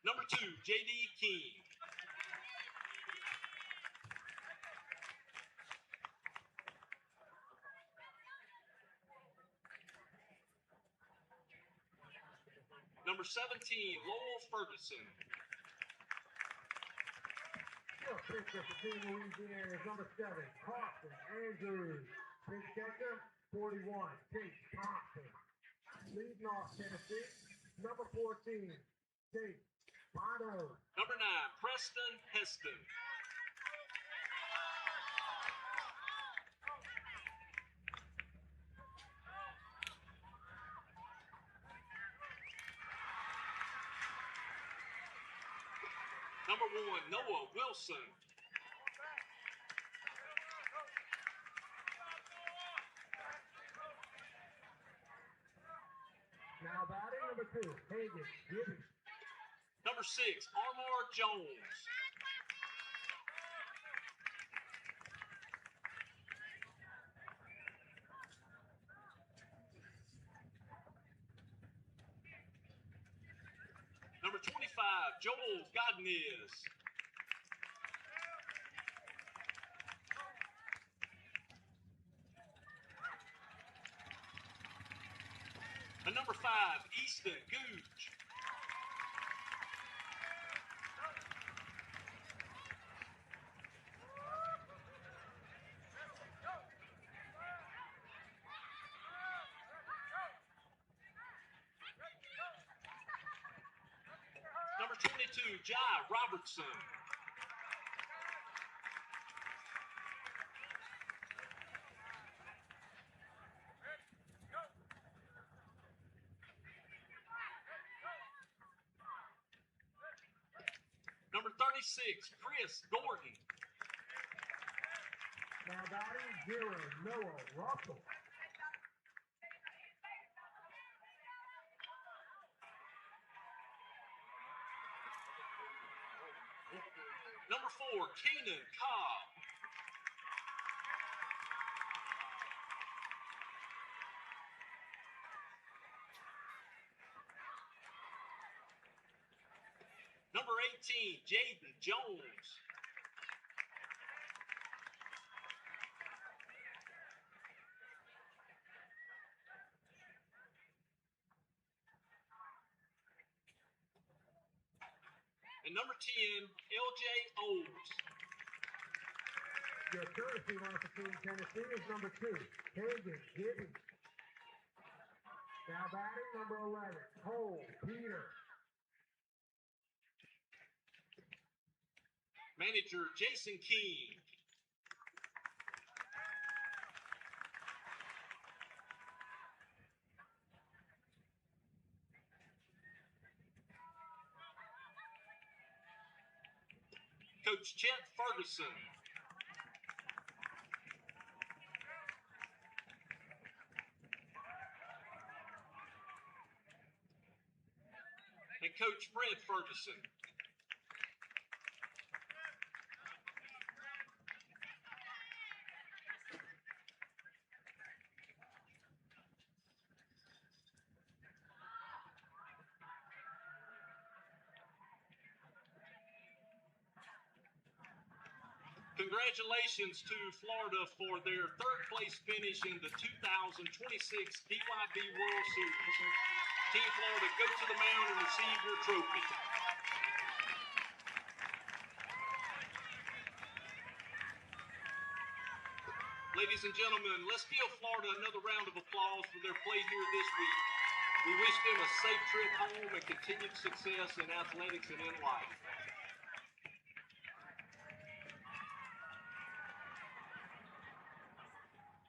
Number 2, J.D. King. Number 17, Lowell Ferguson. Pitcher for Team Louisiana is number 7, Carson Andrews. Pitch catcher, 41, Tate Thompson. Leading off Tennessee, number 14, Tate Bono. Number 9, Preston Heston. Number 1, Noah Wilson. Now batting, number 2, Hagen Gibby. Number 6, Armar Jones. Number 25, Joel Godinez. And number 5, Easton Gooch. Number 22, Jai Robertson. 36, Chris Gordon. Now batting 0, Noah Russell. Number 4, Keenan Cobb. Number 18, Jaden Jones. And number 10, LJ Oles. Your courtesy runner for Team Tennessee is number 2, Hagan Gibbons. Now batting number 11, Cole Peter. Manager Jason King. Coach Chet Ferguson. And Coach Fred Ferguson. Congratulations to Florida for their third place finish in the 2026 DYB World Series. Team Florida, go to the mound and receive your trophy. Ladies and gentlemen, let's give Florida another round of applause for their play here this week. We wish them a safe trip home and continued success in athletics and in life.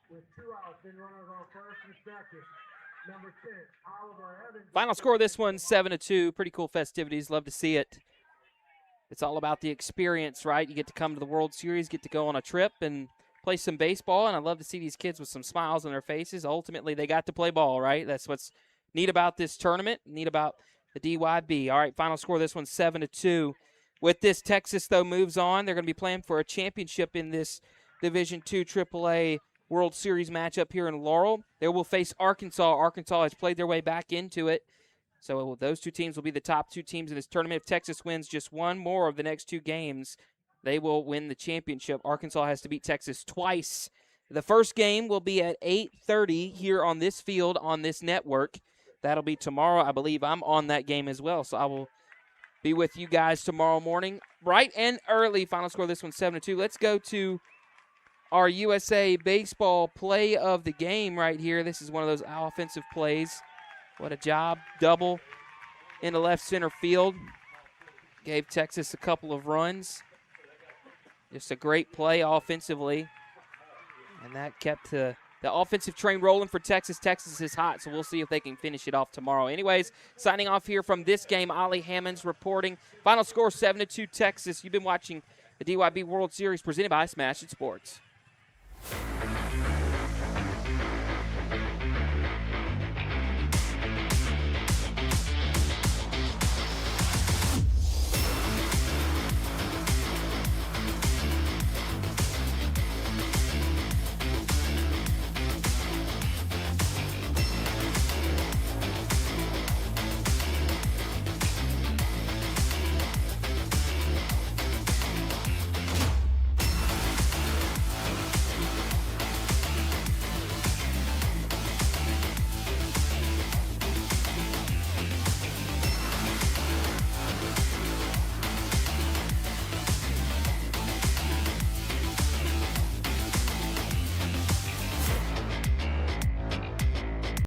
With 2 outs and runners on first and second. Number 10, Oliver Evans. Final score of this one, 7-2. Pretty cool festivities. Love to see it. It's all about the experience, right? You get to come to the World Series, get to go on a trip and play some baseball, and I love to see these kids with some smiles on their faces. Ultimately, they got to play ball, right? That's what's neat about this tournament, neat about the DYB. All right, final score of this one, 7-2. With this, Texas, though, moves on. They're going to be playing for a championship in this Division II AAA World Series matchup here in Laurel. They will face Arkansas. Arkansas has played their way back into it. So those two teams will be the top 2 teams in this tournament. If Texas wins just one more of the next 2 games, they will win the championship. Arkansas has to beat Texas twice. The first game will be at 8:30 here on this field on this network. That'll be tomorrow. I believe I'm on that game as well, so I will be with you guys tomorrow morning, bright and early. Final score of this one, 7-2. Let's go to our USA Baseball play of the game right here. This is one of those offensive plays. What a job. Double into left center field. Gave Texas a couple of runs. Just a great play offensively. And that kept the offensive train rolling for Texas. Texas is hot, so we'll see if they can finish it off tomorrow. Anyways, signing off here from this game, Ollie Hammonds reporting. Final score, 7-2 Texas. You've been watching the DYB World Series presented by Smash It Sports.